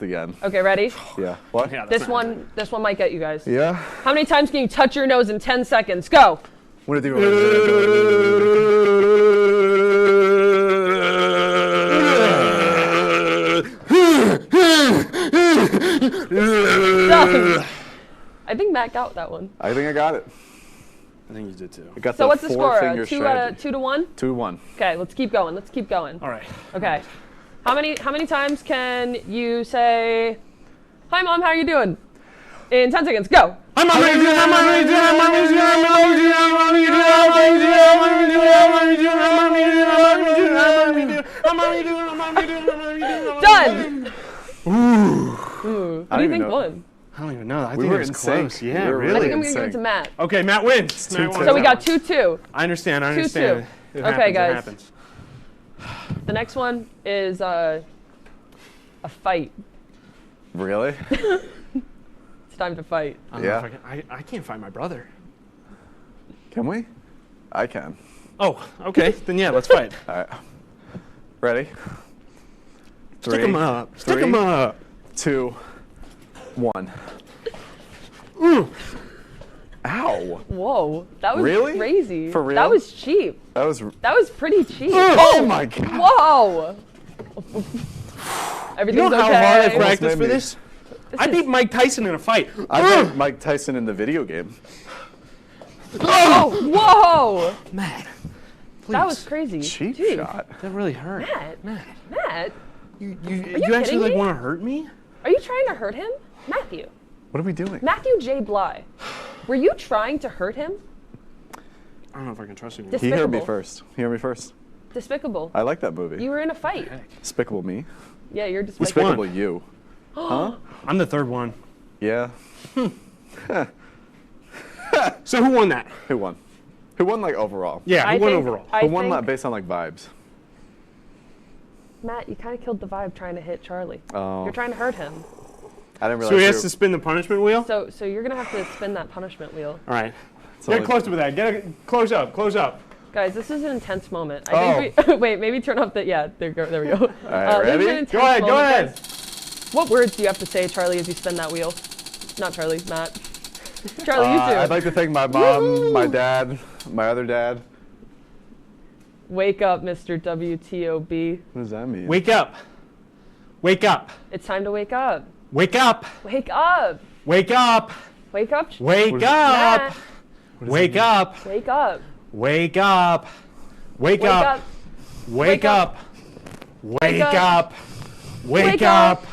next again. Okay, ready? Yeah. What? Yeah, This one might get you guys. Yeah. How many times can you touch your nose in 10 seconds? Go. What do you Done. I think Matt got that one. I think I got it. I think you did too. I got So what's the score? four-finger 2 strategy. 2 to 1? 2-1. Okay, let's keep going. All right. Okay. How many times can you say, "Hi Mom, how are you doing?" In 10 seconds. Go. Done. Who do you think won? I don't even know. I We think were it was in close. sync. Yeah, We were I really. think I'm gonna give it insane. to Matt. Okay, Matt wins. Matt won So we got that 2-2. one. I understand. 2-2. It Okay, happens, guys. It happens. The next one is a fight. Really? It's time to fight. I don't know Yeah. if I can't find my brother. Can we? I can. Oh, okay. Then yeah, let's fight. All right. Ready? Stick 'em up. Stick 'em three, up. 2, 1. Ow. Whoa, that was Really? crazy. For real? That was cheap. That was. That was pretty cheap. Oh my God. Whoa. You Everything's know how okay. hard I Almost practiced made for me. this? I beat Mike Tyson in a fight. I beat Mike Tyson in the video game. Oh, whoa. Matt, please. That was crazy. Cheap Jeez. shot. That really hurt. Matt, You you actually like kidding me? want to hurt me? are you trying to hurt him? Matthew. What are we doing? Matthew J. Bly. Were you trying to hurt him? I don't know if I can trust you. Dis- He heard me Despicable. first. He heard me first. Despicable. I like that movie. You were in a fight. Despicable Me. Yeah, you're despicable. one? Despicable You. Huh? I'm the third one. Yeah. So who won that? Who won? Who won like overall? Yeah, I who won think- overall? I Who won think- like based on like vibes? Matt, you kind of killed the vibe trying to hit Charlie. Oh. You're trying to hurt him. I didn't realize. So he you has were- to spin the punishment wheel? So you're gonna have to spin that punishment wheel. All right. It's Get only- close with that. Close up. Close up. Guys, this is an intense moment. I think we, wait, maybe turn off the, yeah, there we go. All right, This is an ready? intense Go ahead. Go moment, ahead. guys. What words do you have to say, Charlie, as you spin that wheel? Not Charlie, Matt. Charlie, you too. I'd like to thank my mom, my dad, my other dad. Wake up, Mr. WTOB. What does that mean? Wake up. Wake up. It's time to wake up. Wake up. Wake up. Wake up. Wake up. Wake is- up. Matt, Wake up. wake up. Wake up. Wake Wake up. up. Wake up. Wake up. up. Wake Wake up. up.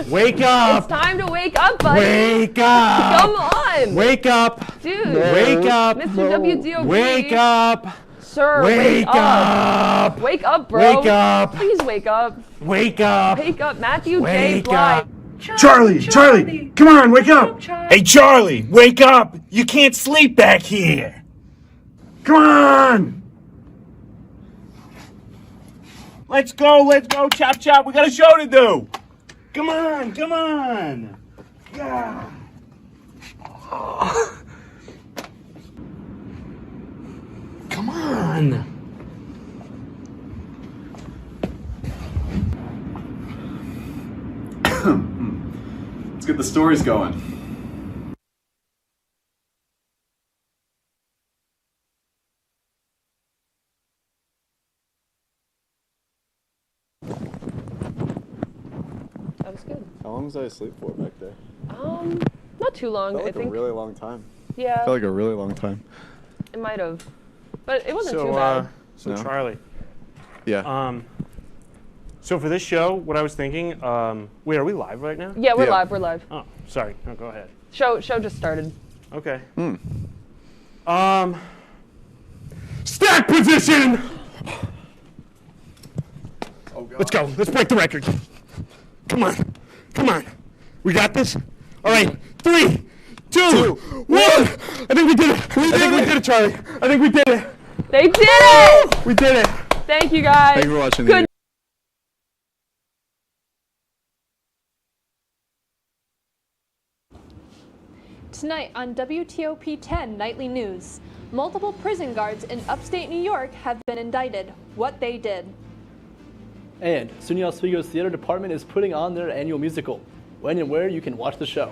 Wake It's up. time to wake up, buddy. Wake up. Come on. Wake up. Dude. Wake up. Mr. WTOB. Wake up. Sir, Wake wake up. up. Wake up, bro. Wake up. Please wake up. Wake up. Wake up, Matthew J. Wake Bly. up. Charlie, come on, wake up. Hey, Charlie, wake up. You can't sleep back here. Come on. Let's go, chop, chop. We got a show to do. Come on. Yeah. Come on. Let's get the stories going. That was good. How long was I asleep for back there? Not too long, Felt I like a think. really long time. Yeah, Felt like a really long time. it might have. But it wasn't too So, bad. No. Charlie. Yeah. So for this show, what I was thinking, wait, are we live right now? Yeah, we're yeah. live, we're live. Oh, sorry. No, go ahead. Show just started. Okay. Stack position! Oh, God. Let's go. Let's break the record. Come on. We got this? All right. 3, 2, 1. I think we did it. I think we did it, Charlie. I think we did it. They did it! We did it. Thank you, guys. Thank you for watching. Good Tonight on WTOP-10 Nightly News, multiple prison guards in upstate New York have been indicted. What they did. And SUNY Oswego's theater department is putting on their annual musical. When and where you can watch the show.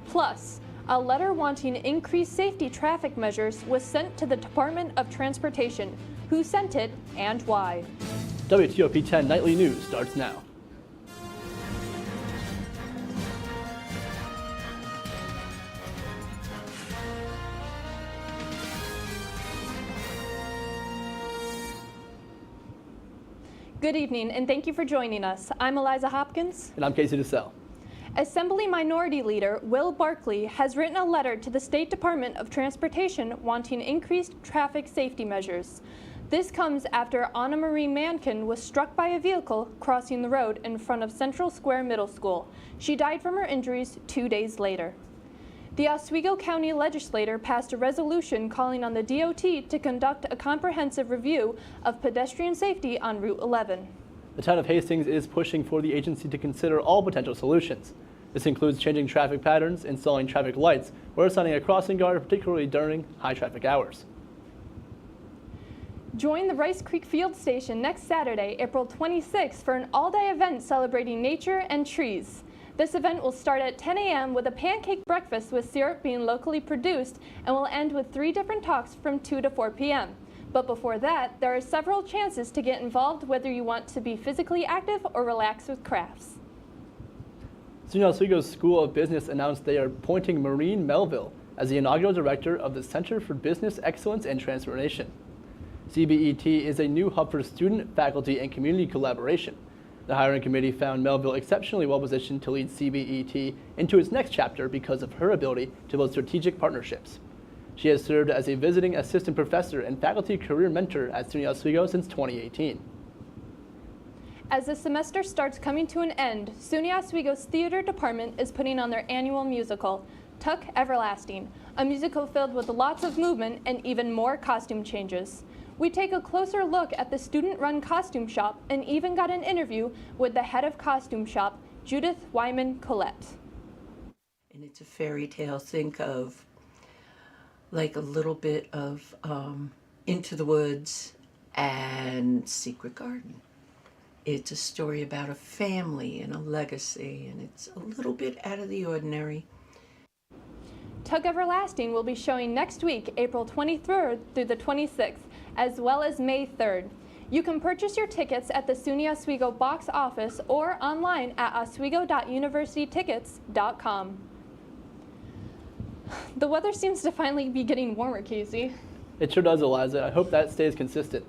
Plus, a letter wanting increased safety traffic measures was sent to the Department of Transportation. Who sent it and why? WTOP-10 Nightly News starts now. Good evening, and thank you for joining us. I'm Eliza Hopkins. And I'm Casey DeSalle. Assembly Minority Leader Will Barkley has written a letter to the State Department of Transportation wanting increased traffic safety measures. This comes after Anna Marie Mankin was struck by a vehicle crossing the road in front of Central Square Middle School. She died from her injuries 2 days later. The Oswego County Legislature passed a resolution calling on the DOT to conduct a comprehensive review of pedestrian safety on Route 11. The town of Hastings is pushing for the agency to consider all potential solutions. This includes changing traffic patterns, installing traffic lights, or assigning a crossing guard, particularly during high traffic hours. Join the Rice Creek Field Station next Saturday, April 26th, for an all-day event celebrating nature and trees. This event will start at 10 a.m. with a pancake breakfast with syrup being locally produced and will end with 3 different talks from 2 to 4 p.m. But before that, there are several chances to get involved, whether you want to be physically active or relax with crafts. SUNY Oswego's School of Business announced they are appointing Maureen Melville as the inaugural director of the Center for Business Excellence and Transformation. CBET is a new hub for student, faculty, and community collaboration. The hiring committee found Melville exceptionally well positioned to lead CBET into its next chapter because of her ability to build strategic partnerships. She has served as a visiting assistant professor and faculty career mentor at SUNY Oswego since 2018. As the semester starts coming to an end, SUNY Oswego's theater department is putting on their annual musical, Tuck Everlasting, a musical filled with lots of movement and even more costume changes. We take a closer look at the student-run costume shop and even got an interview with the head of costume shop, Judith Wyman Collette. And it's a fairy tale. Think of like a little bit of Into the Woods and Secret Garden. It's a story about a family and a legacy, and it's a little bit out of the ordinary. Tuck Everlasting will be showing next week, April 23rd through the 26th, as well as May 3rd. You can purchase your tickets at the SUNY Oswego box office or online at oswego.universitytickets.com. The weather seems to finally be getting warmer, Casey. It sure does, Eliza. I hope that stays consistent.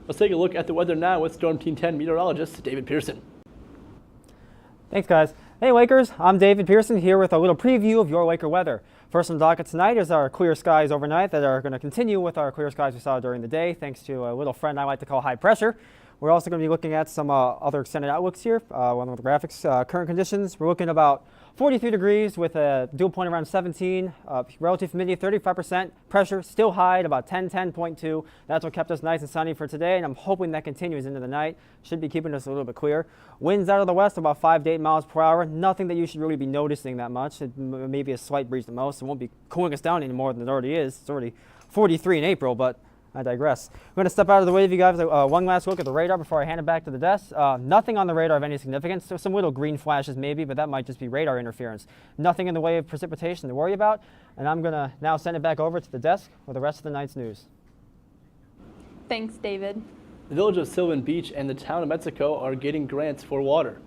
Let's take a look at the weather now with Storm Team 10 meteorologist David Pearson. Thanks, guys. Hey, Wakers. I'm David Pearson here with a little preview of your Waker weather. First on the docket tonight is our clear skies overnight that are going to continue with our clear skies we saw during the day, thanks to a little friend I like to call high pressure. We're also going to be looking at some other extended outlooks here. One of the graphics, current conditions, we're looking about 43 degrees with a dew point around 17, relative humidity 35%, pressure still high at about 10.2. That's what kept us nice and sunny for today, and I'm hoping that continues into the night. Should be keeping us a little bit clear. Winds out of the west about 5 to 8 miles per hour. Nothing that you should really be noticing that much. It may be a slight breeze at most. It won't be cooling us down any more than it already is. It's already 43 in April, but I digress. I'm going to step out of the way of you guys. One last look at the radar before I hand it back to the desk. Nothing on the radar of any significance. So some little green flashes maybe, but that might just be radar interference. Nothing in the way of precipitation to worry about. And I'm going to now send it back over to the desk with the rest of the night's news. Thanks, David. The village of Sylvan Beach and the town of Mexico are getting grants for water.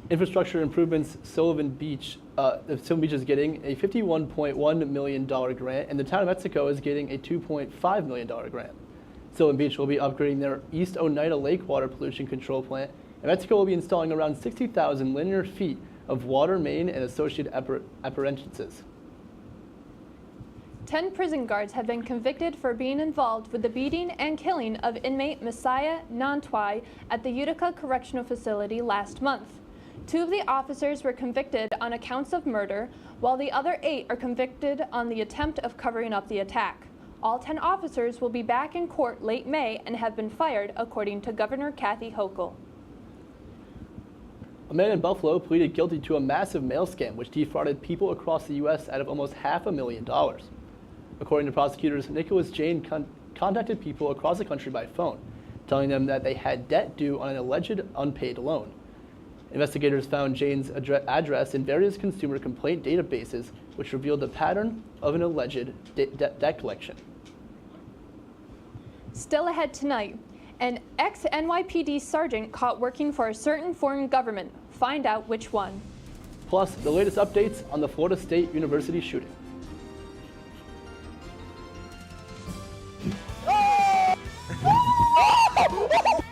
Infrastructure improvements, Sylvan Beach is getting a $51.1 million grant, and the town of Mexico is getting a $2.5 million grant. Sylvan Beach will be upgrading their East Oneida Lake water pollution control plant, and Mexico will be installing around 60,000 linear feet of water main and associated appurtenances. 10 prison guards have been convicted for being involved with the beating and killing of inmate Messiah Nantwai at the Utica Correctional Facility last month. 2 of the officers were convicted on accounts of murder, while the other 8 are convicted on the attempt of covering up the attack. All 10 officers will be back in court late May and have been fired, according to Governor Kathy Hochul. A man in Buffalo pleaded guilty to a massive mail scam which defrauded people across the U.S. out of almost $500,000. According to prosecutors, Nicholas Jane contacted people across the country by phone, telling them that they had debt due on an alleged unpaid loan. Investigators found Jane's address in various consumer complaint databases, which revealed the pattern of an alleged debt collection. Still ahead tonight, an ex-NYPD sergeant caught working for a certain foreign government. Find out which one. Plus, the latest updates on the Florida State University shooting.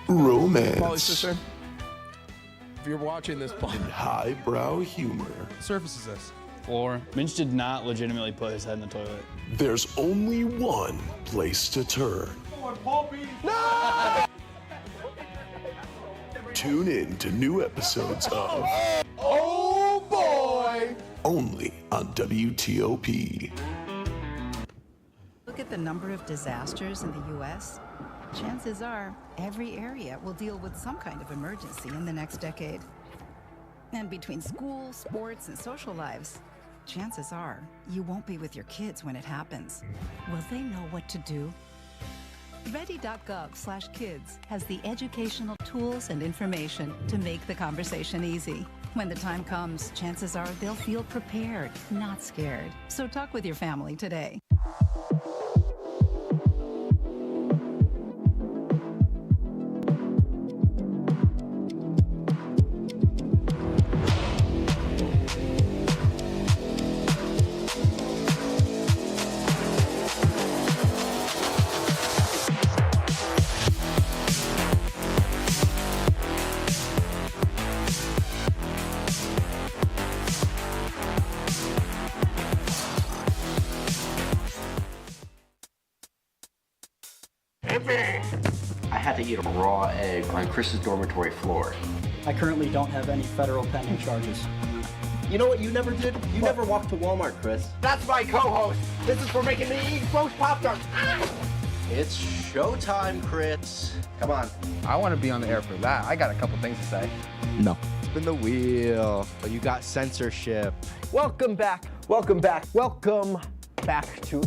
Romance. Polly sister, if you're watching this, And highbrow humor. surfaces this. Floor. Minch did not legitimately put his head in the toilet. There's only one place to turn. Tune in to new episodes of Oh boy! only on WTOP. Look at the number of disasters in the U.S. Chances are every area will deal with some kind of emergency in the next decade. And between school, sports, and social lives, chances are you won't be with your kids when it happens. Will they know what to do? Ready.gov/kids has the educational tools and information to make the conversation easy. When the time comes, chances are they'll feel prepared, not scared. So talk with your family today. I had to eat a raw egg on Chris's dormitory floor. I currently don't have any federal pending charges. You know what you never did? You never walked to Walmart, Chris. That's my co-host. This is for making me eat roast Pop-Tarts. It's showtime, Chris. Come on. I want to be on the air for that. I got a couple things to say. No. Spin the wheel, but you got censorship. Welcome back. Welcome back. Welcome back to.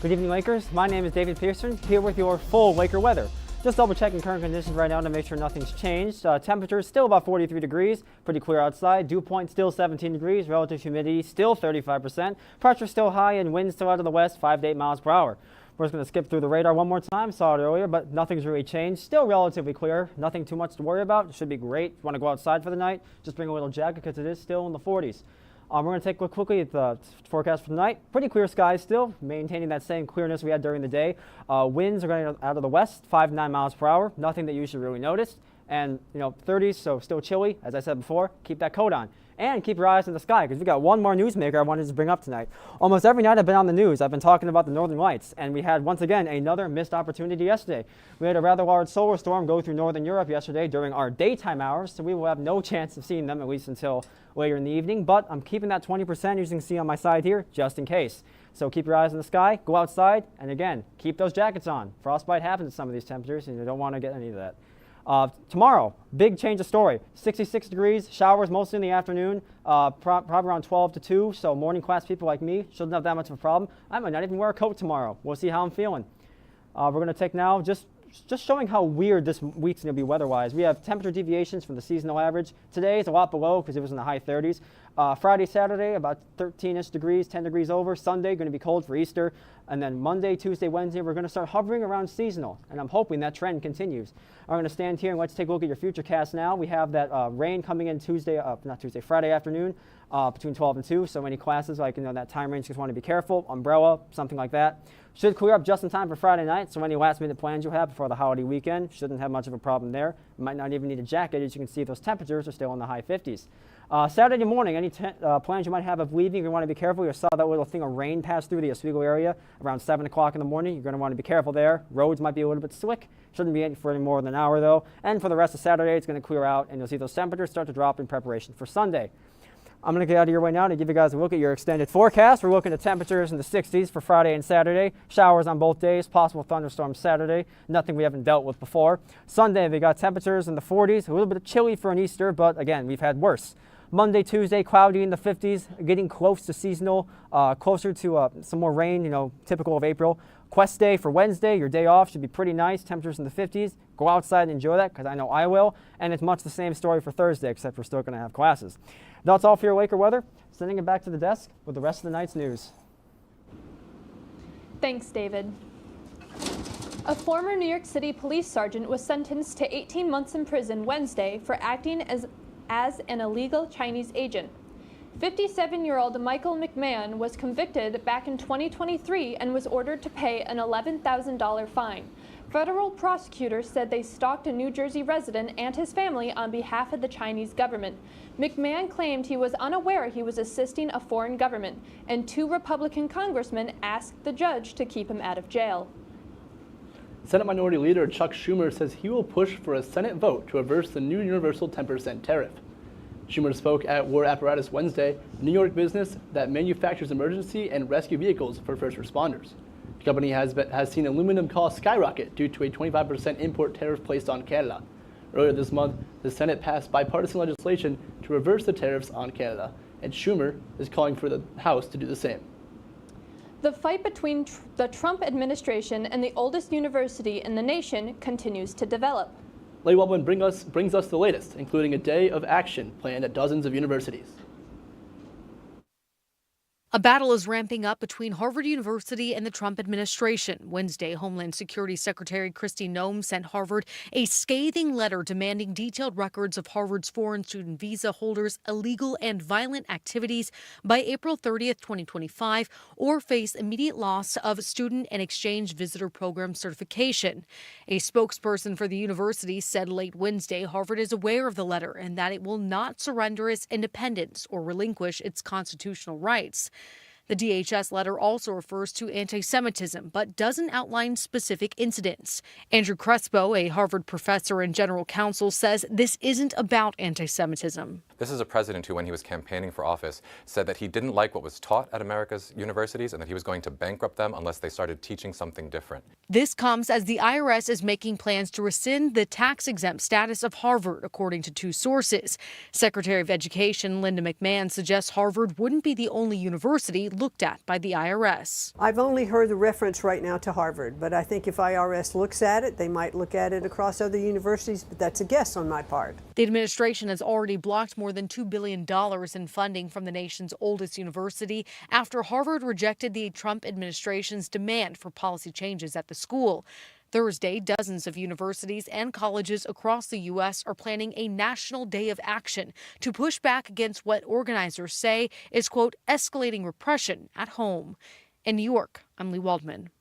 Good evening, Lakers. My name is David Pearson, here with your full Laker weather. Just double checking current conditions right now to make sure nothing's changed. Temperature is still about 43 degrees, pretty clear outside. Dew point still 17 degrees, relative humidity still 35%. Pressure still high and wind still out of the west, 5 to 8 miles per hour. We're just going to skip through the radar one more time. Saw it earlier, but nothing's really changed. Still relatively clear. Nothing too much to worry about. It should be great. If you want to go outside for the night, just bring a little jacket because it is still in the 40s. We're going to take a look quickly at the forecast for tonight. Pretty clear skies still, maintaining that same clearness we had during the day. Winds are going out of the west, 5 to 9 miles per hour. Nothing that you should really notice. And, 30s, so still chilly. As I said before, keep that coat on. And keep your eyes in the sky, because we got one more newsmaker I wanted to bring up tonight. Almost every night I've been on the news, I've been talking about the Northern Lights, and we had, once again, another missed opportunity yesterday. We had a rather large solar storm go through Northern Europe yesterday during our daytime hours, so we will have no chance of seeing them, at least until later in the evening. But I'm keeping that 20%, as you can see on my side here, just in case. So keep your eyes in the sky, go outside, and again, keep those jackets on. Frostbite happens at some of these temperatures, and you don't want to get any of that. Tomorrow, big change of story. 66 degrees, showers mostly in the afternoon, probably around 12 to 2, so morning class people like me shouldn't have that much of a problem. I might not even wear a coat tomorrow. We'll see how I'm feeling. We're going to take now just showing how weird this week's going to be weather-wise. We have temperature deviations from the seasonal average. Today is a lot below because it was in the high 30s. Friday, Saturday, about 13-ish degrees, 10 degrees over. Sunday, going to be cold for Easter. And then Monday, Tuesday, Wednesday, we're going to start hovering around seasonal. And I'm hoping that trend continues. I'm going to stand here and let's take a look at your future cast now. We have that rain coming in Friday afternoon between 12 and 2. So any classes, like that time range, just want to be careful. Umbrella, something like that. Should clear up just in time for Friday night, so any last-minute plans you have before the holiday weekend shouldn't have much of a problem there. You might not even need a jacket. As you can see, those temperatures are still in the high 50s. Saturday morning, any plans you might have of leaving, you want to be careful. You saw that little thing of rain pass through the Oswego area around 7 o'clock in the morning. You're going to want to be careful there. Roads might be a little bit slick. Shouldn't be for any more than an hour, though. And for the rest of Saturday, it's going to clear out, and you'll see those temperatures start to drop in preparation for Sunday. I'm going to get out of your way now to give you guys a look at your extended forecast. We're looking at temperatures in the 60s for Friday and Saturday. Showers on both days, possible thunderstorms Saturday. Nothing we haven't dealt with before. Sunday, we got temperatures in the 40s. A little bit chilly for an Easter, but again, we've had worse. Monday, Tuesday, cloudy in the 50s, getting close to seasonal, closer to some more rain, typical of April. Quest day for Wednesday, your day off, should be pretty nice. Temperatures in the 50s. Go outside and enjoy that, because I know I will. And it's much the same story for Thursday, except we're still going to have classes. That's all for your Waker weather. Sending it back to the desk with the rest of the night's news. Thanks, David. A former New York City police sergeant was sentenced to 18 months in prison Wednesday for acting as an illegal Chinese agent. 57-year-old Michael McMahon was convicted back in 2023 and was ordered to pay an $11,000 fine. Federal prosecutors said they stalked a New Jersey resident and his family on behalf of the Chinese government. McMahon claimed he was unaware he was assisting a foreign government, and 2 Republican congressmen asked the judge to keep him out of jail. Senate Minority Leader Chuck Schumer says he will push for a Senate vote to reverse the new universal 10% tariff. Schumer spoke at War Apparatus Wednesday, a New York business that manufactures emergency and rescue vehicles for first responders. The company has seen aluminum costs skyrocket due to a 25% import tariff placed on Canada. Earlier this month, the Senate passed bipartisan legislation to reverse the tariffs on Canada, and Schumer is calling for the House to do the same. The fight between the Trump administration and the oldest university in the nation continues to develop. Leigh Waldman brings us the latest, including a day of action planned at dozens of universities. A battle is ramping up between Harvard University and the Trump administration. Wednesday, Homeland Security Secretary Kristi Noem sent Harvard a scathing letter demanding detailed records of Harvard's foreign student visa holders' illegal and violent activities by April 30th, 2025, or face immediate loss of student and exchange visitor program certification. A spokesperson for the university said late Wednesday Harvard is aware of the letter and that it will not surrender its independence or relinquish its constitutional rights. The DHS letter also refers to anti-Semitism, but doesn't outline specific incidents. Andrew Crespo, a Harvard professor and general counsel, says this isn't about anti-Semitism. This is a president who, when he was campaigning for office, said that he didn't like what was taught at America's universities and that he was going to bankrupt them unless they started teaching something different. This comes as the IRS is making plans to rescind the tax-exempt status of Harvard, according to 2 sources. Secretary of Education Linda McMahon suggests Harvard wouldn't be the only university looked at by the IRS. I've only heard the reference right now to Harvard, but I think if IRS looks at it, they might look at it across other universities, but that's a guess on my part. The administration has already blocked more than $2 billion in funding from the nation's oldest university after Harvard rejected the Trump administration's demand for policy changes at the school. Thursday, dozens of universities and colleges across the U.S. are planning a national day of action to push back against what organizers say is, quote, escalating repression at home. In New York, I'm Leigh Waldman.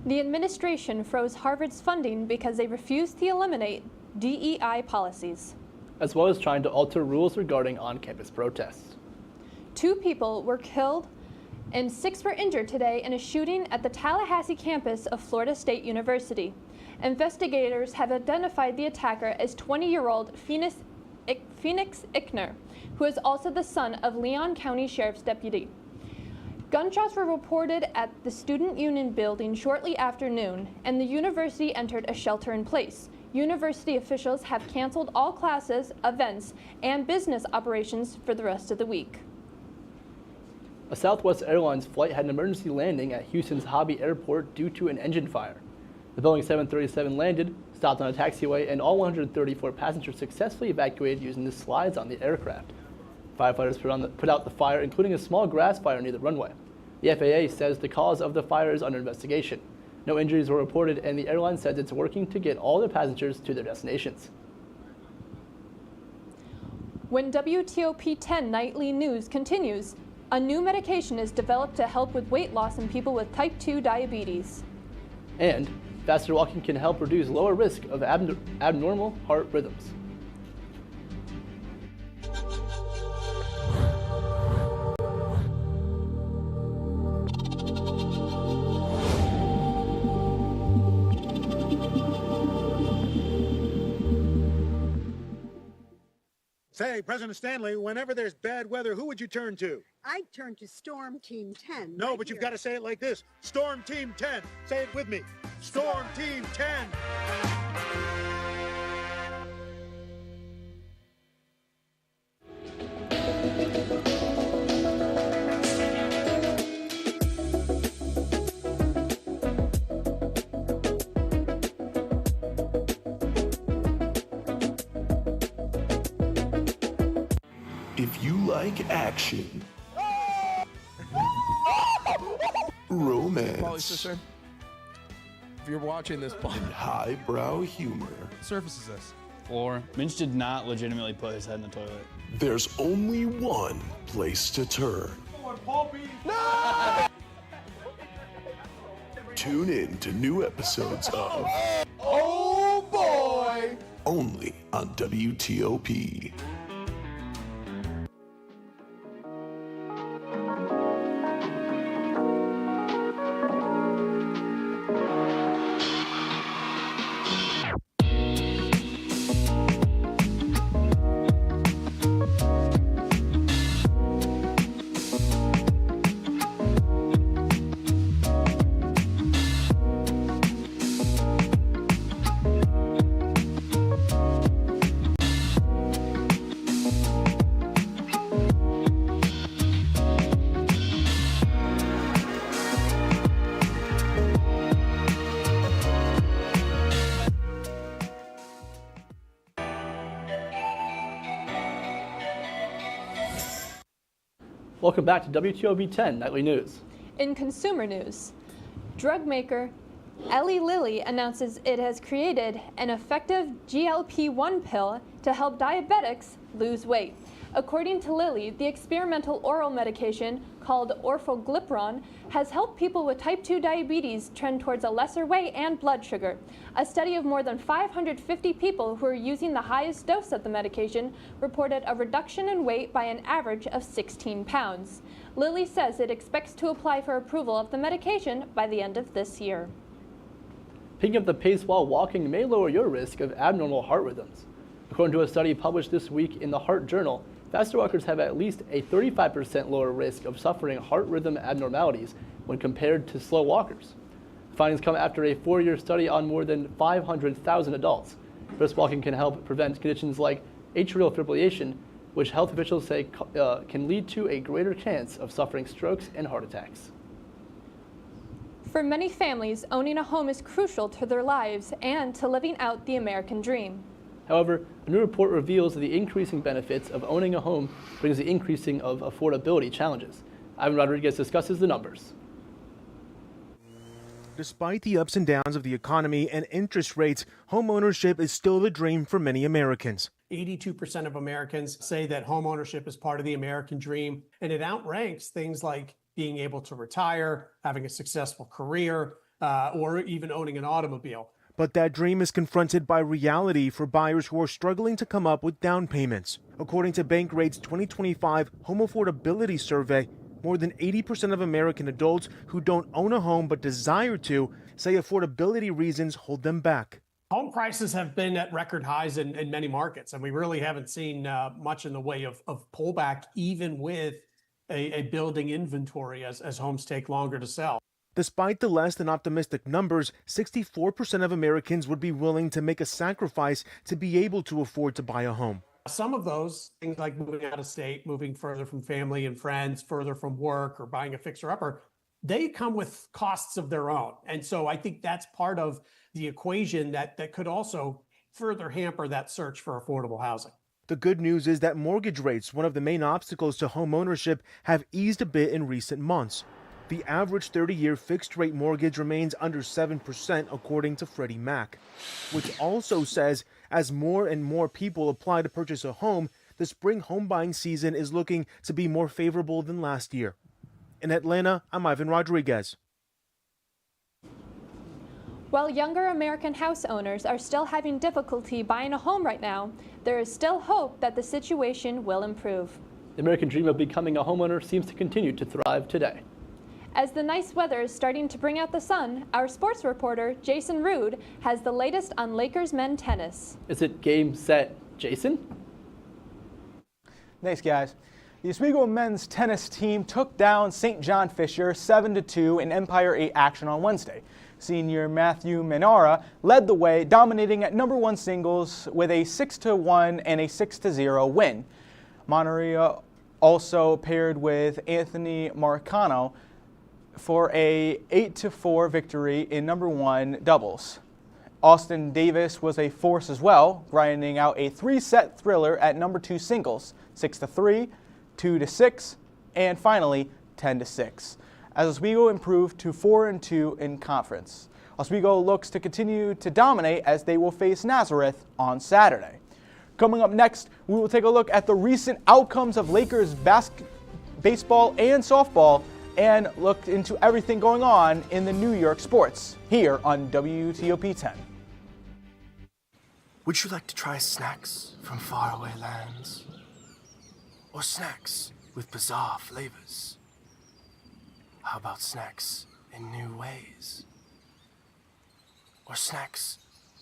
The administration froze Harvard's funding because they refused to eliminate DEI policies, as well as trying to alter rules regarding on-campus protests. 2 people were killed and 6 were injured today in a shooting at the Tallahassee campus of Florida State University. Investigators have identified the attacker as 20-year-old Phoenix Ickner, who is also the son of Leon County Sheriff's deputy. Gunshots were reported at the Student Union building shortly after noon, and the university entered a shelter-in-place. University officials have canceled all classes, events, and business operations for the rest of the week. A Southwest Airlines flight had an emergency landing at Houston's Hobby Airport due to an engine fire. The Boeing 737 landed, stopped on a taxiway, and all 134 passengers successfully evacuated using the slides on the aircraft. Firefighters put out the fire, including a small grass fire near the runway. The FAA says the cause of the fire is under investigation. No injuries were reported, and the airline says it's working to get all their passengers to their destinations. When WTOP-10 nightly news continues, a new medication is developed to help with weight loss in people with type 2 diabetes. And faster walking can help reduce lower risk of abnormal heart rhythms. Say, President Stanley, whenever there's bad weather, who would you turn to? I'd turn to Storm Team 10. No, but you've got to say it like this. Storm Team 10. Say it with me. Storm Team 10. If you like action, romance, if you're watching this, and highbrow humor, surface is this? Floor. Minch did not legitimately put his head in the toilet. there's only one place to turn. No! Tune in to new episodes of Oh boy! only on WTOP. Welcome back to WTOP-10 Nightly News. In consumer news, drug maker Eli Lilly announces it has created an effective GLP-1 pill to help diabetics lose weight. According to Lilly, the experimental oral medication called orforglipron has helped people with type 2 diabetes trend towards a lesser weight and blood sugar. A study of more than 550 people who are using the highest dose of the medication reported a reduction in weight by an average of 16 pounds. Lilly says it expects to apply for approval of the medication by the end of this year. Picking up the pace while walking may lower your risk of abnormal heart rhythms. According to a study published this week in the Heart Journal, faster walkers have at least a 35% lower risk of suffering heart rhythm abnormalities when compared to slow walkers. The findings come after a 4-year study on more than 500,000 adults. Brisk walking can help prevent conditions like atrial fibrillation, which health officials say can lead to a greater chance of suffering strokes and heart attacks. For many families, owning a home is crucial to their lives and to living out the American dream. However, a new report reveals that the increasing benefits of owning a home brings the increasing of affordability challenges. Ivan Rodriguez discusses the numbers. Despite the ups and downs of the economy and interest rates, homeownership is still the dream for many Americans. 82% of Americans say that homeownership is part of the American dream, and it outranks things like being able to retire, having a successful career, or even owning an automobile. But that dream is confronted by reality for buyers who are struggling to come up with down payments. According to Bankrate's 2025 Home Affordability Survey, more than 80% of American adults who don't own a home but desire to say affordability reasons hold them back. Home prices have been at record highs in many markets, and we really haven't seen much in the way of pullback, even with a building inventory as homes take longer to sell. Despite the less than optimistic numbers, 64% of Americans would be willing to make a sacrifice to be able to afford to buy a home. Some of those things like moving out of state, moving further from family and friends, further from work, or buying a fixer-upper, they come with costs of their own. And so I think that's part of the equation that could also further hamper that search for affordable housing. The good news is that mortgage rates, one of the main obstacles to home ownership, have eased a bit in recent months. The average 30-year fixed-rate mortgage remains under 7%, according to Freddie Mac, which also says as more and more people apply to purchase a home, the spring home buying season is looking to be more favorable than last year. In Atlanta, I'm Ivan Rodriguez. While younger American house owners are still having difficulty buying a home right now, there is still hope that the situation will improve. The American dream of becoming a homeowner seems to continue to thrive today. As the nice weather is starting to bring out the sun, our sports reporter, Jason Rude, has the latest on Lakers men tennis. Is it game, set, Jason? Thanks, guys. The Oswego men's tennis team took down St. John Fisher 7-2 in Empire 8 action on Wednesday. Senior Matthew Menara led the way, dominating at #1 singles with a 6-1 and a 6-0 win. Monteria also paired with Anthony Marcano for a 8-4 victory in #1 doubles. Austin Davis was a force as well, grinding out a 3-set thriller at #2 singles, 6-3, 2-6, and finally 10-6. As Oswego improved to 4-2 in conference. Oswego looks to continue to dominate as they will face Nazareth on Saturday. Coming up next, we will take a look at the recent outcomes of Lakers baseball and softball and look into everything going on in the New York sports here on WTOP 10. Would you like to try snacks from faraway lands? Or snacks with bizarre flavors? How about snacks in new ways? Or snacks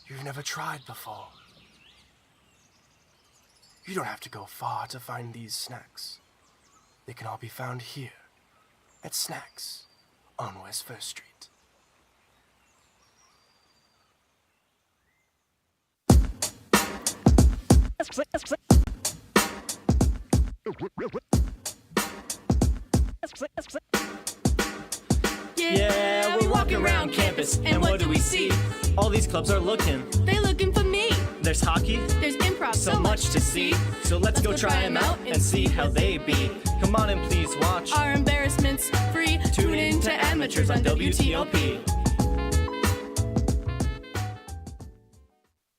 you've never tried before? You don't have to go far to find these snacks. They can all be found here at Snacks on West 1st Street. Yeah, we're walking around campus, and what do we see? All these clubs are looking. They're looking for me. There's hockey. There's improv. So much to see. So let's go try them out and see how they be. Come on and please watch. Our embarrassment's free. Tune in to Amateurs on WTOP.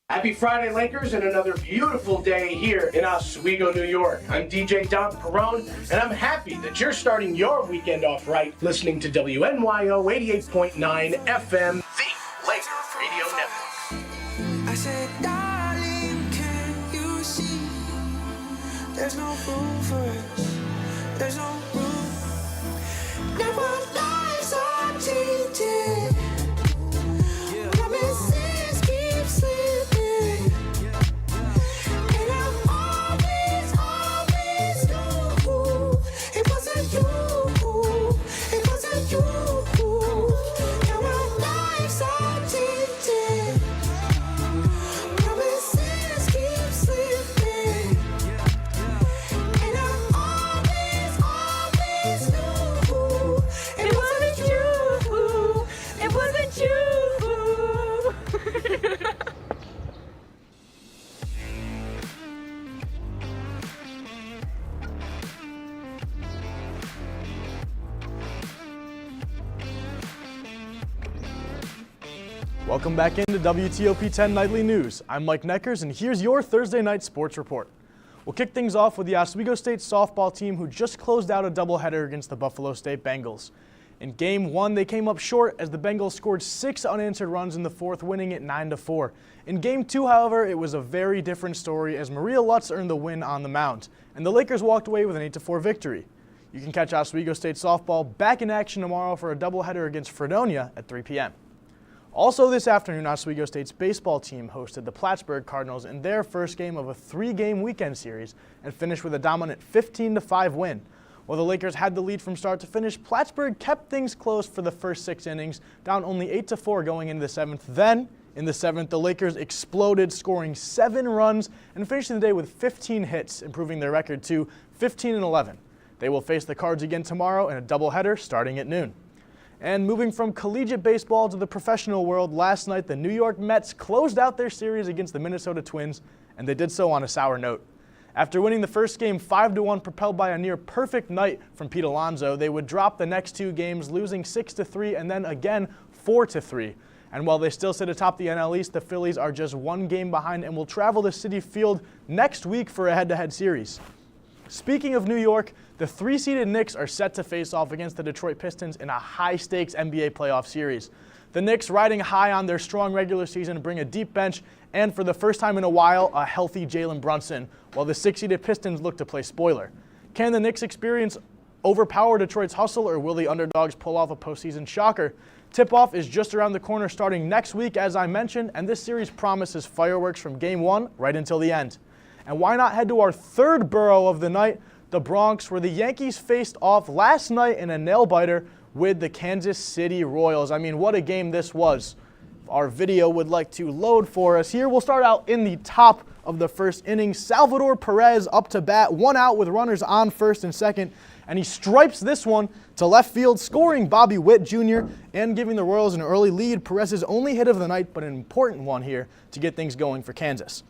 Happy Friday, Lakers, and another beautiful day here in Oswego, New York. I'm DJ Don Perone, and I'm happy that you're starting your weekend off right listening to WNYO 88.9 FM, the Laker Radio Network. I said, darling, can you see? There's no room for us. There's no room. Now our lives are changing. Promises keep slipping. And I always knew it wasn't you. It wasn't you. Now our lives are changing. Promises keep slipping. And I always knew it wasn't you. It wasn't you. Welcome back into WTOP 10 Nightly News. I'm Mike Neckers, and here's your Thursday night sports report. We'll kick things off with the Oswego State softball team, who just closed out a doubleheader against the Buffalo State Bengals. In Game 1, they came up short as the Bengals scored 6 unanswered runs in the fourth, winning it 9-4. In Game 2, however, it was a very different story as Maria Lutz earned the win on the mound, and the Lakers walked away with an 8-4 victory. You can catch Oswego State softball back in action tomorrow for a doubleheader against Fredonia at 3 p.m. Also this afternoon, Oswego State's baseball team hosted the Plattsburgh Cardinals in their first game of a 3-game weekend series and finished with a dominant 15-5 win. While the Lakers had the lead from start to finish, Plattsburgh kept things close for the first 6 innings, down only 8-4 going into the 7th. Then, in the 7th, the Lakers exploded, scoring 7 runs and finishing the day with 15 hits, improving their record to 15-11. They will face the Cards again tomorrow in a doubleheader starting at noon. And moving from collegiate baseball to the professional world, last night the New York Mets closed out their series against the Minnesota Twins, and they did so on a sour note. After winning the first game 5-1, propelled by a near-perfect night from Pete Alonso, they would drop the next 2 games, losing 6-3 and then again 4-3. And while they still sit atop the NL East, the Phillies are just 1 game behind and will travel to Citi Field next week for a head-to-head series. Speaking of New York, the 3-seeded Knicks are set to face off against the Detroit Pistons in a high-stakes NBA playoff series. The Knicks, riding high on their strong regular season, bring a deep bench and, for the first time in a while, a healthy Jalen Brunson, while the 6-seeded Pistons look to play spoiler. Can the Knicks experience overpower Detroit's hustle, or will the underdogs pull off a postseason shocker? Tip-off is just around the corner starting next week, as I mentioned, and this series promises fireworks from Game 1 right until the end. And why not head to our third borough of the night, the Bronx, where the Yankees faced off last night in a nail-biter with the Kansas City Royals. I mean, what a game this was. If our video would like to load for us here, we'll start out in the top of the first inning. Salvador Perez up to bat, 1 out with runners on first and second, and he stripes this one to left field, scoring Bobby Witt Jr. and giving the Royals an early lead. Perez's only hit of the night, but an important one here to get things going for Kansas.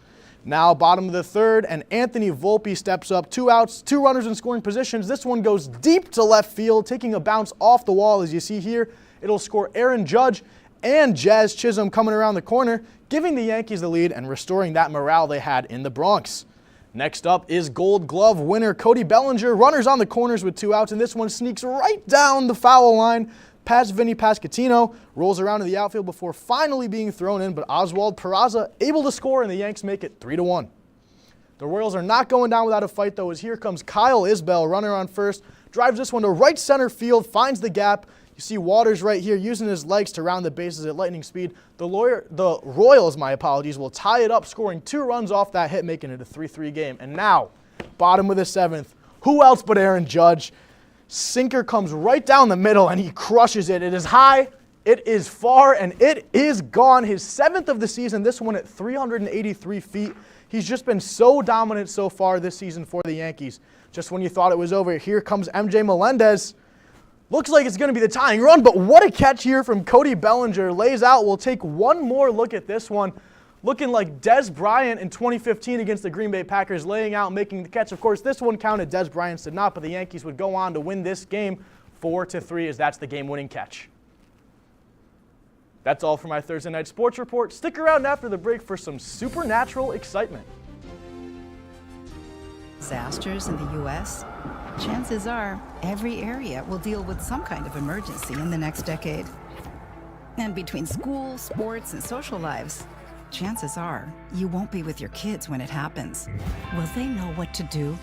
Now bottom of the third, and Anthony Volpe steps up, 2 outs, 2 runners in scoring positions. This one goes deep to left field, taking a bounce off the wall as you see here. It'll score Aaron Judge and Jazz Chisholm coming around the corner, giving the Yankees the lead and restoring that morale they had in the Bronx. Next up is Gold Glove winner Cody Bellinger. Runners on the corners with 2 outs, and this one sneaks right down the foul line past Vinny Pasquantino, rolls around to the outfield before finally being thrown in, but Oswald Peraza able to score, and the Yanks make it 3-1. The Royals are not going down without a fight, though, as here comes Kyle Isbell, runner on first, drives this one to right center field, finds the gap. You see Waters right here using his legs to round the bases at lightning speed. The Royals, will tie it up, scoring 2 runs off that hit, making it a 3-3 game. And now, bottom of the 7th, who else but Aaron Judge? Sinker comes right down the middle, and he crushes it. It is high, it is far, and it is gone. His 7th of the season, this one at 383 feet. He's just been so dominant so far this season for the Yankees. Just when you thought it was over, here comes MJ Melendez. Looks like it's going to be the tying run, but what a catch here from Cody Bellinger. Lays out. We'll take one more look at this one. Looking like Des Bryant in 2015 against the Green Bay Packers, laying out, making the catch. Of course, this one counted. Des Bryant did not, but the Yankees would go on to win this game 4-3, as that's the game-winning catch. That's all for my Thursday Night Sports Report. Stick around after the break for some supernatural excitement. Disasters in the U.S., chances are every area will deal with some kind of emergency in the next decade. And between school, sports, and social lives, chances are you won't be with your kids when it happens. Will they know what to do?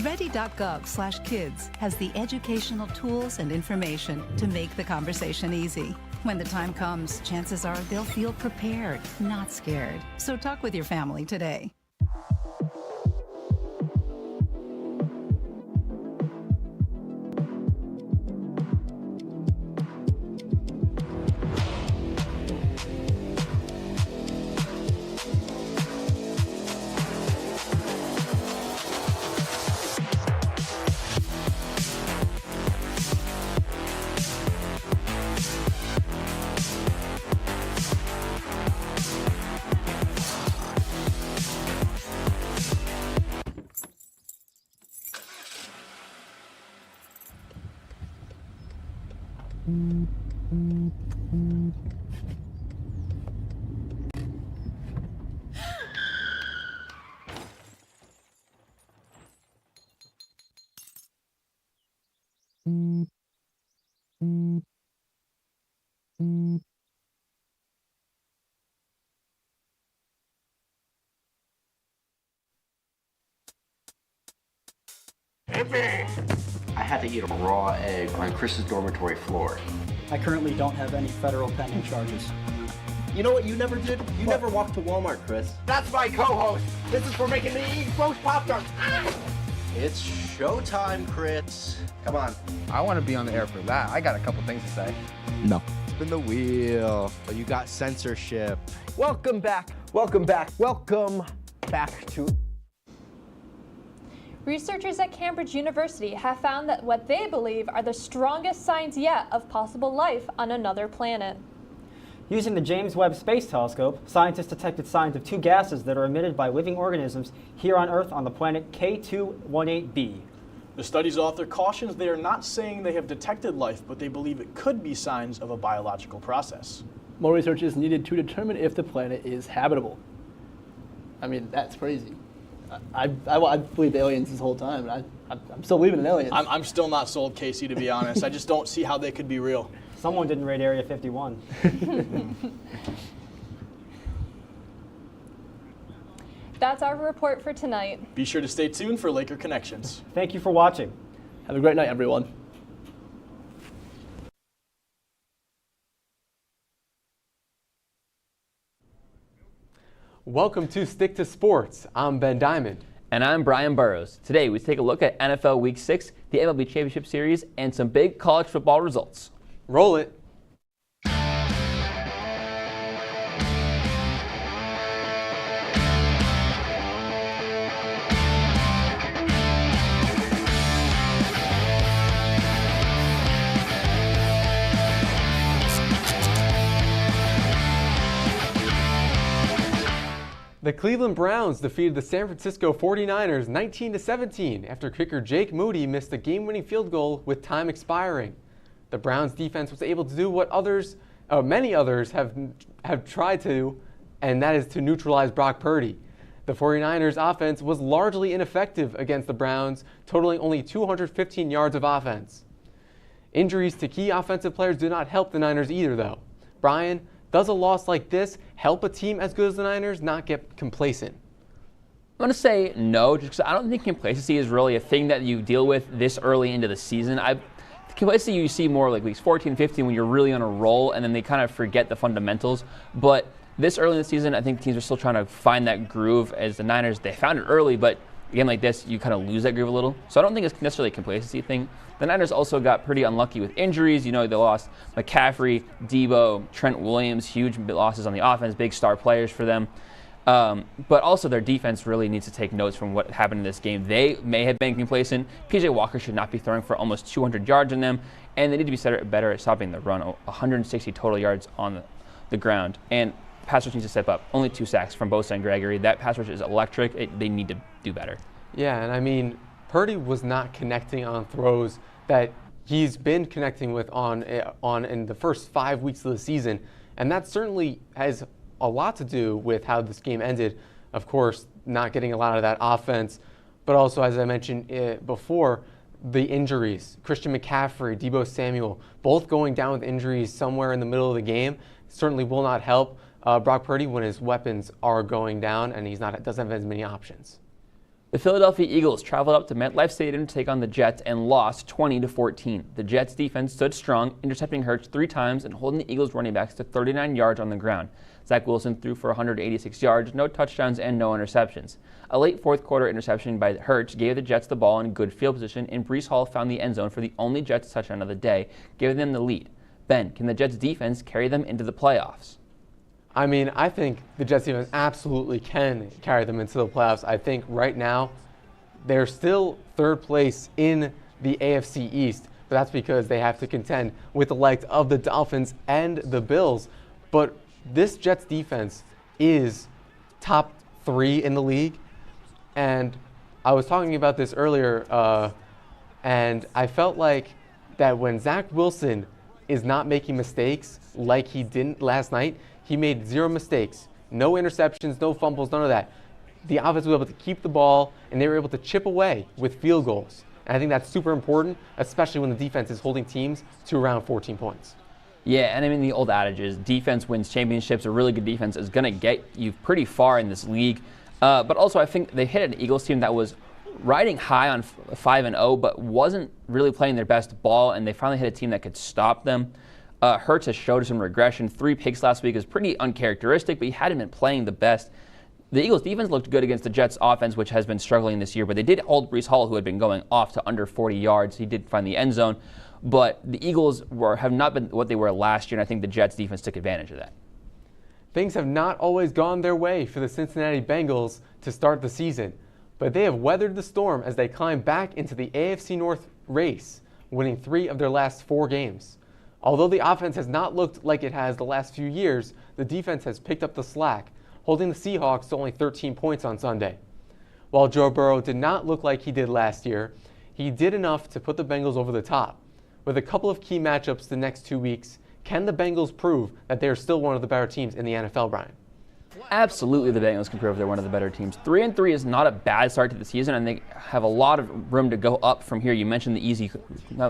Ready.gov/kids has the educational tools and information to make the conversation easy. When the time comes, chances are they'll feel prepared, not scared. So talk with your family today. I had to eat a raw egg on Chris's dormitory floor. I currently don't have any federal pending charges. You know what you never did? You never walked to Walmart, Chris. That's my co-host. This is for making me eat roast Pop-Tarts. It's showtime, Chris. Come on. I want to be on the air for that. I got a couple things to say. No. Spin the wheel. Oh, you got censorship. Welcome back. Welcome back. Welcome back to... Researchers at Cambridge University have found that what they believe are the strongest signs yet of possible life on another planet. Using the James Webb Space Telescope, scientists detected signs of 2 gases that are emitted by living organisms here on Earth on the planet K218b. The study's author cautions they are not saying they have detected life, but they believe it could be signs of a biological process. More research is needed to determine if the planet is habitable. I mean, that's crazy. I believed aliens this whole time, and I'm still believing in aliens. I'm still not sold, Casey, to be honest. I just don't see how they could be real. Someone didn't raid Area 51. That's our report for tonight. Be sure to stay tuned for Laker Connections. Thank you for watching. Have a great night, everyone. Welcome to Stick to Sports. I'm Ben Diamond. And I'm Brian Burrows. Today we take a look at NFL Week 6, the MLB Championship Series, and some big college football results. Roll it. The Cleveland Browns defeated the San Francisco 49ers 19-17 after kicker Jake Moody missed a game-winning field goal with time expiring. The Browns defense was able to do what many others have tried to, and that is to neutralize Brock Purdy. The 49ers offense was largely ineffective against the Browns, totaling only 215 yards of offense. Injuries to key offensive players do not help the Niners either, though. Brian, does a loss like this help a team as good as the Niners not get complacent? I'm going to say no, just because I don't think complacency is really a thing that you deal with this early into the season. Complacency you see more like weeks 14, 15 when you're really on a roll and then they kind of forget the fundamentals. But this early in the season, I think teams are still trying to find that groove. As the Niners, they found it early, but a game like this, you kind of lose that groove a little. So I don't think it's necessarily a complacency thing. The Niners also got pretty unlucky with injuries. You know, they lost McCaffrey, Debo, Trent Williams, huge losses on the offense, big star players for them. But also their defense really needs to take notes from what happened in this game. They may have been complacent. P.J. Walker should not be throwing for almost 200 yards in them, and they need to be better at stopping the run, 160 total yards on the ground. And pass rush needs to step up. Only 2 sacks from Bosa and Gregory. That pass rush is electric. They need to do better. Yeah, and I mean, Purdy was not connecting on throws that he's been connecting with on in the first 5 weeks of the season, and that certainly has a lot to do with how this game ended. Of course, not getting a lot of that offense, but also, as I mentioned before, the injuries. Christian McCaffrey, Debo Samuel, both going down with injuries somewhere in the middle of the game, certainly will not help Brock Purdy when his weapons are going down and doesn't have as many options. The Philadelphia Eagles traveled up to MetLife Stadium to take on the Jets and lost 20-14. The Jets defense stood strong, intercepting Hurts 3 times and holding the Eagles running backs to 39 yards on the ground. Zach Wilson threw for 186 yards, no touchdowns, and no interceptions. A late fourth quarter interception by Hurts gave the Jets the ball in good field position, and Breece Hall found the end zone for the only Jets touchdown of the day, giving them the lead. Ben, can the Jets defense carry them into the playoffs? I mean, I think the Jets defense absolutely can carry them into the playoffs. I think right now they're still third place in the AFC East, but that's because they have to contend with the likes of the Dolphins and the Bills. But this Jets defense is top 3 in the league, and I was talking about this earlier, and I felt like that when Zach Wilson is not making mistakes like he didn't last night, he made 0 mistakes, no interceptions, no fumbles, none of that. The offense was able to keep the ball, and they were able to chip away with field goals. And I think that's super important, especially when the defense is holding teams to around 14 points. Yeah, and I mean, the old adage is defense wins championships. A really good defense is going to get you pretty far in this league. But also, I think they hit an Eagles team that was riding high on 5-0, but wasn't really playing their best ball, and they finally hit a team that could stop them. Hurts has showed some regression. 3 picks last week is pretty uncharacteristic, but he hadn't been playing the best. The Eagles' defense looked good against the Jets' offense, which has been struggling this year, but they did hold Breece Hall, who had been going off to under 40 yards. He did find the end zone, but the Eagles have not been what they were last year, and I think the Jets' defense took advantage of that. Things have not always gone their way for the Cincinnati Bengals to start the season, but they have weathered the storm as they climb back into the AFC North race, winning 3 of their last 4 games. Although the offense has not looked like it has the last few years, the defense has picked up the slack, holding the Seahawks to only 13 points on Sunday. While Joe Burrow did not look like he did last year, he did enough to put the Bengals over the top. With a couple of key matchups the next 2 weeks, can the Bengals prove that they are still one of the better teams in the NFL, Brian? Absolutely, the Bengals can prove they're one of the better teams. 3-3 is not a bad start to the season, and they have a lot of room to go up from here. You mentioned the easy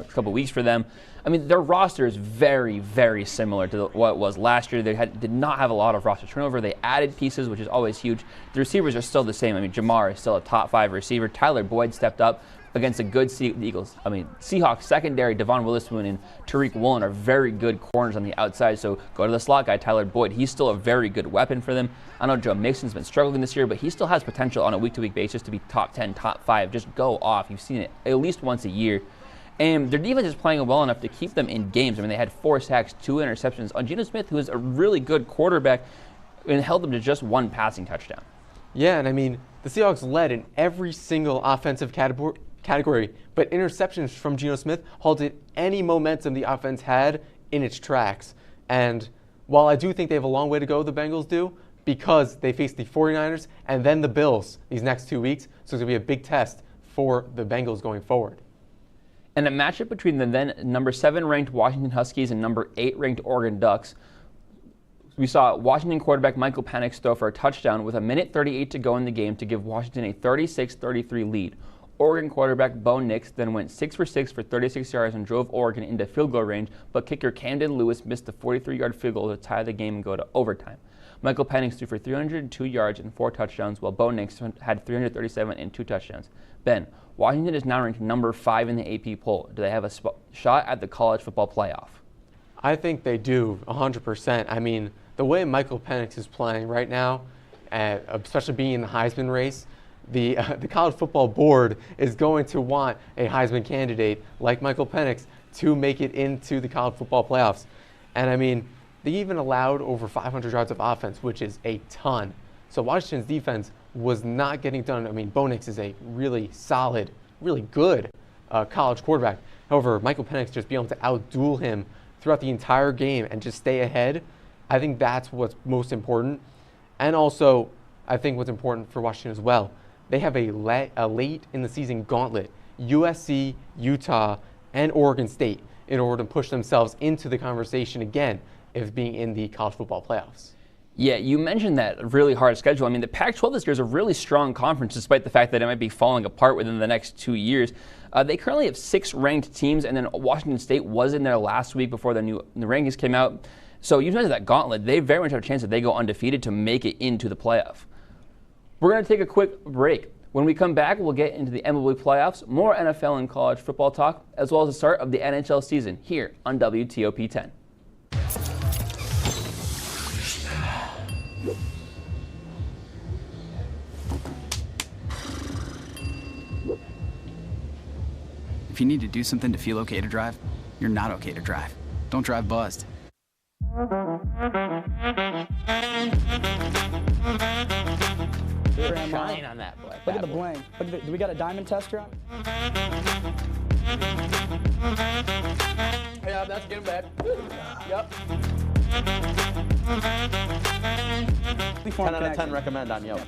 couple weeks for them. I mean, their roster is very, very similar to what it was last year. They did not have a lot of roster turnover. They added pieces, which is always huge. The receivers are still the same. I mean, Jamar is still a top 5 receiver. Tyler Boyd stepped up. against a good Seahawks secondary. Devon Witherspoon and Tariq Woolen are very good corners on the outside, so go to the slot guy, Tyler Boyd. He's still a very good weapon for them. I know Joe Mixon's been struggling this year, but he still has potential on a week-to-week basis to be top 10, top 5. Just go off. You've seen it at least once a year. And their defense is playing well enough to keep them in games. I mean, they had 4 sacks, 2 interceptions on Geno Smith, who is a really good quarterback, and held them to just 1 passing touchdown. Yeah, and I mean, the Seahawks led in every single offensive category, but interceptions from Geno Smith halted any momentum the offense had in its tracks. And while I do think they have a long way to go, the Bengals do, because they face the 49ers and then the Bills these next 2 weeks, so it's going to be a big test for the Bengals going forward. And a matchup between the then number 7 ranked Washington Huskies and number 8 ranked Oregon Ducks. We saw Washington quarterback Michael Penix throw for a touchdown with 1:38 to go in the game to give Washington a 36-33 lead. Oregon quarterback Bo Nix then went 6 for 6 for 36 yards and drove Oregon into field goal range, but kicker Camden Lewis missed the 43-yard field goal to tie the game and go to overtime. Michael Penix threw for 302 yards and 4 touchdowns, while Bo Nix had 337 and 2 touchdowns. Ben, Washington is now ranked number 5 in the AP poll. Do they have a shot at the college football playoff? I think they do, 100%. I mean, the way Michael Penix is playing right now, especially being in the Heisman race, the college football board is going to want a Heisman candidate like Michael Penix to make it into the college football playoffs. And I mean, they even allowed over 500 yards of offense, which is a ton. So Washington's defense was not getting done. I mean, Bo Nix is a really solid, really good college quarterback. However, Michael Penix just being able to outduel him throughout the entire game and just stay ahead, I think that's what's most important. And also, I think what's important for Washington as well, they have a late in the season gauntlet, USC, Utah, and Oregon State, in order to push themselves into the conversation again of being in the college football playoffs. Yeah, you mentioned that really hard schedule. I mean, the Pac-12 this year is a really strong conference, despite the fact that it might be falling apart within the next 2 years. They currently have 6 ranked teams, and then Washington State was in there last week before the rankings came out. So you mentioned that gauntlet. They very much have a chance that they go undefeated to make it into the playoff. We're going to take a quick break. When we come back, we'll get into the MLB playoffs, more NFL and college football talk, as well as the start of the NHL season here on WTOP-10. If you need to do something to feel okay to drive, you're not okay to drive. Don't drive buzzed. Shine on that boy. Look at the bling. Look at do we got a diamond tester on? Yeah, that's getting bad. Yep. 10 out of 10 recommend on Yelp.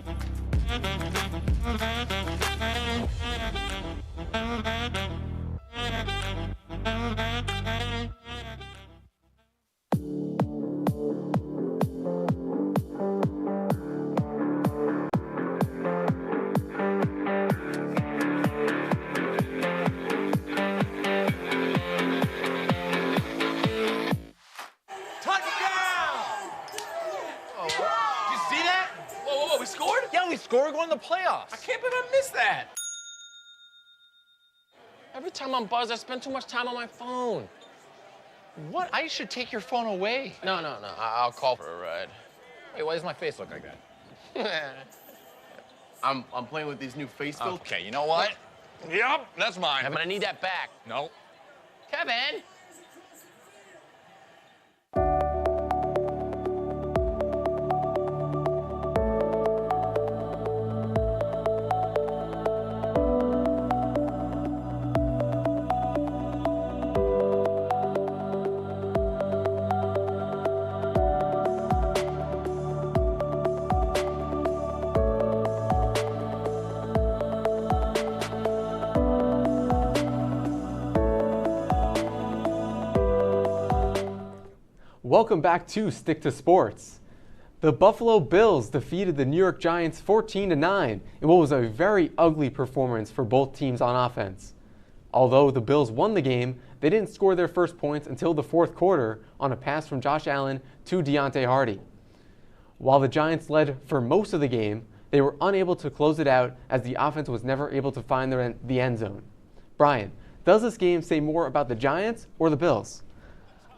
Score going to the playoffs. I can't believe I missed that. Every time I'm buzzed, I spend too much time on my phone. What? I should take your phone away. No. I'll call for a ride. Wait, why does my face look like that? I'm playing with these new face filters. Okay, you know what? Yep, that's mine. I'm gonna need that back. No. Kevin. Welcome back to Stick to Sports. The Buffalo Bills defeated the New York Giants 14-9 in what was a very ugly performance for both teams on offense. Although the Bills won the game, they didn't score their first points until the fourth quarter on a pass from Josh Allen to Deontay Hardy. While the Giants led for most of the game, they were unable to close it out as the offense was never able to find the end zone. Brian, does this game say more about the Giants or the Bills?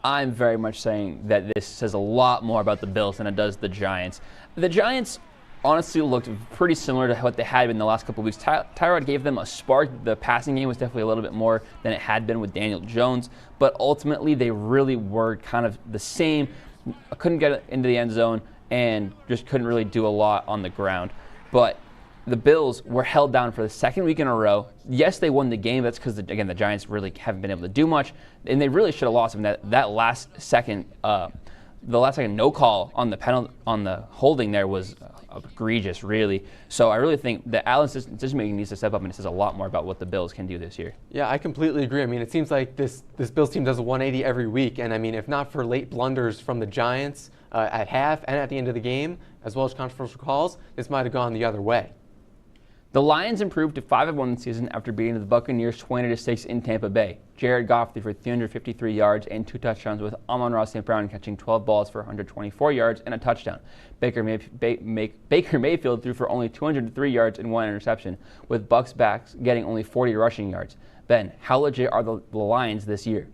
I'm very much saying that this says a lot more about the Bills than it does the Giants. The Giants honestly looked pretty similar to what they had been the last couple of weeks. Tyrod gave them a spark. The passing game was definitely a little bit more than it had been with Daniel Jones, but ultimately they really were kind of the same. Couldn't get into the end zone and just couldn't really do a lot on the ground. But the Bills were held down for the second week in a row. Yes, they won the game. That's because, again, the Giants really haven't been able to do much, and they really should have lost them. That last second, the last second no call on the penalty on the holding there was egregious, really. So I really think that Allen's decision-making needs to step up, and it says a lot more about what the Bills can do this year. Yeah, I completely agree. I mean, it seems like this Bills team does a 180 every week, and I mean, if not for late blunders from the Giants at half and at the end of the game, as well as controversial calls, this might have gone the other way. The Lions improved to 5-1 this season after beating the Buccaneers 20-6 in Tampa Bay. Jared Goff threw for 353 yards and 2 touchdowns, with Amon-Ra St. Brown catching 12 balls for 124 yards and a touchdown. Baker Mayfield threw for only 203 yards and 1 interception, with Bucs backs getting only 40 rushing yards. Ben, how legit are the Lions this year?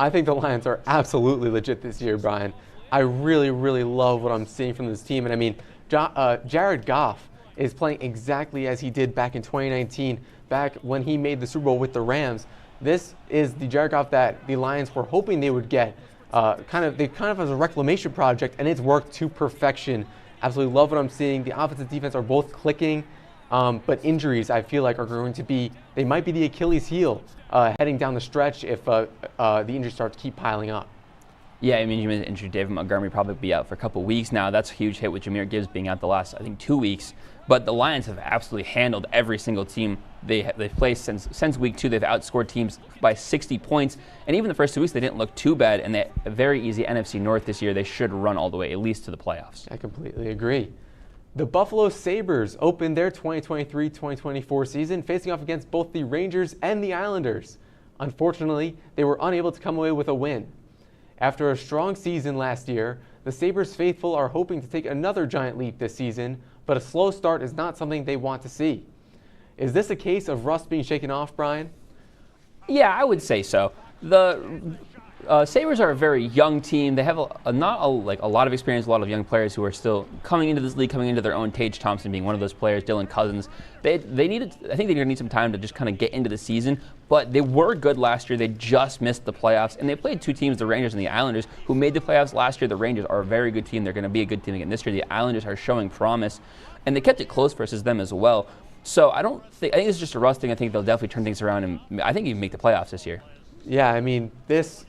I think the Lions are absolutely legit this year, Brian. I really, really love what I'm seeing from this team. And I mean, Jared Goff is playing exactly as he did back in 2019, back when he made the Super Bowl with the Rams. This is the Jared Goff that the Lions were hoping they would get, kind of as a reclamation project, and it's worked to perfection. Absolutely love what I'm seeing. The offense and defense are both clicking, but injuries I feel like are going to be, they might be the Achilles heel heading down the stretch if the injuries start to keep piling up. Yeah, I mean, you mentioned injury. David Montgomery probably be out for a couple weeks now. That's a huge hit with Jahmyr Gibbs being out the last, I think, 2 weeks. But the Lions have absolutely handled every single team they've placed since week 2. They've outscored teams by 60 points. And even the first 2 weeks, they didn't look too bad. And they have a very easy NFC North this year. They should run all the way, at least to the playoffs. I completely agree. The Buffalo Sabres opened their 2023-2024 season facing off against both the Rangers and the Islanders. Unfortunately, they were unable to come away with a win. After a strong season last year, the Sabres faithful are hoping to take another giant leap this season, but a slow start is not something they want to see. Is this a case of rust being shaken off, Brian? Yeah, I would say so. The Sabres are a very young team. They have not a lot of experience, a lot of young players who are still coming into this league, coming into their own. Tage Thompson being one of those players, Dylan Cousins. I think they're going to need some time to just kind of get into the season, but they were good last year. They just missed the playoffs, and they played 2 teams, the Rangers and the Islanders, who made the playoffs last year. The Rangers are a very good team. They're going to be a good team again this year. The Islanders are showing promise, and they kept it close versus them as well. So I think it's just a rust thing. I think they'll definitely turn things around, and I think you can make the playoffs this year. Yeah, I mean, this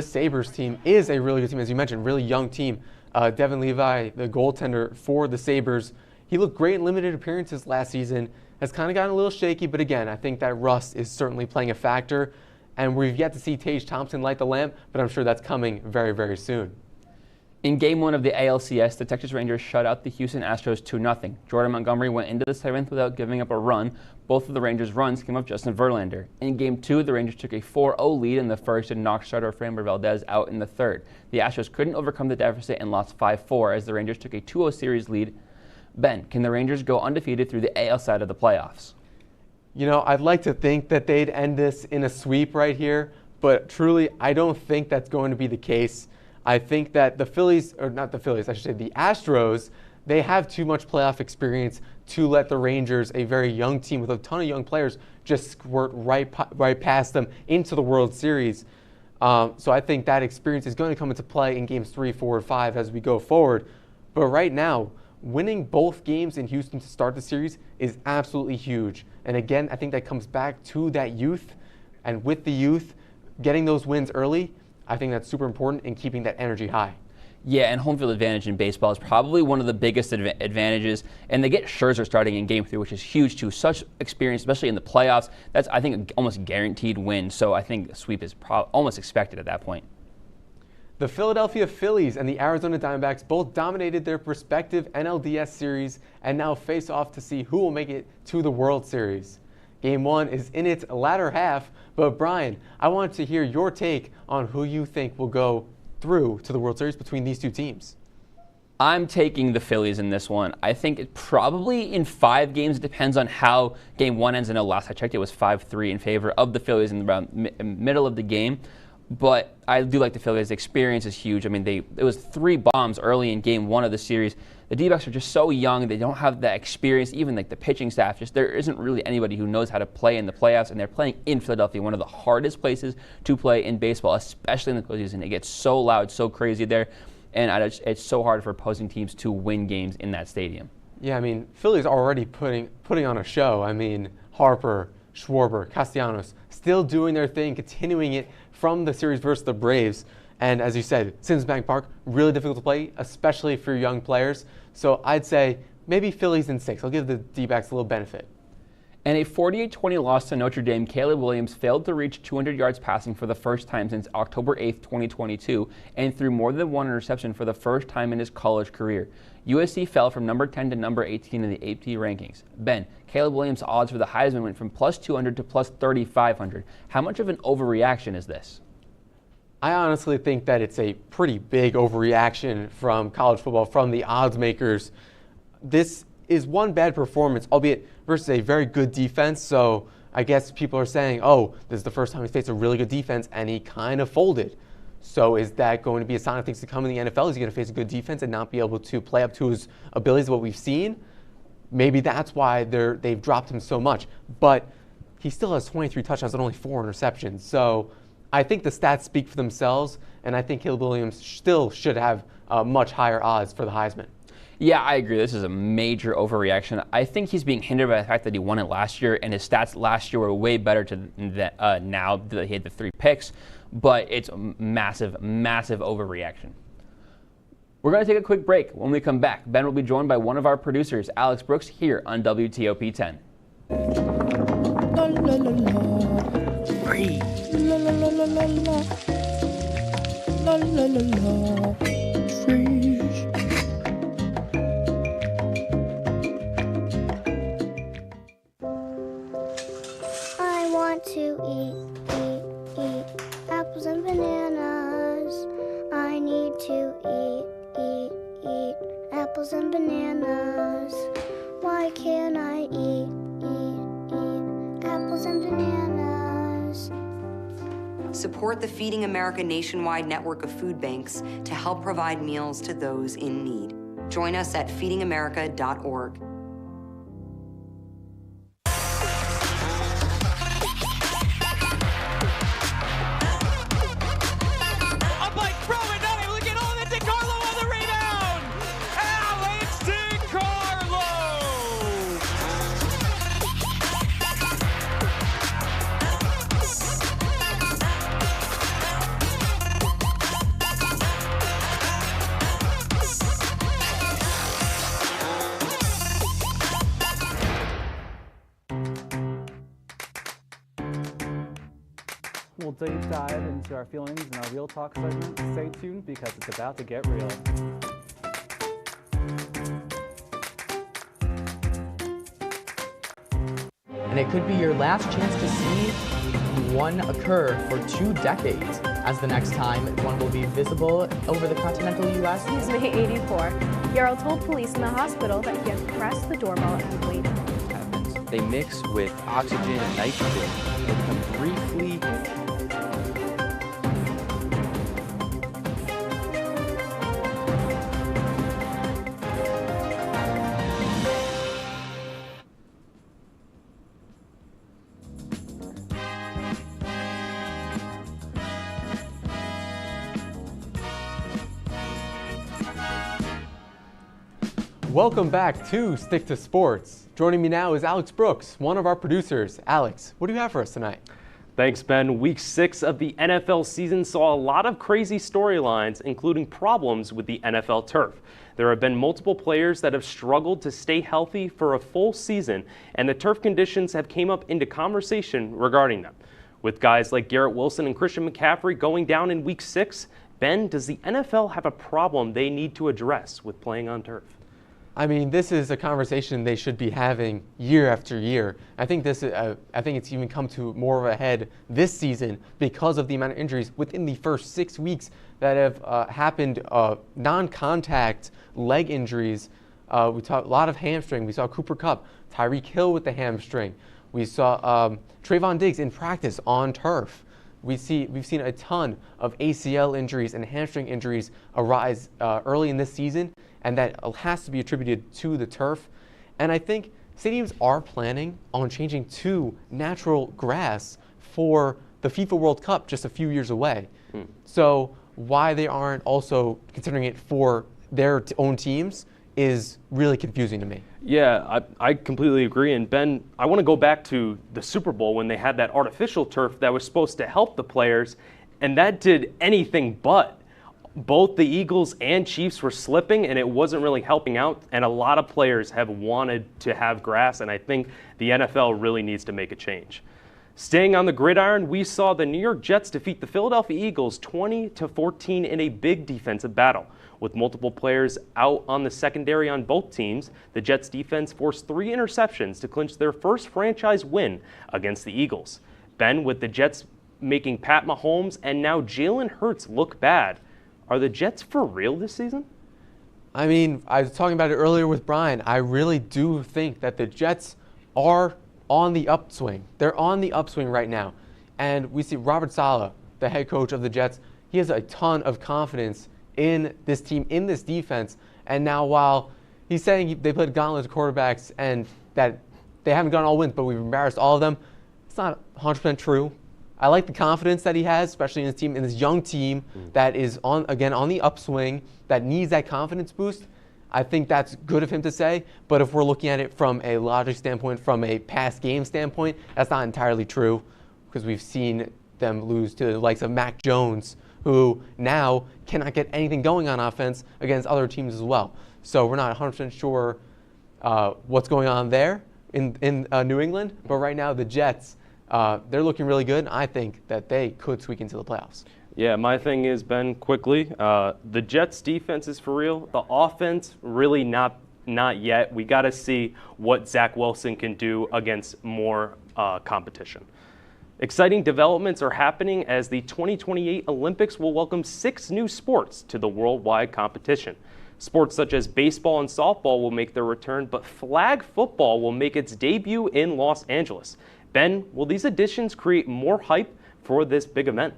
Sabres team is a really good team, as you mentioned, really young team. Devin Levi, the goaltender for the Sabres, he looked great in limited appearances last season, has kind of gotten a little shaky, but again, I think that rust is certainly playing a factor, and we've yet to see Tage Thompson light the lamp, but I'm sure that's coming very, very soon. In Game 1 of the ALCS, the Texas Rangers shut out the Houston Astros 2-0. Jordan Montgomery went into the 7th without giving up a run. Both of the Rangers' runs came off Justin Verlander. In Game 2, the Rangers took a 4-0 lead in the first and knocked starter Framber Valdez out in the third. The Astros couldn't overcome the deficit and lost 5-4 as the Rangers took a 2-0 series lead. Ben, can the Rangers go undefeated through the AL side of the playoffs? You know, I'd like to think that they'd end this in a sweep right here, but truly, I don't think that's going to be the case. I think that the Astros, they have too much playoff experience to let the Rangers, a very young team with a ton of young players, just squirt right past them into the World Series. So I think that experience is going to come into play in games 3, 4, and 5 as we go forward. But right now, winning both games in Houston to start the series is absolutely huge. And again, I think that comes back to that youth. And with the youth, getting those wins early, I think that's super important in keeping that energy high. Yeah, and home field advantage in baseball is probably one of the biggest advantages. And they get Scherzer starting in Game 3, which is huge too. Such experience, especially in the playoffs. That's, I think, almost guaranteed win. So I think a sweep is almost expected at that point. The Philadelphia Phillies and the Arizona Diamondbacks both dominated their respective NLDS series and now face off to see who will make it to the World Series. Game 1 is in its latter half, but Brian, I want to hear your take on who you think will go through to the World Series between these two teams. I'm taking the Phillies in this one. I think it probably in 5 games. It depends on how game 1 ends. I know last I checked it was 5-3 in favor of the Phillies in the middle of the game. But I do like the Phillies. The experience is huge. I mean, it was 3 bombs early in game 1 of the series. The D-backs are just so young. They don't have that experience. Even like the pitching staff, just there isn't really anybody who knows how to play in the playoffs. And they're playing in Philadelphia, one of the hardest places to play in baseball, especially in the postseason. It gets so loud, so crazy there. And it's so hard for opposing teams to win games in that stadium. Yeah, I mean, Philly's already putting on a show. I mean, Harper, Schwarber, Castellanos, still doing their thing, continuing it from the series versus the Braves. And as you said, Citizens Bank Park, really difficult to play, especially for young players. So I'd say maybe Phillies in 6. I'll give the D-backs a little benefit. In a 48-20 loss to Notre Dame, Caleb Williams failed to reach 200 yards passing for the first time since October 8, 2022, and threw more than 1 interception for the first time in his college career. USC fell from number 10 to number 18 in the AP rankings. Ben, Caleb Williams' odds for the Heisman went from plus 200 to plus 3,500. How much of an overreaction is this? I honestly think that it's a pretty big overreaction from college football, from the odds makers. This is one bad performance, albeit versus a very good defense. So I guess people are saying, oh, this is the first time he faced a really good defense, and he kind of folded. So is that going to be a sign of things to come in the NFL? Is he going to face a good defense and not be able to play up to his abilities, what we've seen? Maybe that's why they've dropped him so much. But he still has 23 touchdowns and only 4 interceptions. So I think the stats speak for themselves, and I think Caleb Williams still should have much higher odds for the Heisman. Yeah, I agree. This is a major overreaction. I think he's being hindered by the fact that he won it last year, and his stats last year were way better now that he had the 3 picks. But it's a massive, massive overreaction. We're going to take a quick break. When we come back, Ben will be joined by one of our producers, Alex Brooks, here on WTOP-10. La, la, la, la. Free. La, la, la, la, la, la. La, la, la, la. Free. I want to eat apples and bananas. I need to eat apples and bananas. Why can't I eat apples and bananas? Support the Feeding America nationwide network of food banks to help provide meals to those in need. Join us at feedingamerica.org. We'll deep dive into our feelings in our Real Talk segment. Stay tuned because it's about to get real. And it could be your last chance to see one occur for 2 decades, as the next time one will be visible over the continental U.S. He's May 84. Yarrow told police in the hospital that he had pressed the doorbell and waited. They mix with oxygen and nitrogen and become briefly Welcome back to Stick to Sports. Joining me now is Alex Brooks, one of our producers. Alex, what do you have for us tonight? Thanks, Ben. Week 6 of the NFL season saw a lot of crazy storylines, including problems with the NFL turf. There have been multiple players that have struggled to stay healthy for a full season, and the turf conditions have came up into conversation regarding them. With guys like Garrett Wilson and Christian McCaffrey going down in Week 6, Ben, does the NFL have a problem they need to address with playing on turf? I mean, this is a conversation they should be having year after year. I think it's even come to more of a head this season because of the amount of injuries within the first 6 weeks that have happened. Non-contact leg injuries. We saw a lot of hamstring. We saw Cooper Kupp, Tyreek Hill with the hamstring. We saw Trayvon Diggs in practice on turf. We've seen a ton of ACL injuries and hamstring injuries arise early in this season, and that has to be attributed to the turf. And I think stadiums are planning on changing to natural grass for the FIFA World Cup just a few years away. So why they aren't also considering it for their own teams is really confusing to me. Yeah, I completely agree. And Ben, I want to go back to the Super Bowl when they had that artificial turf that was supposed to help the players, and that did anything but. Both the Eagles and Chiefs were slipping, and it wasn't really helping out. And a lot of players have wanted to have grass, and I think the NFL really needs to make a change. Staying on the gridiron, we saw the New York Jets defeat the Philadelphia Eagles 20-14 in a big defensive battle. With multiple players out on the secondary on both teams, the Jets defense forced 3 interceptions to clinch their first franchise win against the Eagles. Ben, with the Jets making Pat Mahomes and now Jalen Hurts look bad, are the Jets for real this season? I mean, I was talking about it earlier with Brian. I really do think that the Jets are on the upswing. They're on the upswing right now. And we see Robert Saleh, the head coach of the Jets, he has a ton of confidence in this team, in this defense. And now while he's saying they played gauntlet of quarterbacks and that they haven't gotten all wins, but we've embarrassed all of them, it's not 100% true. I like the confidence that he has, especially in his team, in this young team that is on the upswing, that needs that confidence boost. I think that's good of him to say, but if we're looking at it from a logic standpoint, from a past game standpoint, that's not entirely true, because we've seen them lose to the likes of Mac Jones, who now cannot get anything going on offense against other teams as well. So we're not 100% sure what's going on there in New England, but right now the Jets, they're looking really good, and I think that they could squeak into the playoffs. Yeah, my thing is, Ben, quickly, the Jets' defense is for real. The offense, really not yet. We got to see what Zach Wilson can do against more competition. Exciting developments are happening as the 2028 Olympics will welcome 6 new sports to the worldwide competition. Sports such as baseball and softball will make their return, but flag football will make its debut in Los Angeles. Ben, will these additions create more hype for this big event?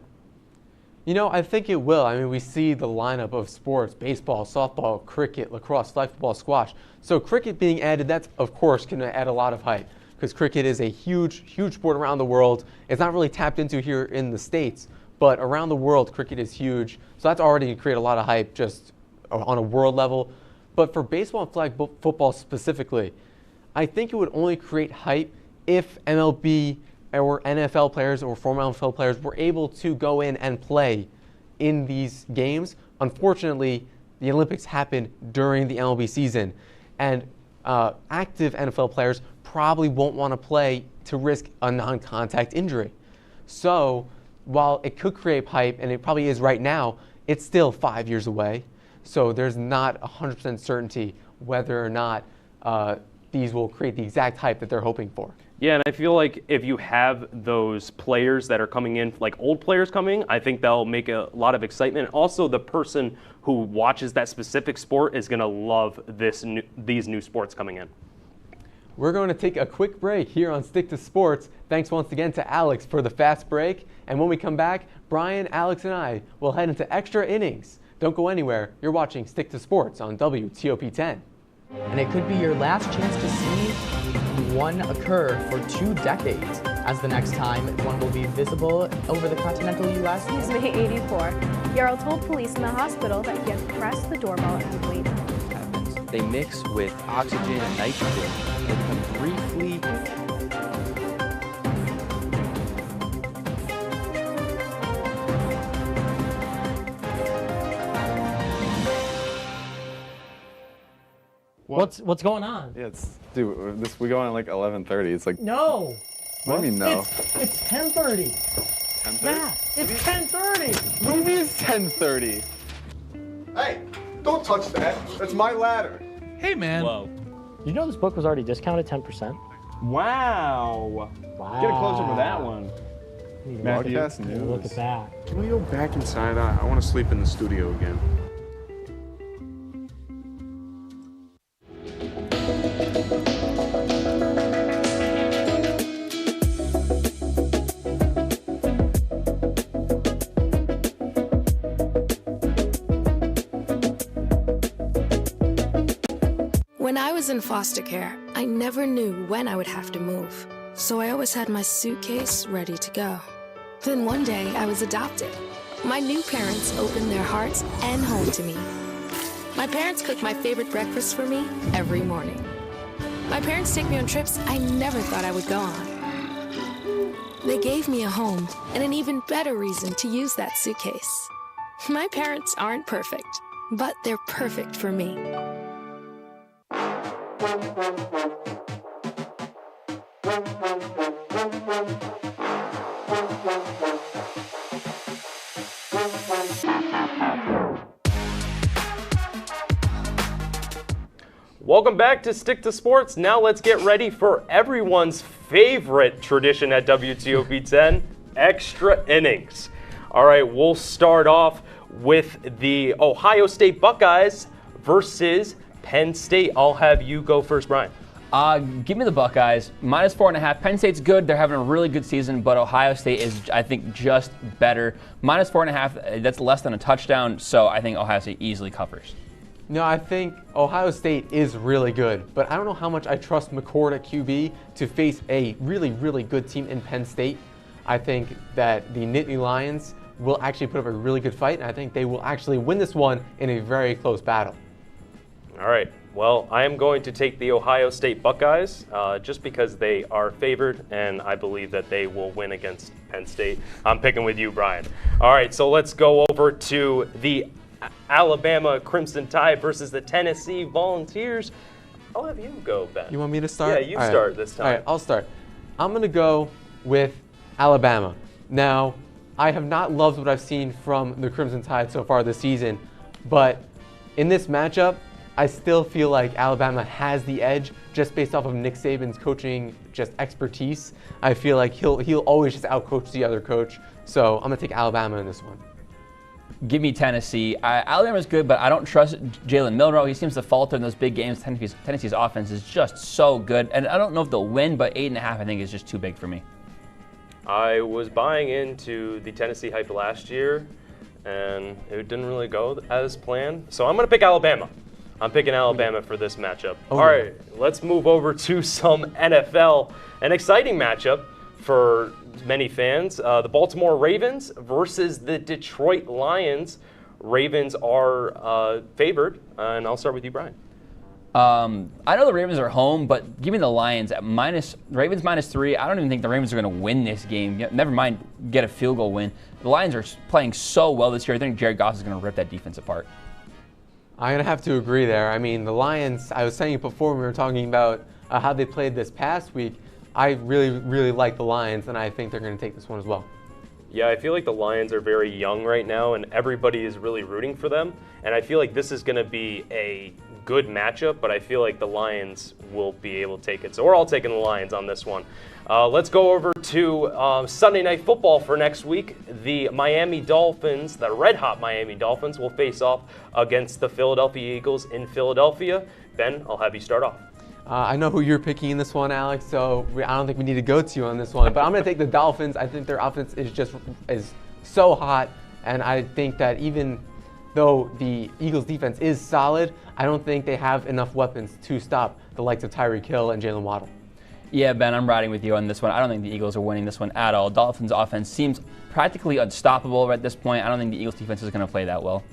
You know, I think it will. I mean, we see the lineup of sports: baseball, softball, cricket, lacrosse, flag football, squash. So cricket being added, that's, of course, going to add a lot of hype, because cricket is a huge, huge sport around the world. It's not really tapped into here in the States, but around the world, cricket is huge. So that's already going to create a lot of hype just on a world level. But for baseball and flag football specifically, I think it would only create hype if MLB or NFL players or former NFL players were able to go in and play in these games. Unfortunately, the Olympics happen during the MLB season, and active NFL players probably won't want to play to risk a non-contact injury. So while it could create hype, and it probably is right now, it's still 5 years away. So there's not 100% certainty whether or not these will create the exact hype that they're hoping for. Yeah, and I feel like if you have those players that are coming in, like old players coming, I think that'll make a lot of excitement. Also, the person who watches that specific sport is going to love these new sports coming in. We're going to take a quick break here on Stick to Sports. Thanks once again to Alex for the fast break. And when we come back, Brian, Alex, and I will head into extra innings. Don't go anywhere. You're watching Stick to Sports on WTOP-10. And it could be your last chance to see one occur for 2 decades, as the next time one will be visible over the continental U.S. He's May 84. Yarrow told police in the hospital that he had pressed the doorbell and waited. They mix with oxygen and nitrogen and become briefly What's going on? Yeah, we go on at like 11:30. It's like no. What do you mean no? It's 10:30. 10:30? Yeah, it's 10:30. What do you mean it's 10:30? Hey, don't touch that. That's my ladder. Hey, man. Whoa. Did you know this book was already discounted 10%? Wow. Get a close up of that one. Broadcast news. Look at that. Can we go back inside? I want to sleep in the studio again. When I was in foster care, I never knew when I would have to move. So I always had my suitcase ready to go. Then one day, I was adopted. My new parents opened their hearts and home to me. My parents cook my favorite breakfast for me every morning. My parents take me on trips I never thought I would go on. They gave me a home and an even better reason to use that suitcase. My parents aren't perfect, but they're perfect for me. Welcome back to Stick to Sports. Now let's get ready for everyone's favorite tradition at WTOP-10, extra innings. All right, we'll start off with the Ohio State Buckeyes versus Penn State. I'll have you go first, Brian. Give me the Buckeyes. -4.5. Penn State's good. They're having a really good season, but Ohio State is, I think, just better. -4.5, that's less than a touchdown, so I think Ohio State easily covers. No, I think Ohio State is really good, but I don't know how much I trust McCord at QB to face a really, really good team in Penn State. I think that the Nittany Lions will actually put up a really good fight, and I think they will actually win this one in a very close battle. All right. Well, I am going to take the Ohio State Buckeyes just because they are favored, and I believe that they will win against Penn State. I'm picking with you, Brian. All right, so let's go over to the Alabama Crimson Tide versus the Tennessee Volunteers. I'll have you go, Ben. You want me to start? Yeah, you start this time. All right, I'll start. I'm going to go with Alabama. Now, I have not loved what I've seen from the Crimson Tide so far this season, but in this matchup, I still feel like Alabama has the edge just based off of Nick Saban's coaching just expertise. I feel like he'll always just outcoach the other coach, so I'm going to take Alabama in this one. Give me Tennessee. Alabama's good, but I don't trust Jalen Milroe. He seems to falter in those big games. Tennessee's offense is just so good, and I don't know if they'll win, but 8.5 I think is just too big for me. I was buying into the Tennessee hype last year, and it didn't really go as planned, so I'm going to pick Alabama. I'm picking Alabama for this matchup. All right, let's move over to some NFL. An exciting matchup for many fans. The Baltimore Ravens versus the Detroit Lions. Ravens are favored, and I'll start with you, Brian. I know the Ravens are home, but give me the Lions at Ravens -3. I don't even think the Ravens are going to win this game. Never mind get a field goal win. The Lions are playing so well this year. I think Jared Goff is going to rip that defense apart. I'm going to have to agree there. I mean, the Lions, I was saying it before when we were talking about how they played this past week. I really, really like the Lions, and I think they're going to take this one as well. Yeah, I feel like the Lions are very young right now, and everybody is really rooting for them. And I feel like this is going to be a good matchup, but I feel like the Lions will be able to take it. So we're all taking the Lions on this one. Let's go over to Sunday Night Football for next week. The Miami Dolphins, the red-hot Miami Dolphins, will face off against the Philadelphia Eagles in Philadelphia. Ben, I'll have you start off. I know who you're picking in this one, Alex, so I don't think we need to go to you on this one. But I'm going to take the Dolphins. I think their offense is so hot, and I think that even though the Eagles' defense is solid, I don't think they have enough weapons to stop the likes of Tyreek Hill and Jalen Waddle. Yeah, Ben, I'm riding with you on this one. I don't think the Eagles are winning this one at all. Dolphins' offense seems practically unstoppable at this point. I don't think the Eagles' defense is going to play that well.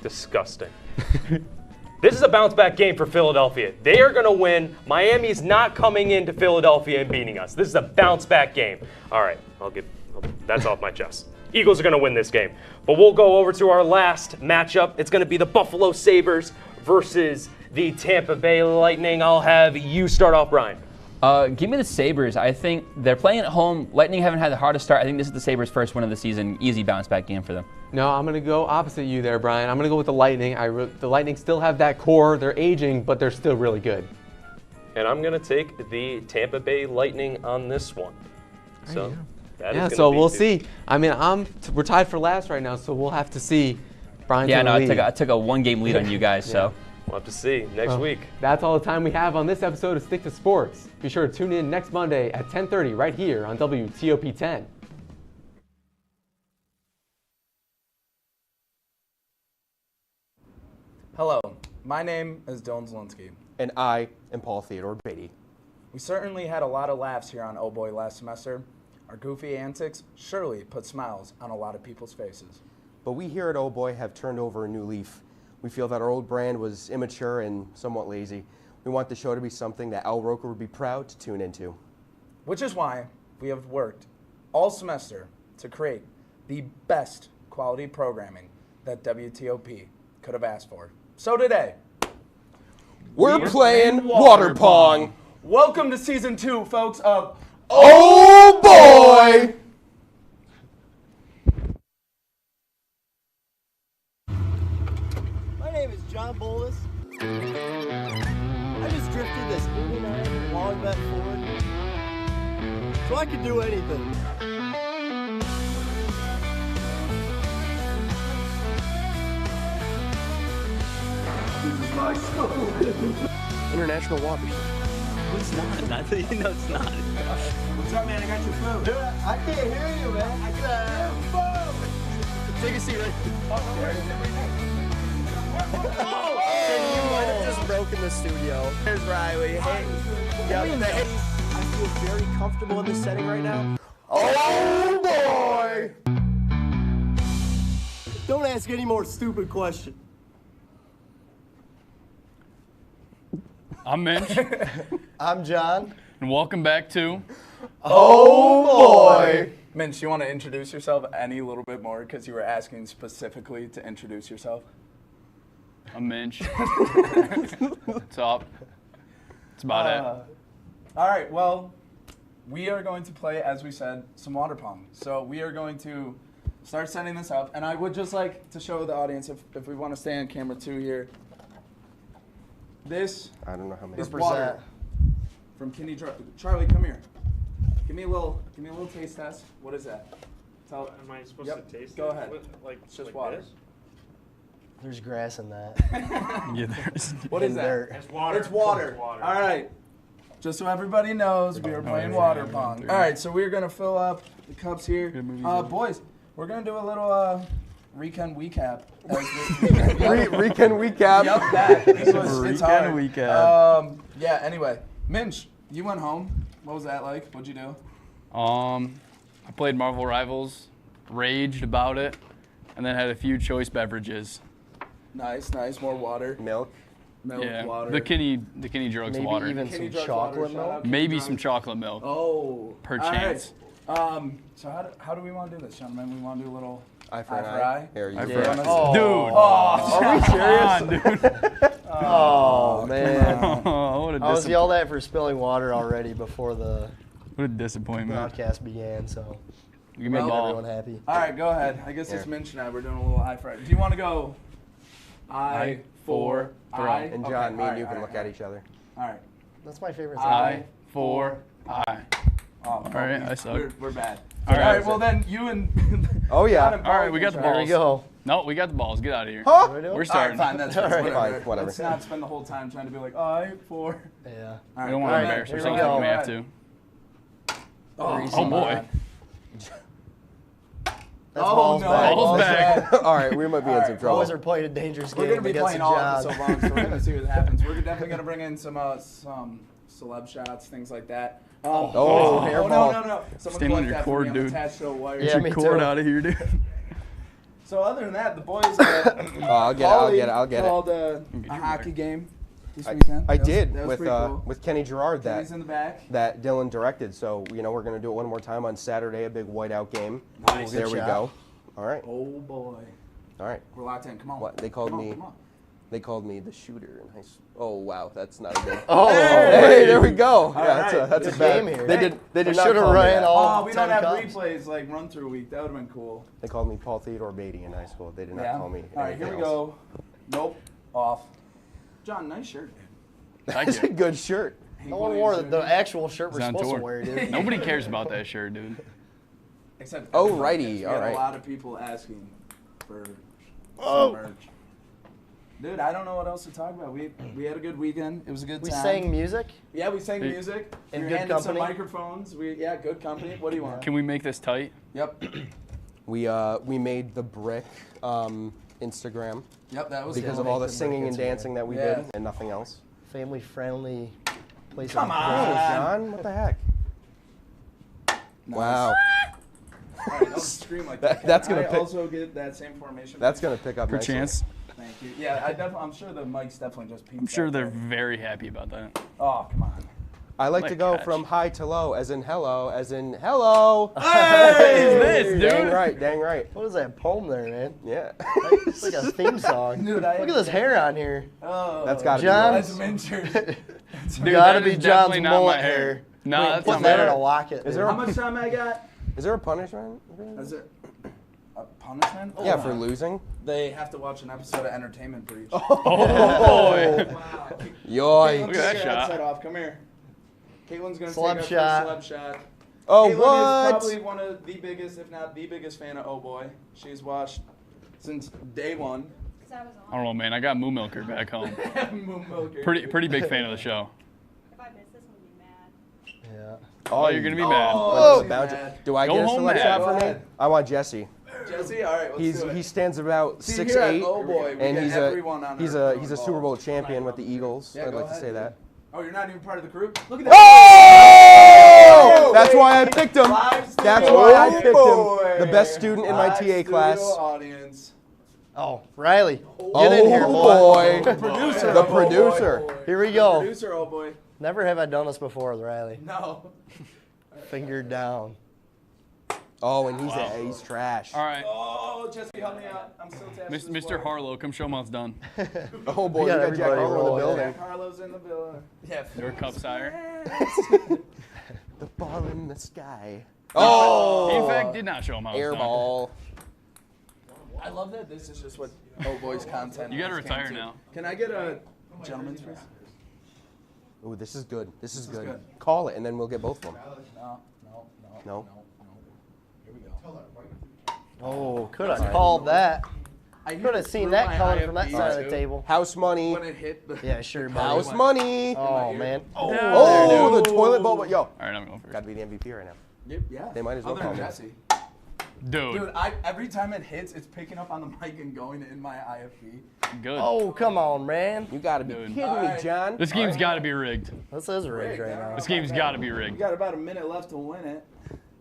Disgusting. This is a bounce-back game for Philadelphia. They are going to win. Miami's not coming into Philadelphia and beating us. This is a bounce-back game. All right, that's off my chest. Eagles are going to win this game. But we'll go over to our last matchup. It's going to be the Buffalo Sabres versus the Tampa Bay Lightning. I'll have you start off, Brian. Give me the Sabres. I think they're playing at home. Lightning haven't had the hardest start. I think this is the Sabres' first win of the season. Easy bounce back game for them. No, I'm going to go opposite you there, Brian. I'm going to go with the Lightning. The Lightning still have that core. They're aging, but they're still really good. And I'm going to take the Tampa Bay Lightning on this one. So that is so we'll see. I mean, we're tied for last right now, so we'll have to see. Brian's I took a 1-game lead on you guys, so. We'll have to see next week. That's all the time we have on this episode of Stick to Sports. Be sure to tune in next Monday at 10:30 right here on WTOP-10. Hello, my name is Dylan Zielinski. And I am Paul Theodore Beatty. We certainly had a lot of laughs here on Oh Boy last semester. Our goofy antics surely put smiles on a lot of people's faces. But we here at Oh Boy have turned over a new leaf. We feel that our old brand was immature and somewhat lazy. We want the show to be something that Al Roker would be proud to tune into. Which is why we have worked all semester to create the best quality programming that WTOP could have asked for. So today, we're playing water pong. Welcome to season 2, folks, of Oh Boy! My name is John Bolus. I just drifted this 89 long bet forward, so I could do anything. This is my school. International Water. It's not. You know it's not. What's up, man? I got your food. I can't hear you, man. I got food. Take a seat right You might have just broken the studio. There's Riley. Hey. I feel very comfortable in this setting right now. Oh boy! Don't ask any more stupid questions. I'm Mitch. I'm John. And welcome back to Oh Boy! Minch, you want to introduce yourself any little bit more because you were asking specifically to introduce yourself? I'm Minch. What's up? That's about it. All right, well, we are going to play, as we said, some water pong. So we are going to start setting this up, and I would just like to show the audience, if we want to stay on camera too here, this I don't know how many is water from Kinney Charlie, come here. Give me a little taste test. What is that? Am I supposed to taste Go it? ahead. It's just water. This? There's grass in that. Yeah, there's. What is that? Dirt. It's water. It's water. All right. Just so everybody knows, we are playing water pong. All right, so we're gonna fill up the cups here. Boys, we're gonna do a little weekend recap. Weekend recap. Yup, that. It's hard. Weekend recap. Yeah. Anyway, Minch, you went home. What was that like? What'd you do? I played Marvel Rivals, raged about it, and then had a few choice beverages. Nice. More water. Milk, Water. The Kinney drugs Maybe water. even some chocolate milk. Maybe some chocolate milk. Oh. Per all chance. Right. So how do we want to do this, gentlemen? We want to do a little eye for eye. Here, you Dude. Are we serious? Dude. Oh man. What a I was yelled at for spilling water already before the What a disappointment. broadcast began, so Give me a make ball. everyone happy. All right, go ahead. I guess it's Minch and I. We're doing a little eye for eye. Do you want to go I for I? And John, me and you can look at each other. All right. That's my favorite thing. I for I. Oh, All right, I suck. We're bad. All All right, well then you and Oh yeah. All right, we got the balls. There we go. No, we got the balls. Get out of here. Huh? We're starting. All right, fine. That's All right. whatever. Fine, whatever. Let's not spend the whole time trying to be like I for. Yeah. All We don't want go to ahead. embarrass Here we ourselves go. like we have to. Oh boy. That's Oh, balls no. back. Balls back. All right, we might be in some trouble. Boys are playing a dangerous game We're gonna be against playing all John. episode long, so we're gonna see what happens. We're definitely gonna bring in some celeb shots, things like that. Oh, no. Someone Stand on collect your that for cord, me. I'm dude. attached to a wire. Yeah, Get me your cord too. out of here, dude. So other than that, the boys I'll get it. called a hockey game this weekend. I That was did pretty with cool. with Kenny Gerard Kenny's in the back. that Dylan directed. So we're gonna do it one more time on Saturday, a big whiteout game. Nice. There we Good go. All right. Oh boy. All right. We're locked in. Come on. What they called me? Come on. They called me the shooter in high school. Oh wow, that's not a good. Oh, hey, there we go. All That's a bad. game here. They did not should have call me ran that. all. Oh, we don't 10 have cups. replays like run through week. That would have been cool. They called me Paul Theodore Beatty in high school. They did not call me. All right, here we anything else. go. Nope. Off. John, nice shirt, dude. That's a good shirt. No one wore the actual shirt we're He's on supposed tour. to wear, dude. Nobody cares about that shirt, dude. Except Oh, everyone righty, gets- we all had right. a lot of people asking for Oh. some merch. Dude, I don't know what else to talk about. We had a good weekend. It was a good We time. sang music. Yeah, we sang music. In we good handed some company. microphones. Good company. What do you want? Can we make this tight? Yep. We made the brick Instagram. Yep, that was because it. of all the Make the singing brick and dancing that we Yeah. did and nothing else. Family friendly place. Come of on. Oh, business. John, what the heck? Nice. Wow. All right, don't scream like that. That's Can gonna I pick- also get that same formation. That's gonna pick up nicely. Perchance. Thank you. Yeah, I'm sure the mics definitely just peaked. I'm sure that they're way. very happy about that. Oh, come on. I like to go catch. from high to low, as in hello, as in hello. Hey, this, dude. Dang right, dang right. What is that poem there, man? Yeah. It's like a theme song. Dude, Look at this hair on here. Oh, That's gotta be John. That's minters. Dude, Gotta that be is John's definitely not my mullet hair. hair. No, Wait, that's put not my that in hair. a locket. Is there How a, much time I got? is there a punishment? Is there a punishment? Yeah, Oh, for losing. They have to watch an episode of Entertainment Breach. Oh, boy. Wow. Yoy. Look at that Take your shot. headset off. Come here. Caitlin's gonna Celeb take our shot. first celeb shot. Oh, Caitlin what? is probably one of the biggest, if not the biggest fan of Oh Boy. She's watched since day one. I don't know, man. I got Moo Milker back home. Moon Milker. Pretty big fan of the show. If I miss this, I'm gonna be mad. Yeah. Oh, you're gonna be mad. Oh, she's mad. do I Go get a home select mad. shot Go for me? ahead. I want Jesse. Jesse, all right, let's do it. He stands about See, 6'8", here at Oh Boy, we and get he's everyone on he's our a phone Super Bowl involved. champion with the Eagles. Yeah, I'd go like to ahead, say dude. that. Oh, you're not even part of the group? Look at that. Oh! That's why I picked him. Live That's studio why I audience. picked Oh, him. The best student in my Live TA studio class. audience. Oh, Riley. Get Oh in here, boy. boy. Producer. The of Oh Boy. producer. Here we The go. Producer, Oh Boy. Never have I done this before with Riley. No. Finger down. Oh, and he's trash. All right. Oh, Jesse, help me out. I'm still testing. Mr. Harlow, come show him how it's done. Oh boy, We we got got Jack everybody Harlow in the rolling. building. Jack Harlow's in the building. Yeah. Your cup sire. The ball in the sky. He Oh! in fact did not show him how it's Air done. ball. I love that this is just what Oh Boy's content. You gotta is retire came to. now. Can I get a gentleman's please? Ooh, this is good. This is good. good. Call it, and then we'll get both of them. No. No? Here we go. Oh, could have called that. I Could have hit seen through that my coming from that IFB side of the too. table. House money. When it hit the Yeah, sure, buddy. House money. Oh, man. Oh, the toilet bowl. Yo, All right, I'm going first. gotta be the MVP right now. Yep, yeah. They might as well Other call than me. Jesse. Dude, Every time it hits, it's picking up on the mic and going in my IFB. good. Oh, come on, man. You gotta be Dude. kidding All me, right. John. This game's got to be rigged. This is rigged right now. This game's got to be We rigged. got about a minute left to win it.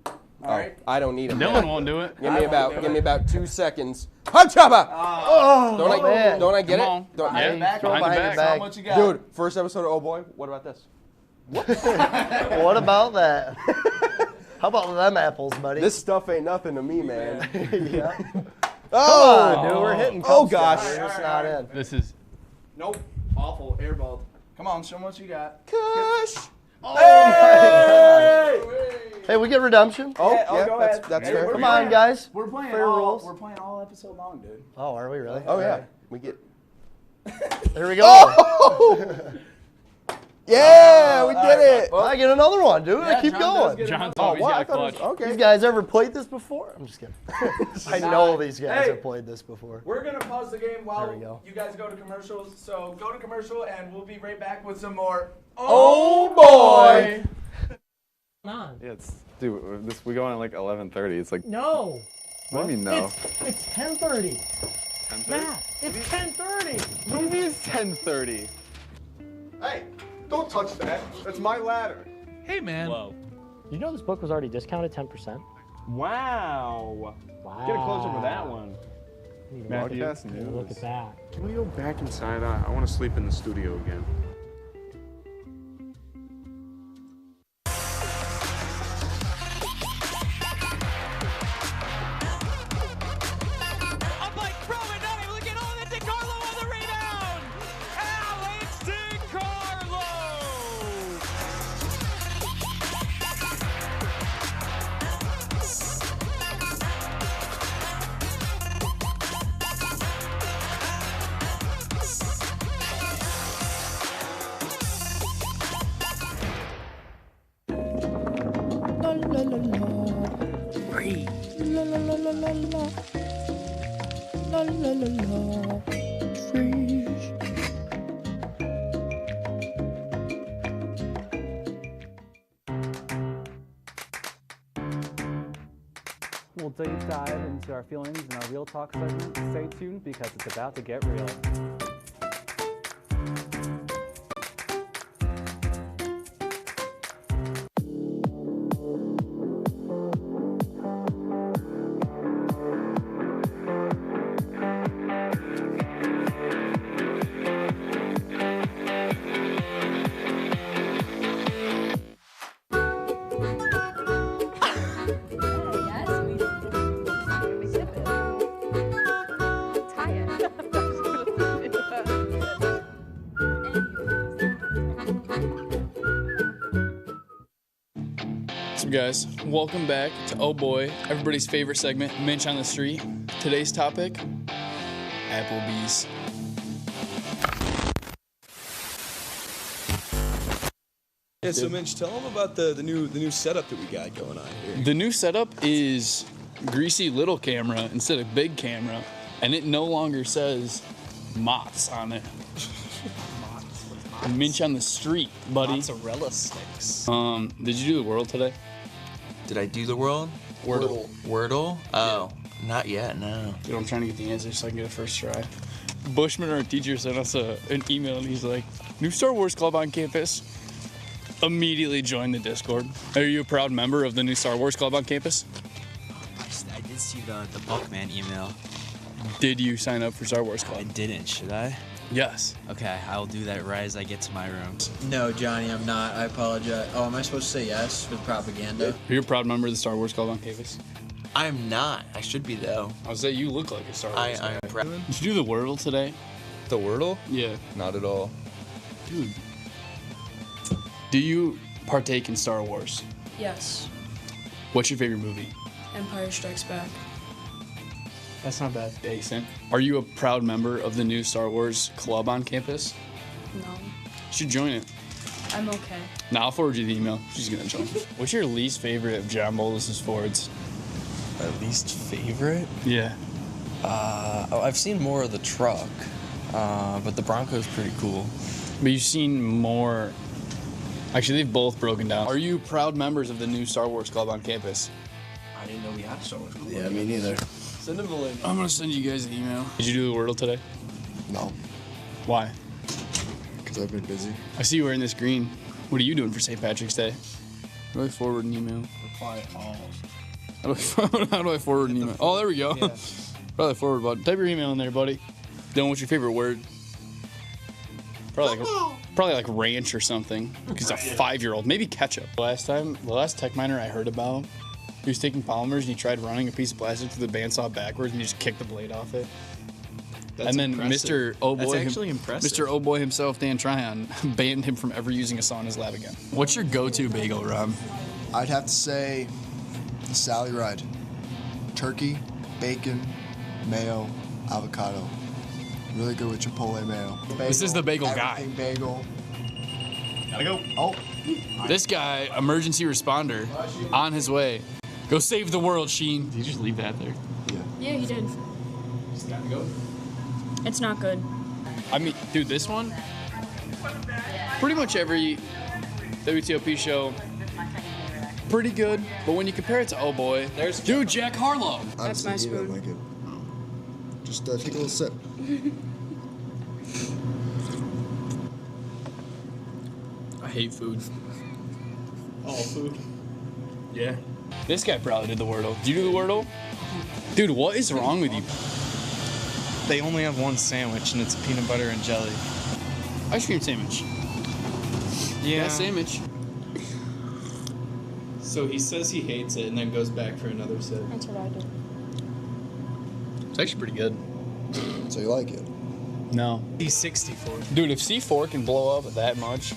All Oh, right. I don't need it. Dylan won't do it. Give I me won't do give it. me about 2 seconds. Hachaba! Oh, Don't I get Come it? on. Don't- Yeah, back, throw behind the behind back. your back. How much you got? Dude, first episode of Oh Boy. What about this? What about that? How about them apples, buddy? This stuff ain't nothing to me, man. Yeah. Oh, Come on, dude. We're hitting Oh cups, gosh. guys. It's not in. This is. Nope. Awful. Airballed. Come on, show 'em what you got. Kush. Hey! Hey, we get redemption? Oh, Yeah, yeah, go that's ahead. Hey, fair. we're Come on, guys. We're playing Fair all. rules. We're playing all episode long, dude. Oh, are we really? Oh yeah, we get. There we go. Oh! Yeah, we did it. I get another one, dude. Yeah, I keep John does going. get John's another always What? got I a thought it clutch. was, okay. These guys ever played this before? I'm just kidding. I know these guys Hey. have played this before. We're gonna pause the game while There we go. you guys go to commercials. So go to commercial, and we'll be right back with some more. Oh boy. On. Yeah, we go on at like 11:30. It's like, No. what do you mean no? It's 10:30. 10:30? Matt, it's 10:30. What do you mean it's 10:30? Hey, don't touch that. That's my ladder. Hey, man. Whoa. You know this book was already discounted 10%? Wow. Get a close up of that one. Matthew, news. Look at that. Can we go back inside? I want to sleep in the studio again. I'm like, throw it, not even looking. Oh, that's DeCarlo on the rebound. Free. La la la la la la. La la la la. Free. We'll deep dive into our feelings in our Real Talk segment. Stay tuned because it's about to get real. What's up, guys? Welcome back to Oh Boy, everybody's favorite segment, Minch on the Street. Today's topic, Applebee's. Yeah, so Minch, tell them about the new setup that we got going on here. The new setup is greasy little camera instead of big camera, and it no longer says Mott's on it. Minch on the Street, buddy. Mozzarella sticks. Did you do the world today? Did I do the world? Wordle. Wordle? Oh, not yet, no. Dude, I'm trying to get the answer so I can get a first try. Bushman, our teacher, sent us an email, and he's like, new Star Wars Club on campus. Immediately join the Discord. Are you a proud member of the new Star Wars Club on campus? I did see the Buckman email. Did you sign up for Star Wars Club? I didn't, should I? Yes. Okay, I'll do that right as I get to my room. No, Johnny, I'm not. I apologize. Oh, am I supposed to say yes with propaganda? Are you a proud member of the Star Wars Club on campus? I'm not. I should be, though. I would say you look like a Star Wars guy. I'm proud. Did you do the Wordle today? The Wordle? Yeah. Not at all. Dude. Do you partake in Star Wars? Yes. What's your favorite movie? Empire Strikes Back. That's not bad. Decent. Are you a proud member of the new Star Wars Club on campus? No. You should join it. I'm okay. Now I'll forward you the email. She's gonna join. What's your least favorite of John Bolus's Fords? My least favorite? Yeah. I've seen more of the truck, but the Bronco's pretty cool. But you've seen more. Actually, they've both broken down. Are you proud members of the new Star Wars Club on campus? I didn't know we had a Star Wars Club. Yeah, me neither. Send them the link. I'm gonna send you guys an email. Did you do the Wordle today? No, Why? because I've been busy. I see you wearing this green. What are you doing for St. Patrick's Day? How do I forward an email? Reply all. How do I forward an email? Oh, there we go. Yeah. Probably forward button. Type your email in there, buddy. Dylan, what's your favorite word? Probably like ranch or something. Because a 5-year-old, maybe ketchup. The last tech miner I heard about, he was taking polymers and he tried running a piece of plastic through the bandsaw backwards and he just kicked the blade off it. That's and then impressive. Mr. Oh Boy, That's actually impressive. Mr. Oh Boy himself, Dan Tryon, banned him from ever using a saw in his lab again. What's your go-to bagel, Rob? I'd have to say the Sally Ride. Turkey, bacon, mayo, avocado. Really good with Chipotle mayo. This is the bagel guy. Everything bagel. Gotta go. Oh. This guy, emergency responder, on his way. Go save the world, Sheen. Did you just leave that there? Yeah, he did. Just gotta go. It's not good. I mean, dude, this one, pretty much every WTOP show, pretty good. But when you compare it to Oh Boy, there's dude, Jack Harlow. That's my Honestly, spoon. Like it. Just take a little sip. I hate food. All food. Yeah. This guy probably did the Wordle. Did you do the Wordle? Dude, what is wrong with you? They only have one sandwich, and it's peanut butter and jelly. Ice cream sandwich. Yeah. That sandwich. So he says he hates it, and then goes back for another sip. That's what I do. It's actually pretty good. So you like it? No. C64. Dude, if C4 can blow up that much,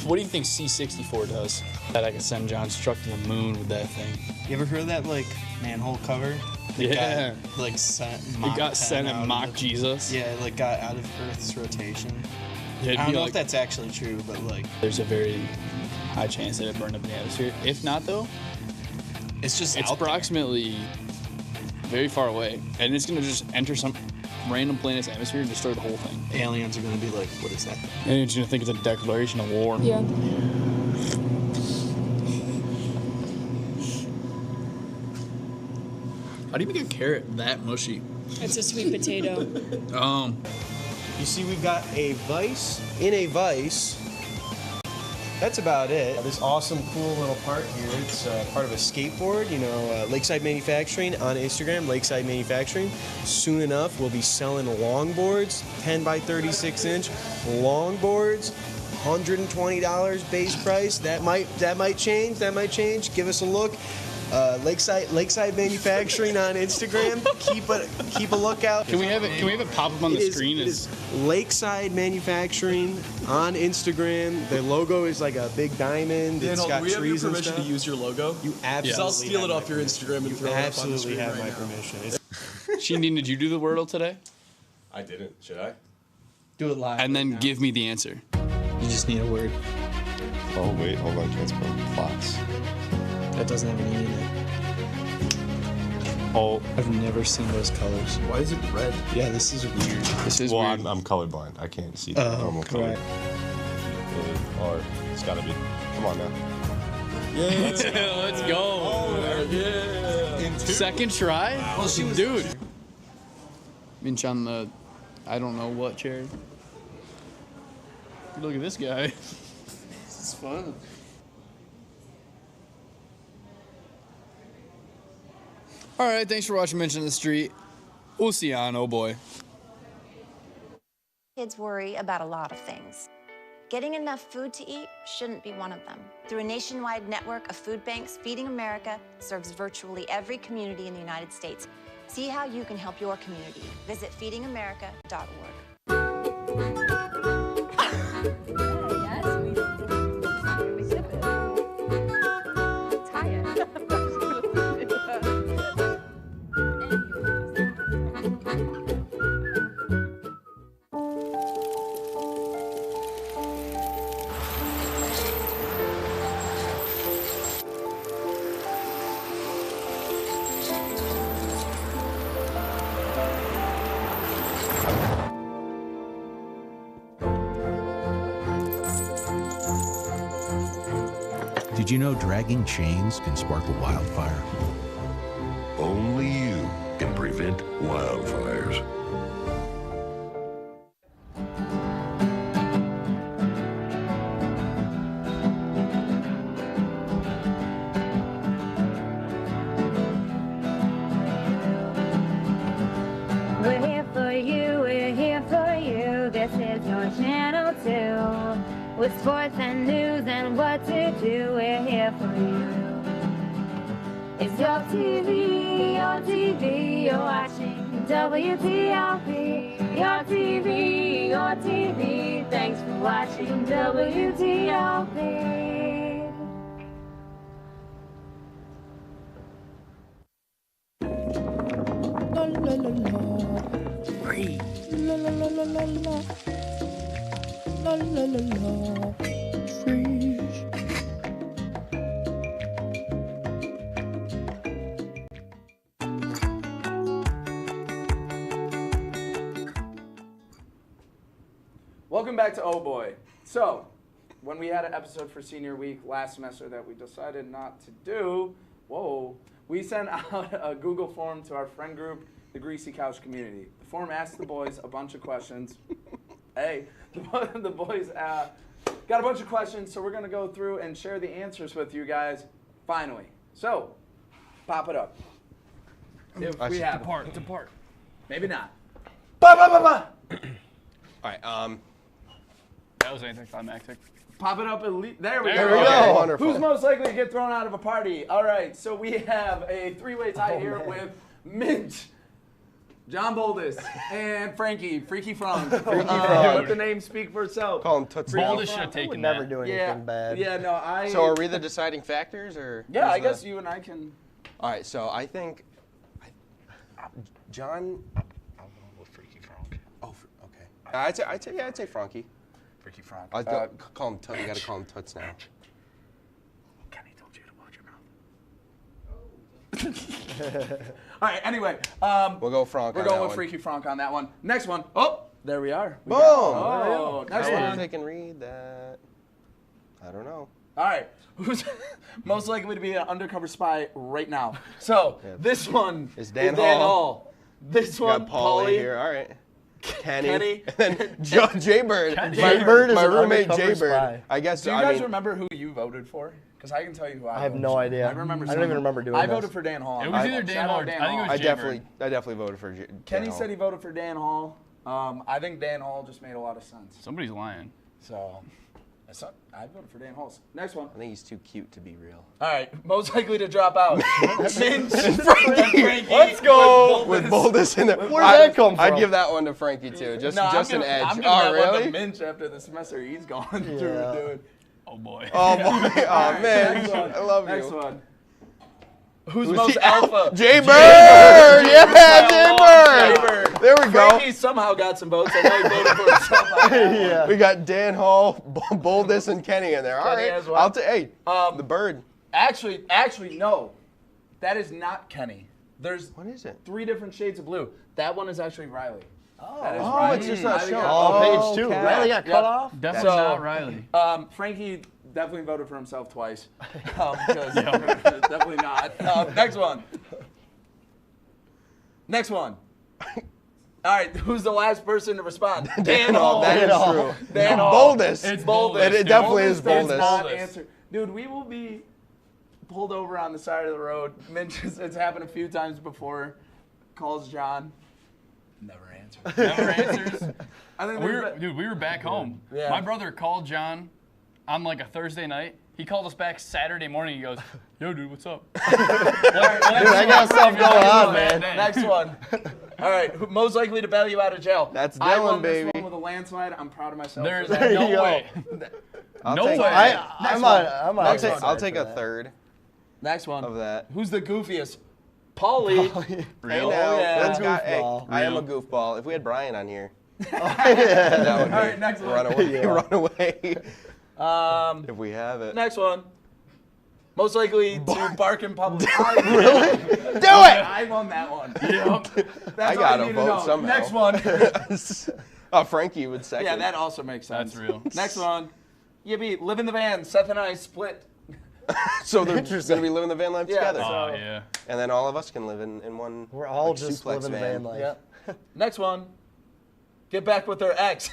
what do you think C64 does? That I could send John Struck to the moon with that thing. You ever heard of that, like, manhole cover? That Yeah. Got, like, sent It got sent and mocked Jesus. Yeah, it, like, got out of Earth's rotation. Yeah, it'd I don't be know like- if that's actually true, but, like... There's a very high chance that it burned up in the atmosphere. If not, though, It's approximately very far away, and it's gonna just enter some random planet's atmosphere and destroy the whole thing. Aliens are gonna be like, what is that? Aliens are gonna think it's a declaration of war. Yeah. How do you make a carrot that mushy? It's a sweet potato. You see, we've got a vise in a vise. That's about it. This awesome, cool little part here. It's part of a skateboard, you know, Lakeside Manufacturing on Instagram, Lakeside Manufacturing. Soon enough, we'll be selling longboards, 10 by 36 inch longboards, $120 base price. That might change. That might change. Give us a look. Lakeside Manufacturing on Instagram. Keep a lookout. Can we have it pop up on the screen? It is Lakeside Manufacturing on Instagram. The logo is like a big diamond. It's got trees and stuff. Do we have your permission to use your logo? You absolutely. I'll steal it off your Instagram and throw it up on the absolutely screen have right my now. permission. Shindine, did you do the Wordle today? I didn't. Should I? Do it live. And then give me the answer. You just need a word. Oh, wait. Hold on. Can't spell plots. That doesn't have any in it. Oh. I've never seen those colors. Why is it red? Yeah, this is weird. This is weird. weird. I'm colorblind. I can't see the normal color. right. Or it's gotta be. Come on now. Yeah. Let's go. Oh, yeah. Second try? Well, she was Dude. Minch on the, I don't know what chair. Look at this guy. This is fun. All right, thanks for watching Mention of the Street. We'll see you on Oh Boy. Kids worry about a lot of things. Getting enough food to eat shouldn't be one of them. Through a nationwide network of food banks, Feeding America serves virtually every community in the United States. See how you can help your community. Visit feedingamerica.org. Did you know dragging chains can spark a wildfire? Only you can prevent wildfires. We're here for you, we're here for you. This is your channel 2. With sports and news and what to do, we're here for you. It's your TV, you're watching WTOP. Your TV, thanks for watching WTOP. La la la la. Free. La la la la la la. La la la la. Freeze. Welcome back to Oh Boy. So, when we had an episode for Senior Week last semester that we decided not to do, we sent out a Google form to our friend group, the Greasy Couch Community. The form asked the boys a bunch of questions. Hey, the boys got a bunch of questions, so we're going to go through and share the answers with you guys finally. So, pop it up. If we have Depart. Maybe not. All right. That was anticlimactic. Pop it up at least. There we There go. we go. Okay. Wonderful. Who's most likely to get thrown out of a party? All right, so we have a three-way tie here with Mint, John Boldus, and Freaky Frank. Let the name speak for itself. Call him Tootsie. Boldus should have taken would never that. do anything bad. Yeah, no, I. So are we the deciding factors, or? Yeah, I who's the- guess you and I can. All right, so I think John. I'll go with Freaky Frank. Oh, okay. I'd say Frankie. Freaky Frank. I'd call him Toots. You gotta call him Toots now. Kenny told you to watch your mouth. All right, anyway. We'll go Frank. We're going with Freaky Frank on that one. Next one. Oh, there we are. Boom. Next I wonder one. if they can read that. I don't know. All right. Who's most likely to be an undercover spy right now? So this one is Dan Hall. This You one, got Paulie Paulie. here. All right. Kenny. And then Jaybird. Jaybird is my an roommate undercover Jaybird. spy. I guess. Do you guys remember who you voted for? Because I can tell you who I have voted no for. idea. I remember. I don't even remember doing I this. voted for Dan Hall. It was either Dan Hall or Dan I think it Hall. was Jaybird. I definitely voted for Kenny Dan Hall. said he voted for Dan Hall. I think Dan Hall just made a lot of sense. Somebody's lying. So, I voted for Dan Hall. Next one. I think he's too cute to be real. All right, most likely to drop out. Minch. Frankie. Let's go. With Boldus in there. Where did that come from? I'd give that one to Frankie too. Just an edge. I'm giving Oh, that one really? to Minch after the semester he's gone through doing. Oh boy. Oh boy. Oh man. Next one. I love Next you. one. Who's most the alpha? Jaybird! Yeah, Jaybird! There we go. Frankie somehow got some votes. I know he voted for himself. Yeah. We got Dan Hall, Boldus, and Kenny in there. All Kenny right. as well. I'll take. Hey, the bird. Actually, no. That is not Kenny. There's what is it? 3 different shades of blue. That one is actually Riley. That is Oh, Riley. it's just not Riley showing. got- page 2. okay. Riley got cut off? Definitely not Riley. Frankie definitely voted for himself twice. Definitely not. Next one. Next one. All right, who's the last person to respond? Dan Hall. That is true. Dan Hall. Boldus. It's Boldus. It definitely is does Boldus. not answer. Dude, we will be pulled over on the side of the road. It's happened a few times before. Calls John. Never answers. Never answers. I think we were back home. Yeah. My brother called John on like a Thursday night. He called us back Saturday morning. He goes, "Yo, dude, what's up?" I got something going on, man. Next one. All right, most likely to bail you out of jail. That's I Dylan, won baby. this one with a landslide. I'm proud of myself. There's for that. no way. No way. I'll take a third Next one. of that. Who's the goofiest? Paulie. Hey Real. now, yeah. that's got, hey, Goofball. I am a goofball. If we had Brian on here, That would All right, next one. run away. Yeah. Run away. If we have it. Next one. Most likely to bark in public. Really? Do it! I won that one. That's I all gotta you need to vote know. somehow. Next one. Oh, Frankie would second. Yeah, that also makes sense. That's real. Next one. Yippee, live in the van. Seth and I split. So they're just gonna be living the van life Yeah, together. Oh yeah. And then all of us can live in one. We're all like, just suplex living the van life. Yeah. Next one. Get back with their ex.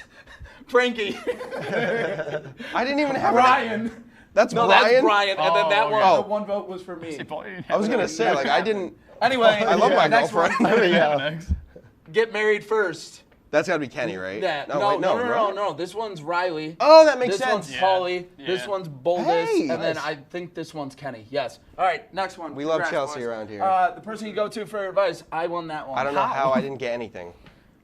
Frankie. I didn't even have Brian. That's No, Brian. that's Brian. And then that Oh, one, okay. the one vote was for me. I was gonna say like I didn't. Anyway, I love my next girlfriend. one. Yeah. Get married first. That's gotta be Kenny, right? Yeah. wait, No. This one's Riley. Oh, that makes This sense. one's Paulie. Yeah. This one's Boldus. Hey, and then nice. I think this one's Kenny. Yes. All right, next one. We love Congrats, Chelsea boys. around here. The person you go to for advice, I won that one. I don't know how I didn't get anything.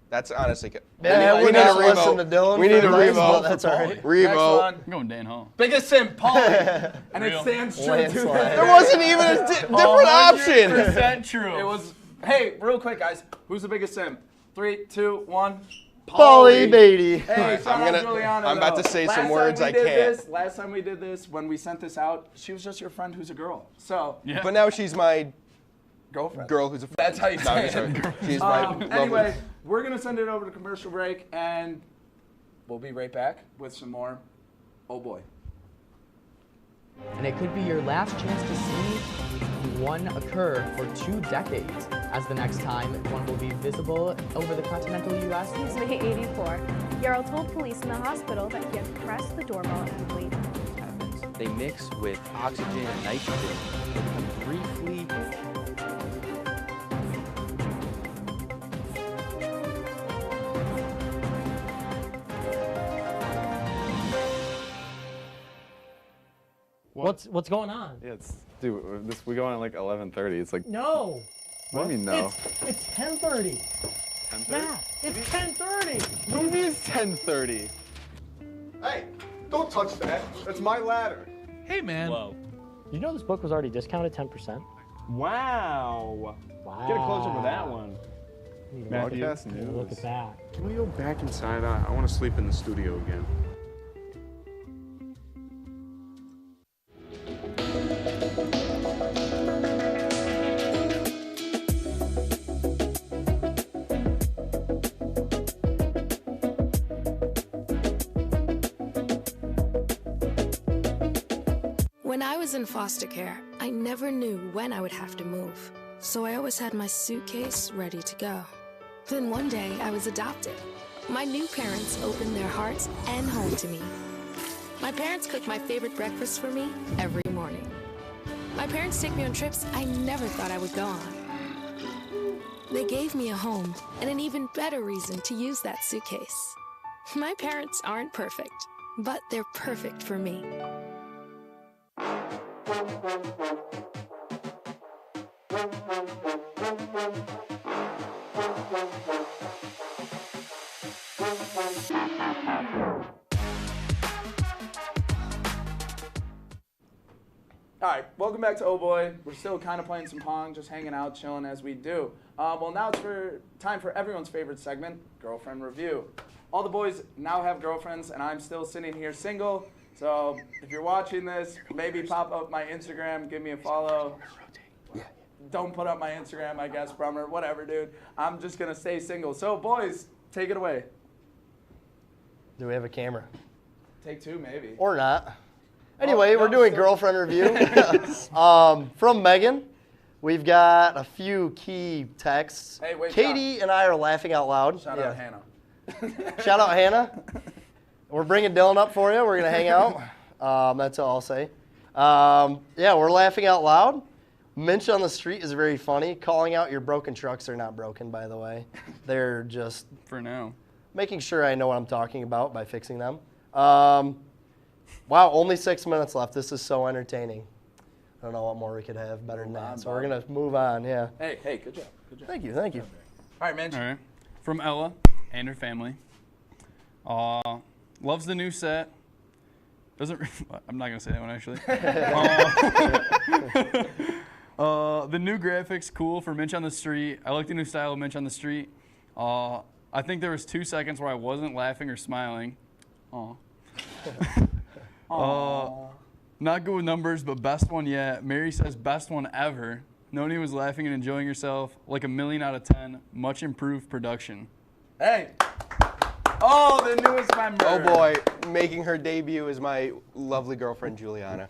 That's honestly. Yeah, we need to listen to Dylan. We need for to advice, revote. but that's all right. Next Revote. one. I'm going Dan Hall. Biggest simp, Paulie. And it Real. stands true to Landslide. that. There wasn't even a different option. 100% true. It was, hey, real quick, guys. Who's the biggest simp? 3, 2, 1. Paulie Beatty. Hey, shout out Juliana, I'm about though. to say Last some time words we I did can't. this- last time we did this, when we sent this out, she was just your friend who's a girl. So, Yeah. But now she's my girlfriend. girl who's a. That's how you No, say I'm it. sorry. She's my. lovely- Anyway, we're going to send it over to commercial break, and we'll be right back with some more. Oh, boy. And it could be your last chance to see one occur for 2 decades, as the next time one will be visible over the continental U.S. He's May 84. Yarrow told police in the hospital that he had pressed the doorbell and waited. They mix with oxygen and nitrogen. They become briefly What's going on? Yeah, dude, we go on at like 11:30. It's like No. What do you mean no? It's 10:30. 10:30? Yeah, it's 10:30. What do you mean it's 10:30? Hey, don't touch that. That's my ladder. Hey, man. Whoa. You know this book was already discounted 10%? Wow. Get a close up of that one. Matthew, Broadcast news. Look at that. Can we go back inside? I want to sleep in the studio again. When I was in foster care, I never knew when I would have to move, so I always had my suitcase ready to go. Then one day, I was adopted. My new parents opened their hearts and home to me. My parents cook my favorite breakfast for me every morning. My parents take me on trips I never thought I would go on. They gave me a home and an even better reason to use that suitcase. My parents aren't perfect, but they're perfect for me. All right, welcome back to Oh Boy. We're still kind of playing some Pong, just hanging out, chilling as we do. Well, now it's time for everyone's favorite segment, Girlfriend Review. All the boys now have girlfriends, and I'm still sitting here single. So if you're watching this, maybe pop up my Instagram, give me a follow. Don't put up my Instagram, I guess, Brummer, whatever, dude. I'm just going to stay single. So, boys, take it away. Do we have a camera? Take two, maybe. Or not. Anyway, we're doing girlfriend review. From Megan, we've got a few key texts. Hey, wait, Katie and I are laughing out loud. Shout out Hannah. Shout out Hannah. We're bringing Dylan up for you. We're going to hang out. That's all I'll say. Yeah, we're laughing out loud. Minch on the street is very funny. Calling out your broken trucks are not broken, by the way. They're just... For now. Making sure I know what I'm talking about by fixing them. Wow, only 6 minutes left. This is so entertaining. I don't know what more we could have better than that. So we're going to move on, yeah. Hey, good job. Good job. Thank you, thank you. All right, Minch. All right. From Ella and her family. Loves the new set. Doesn't. I'm not gonna say that one actually. The new graphics cool for Minch on the Street. I like the new style of Minch on the Street. I think there was 2 seconds where I wasn't laughing or smiling. Not good with numbers, but best one yet. Mary says best one ever. Noni was laughing and enjoying herself like 1,000,000 out of 10. Much improved production. Hey. Oh, the newest member. Oh boy, making her debut is my lovely girlfriend Juliana.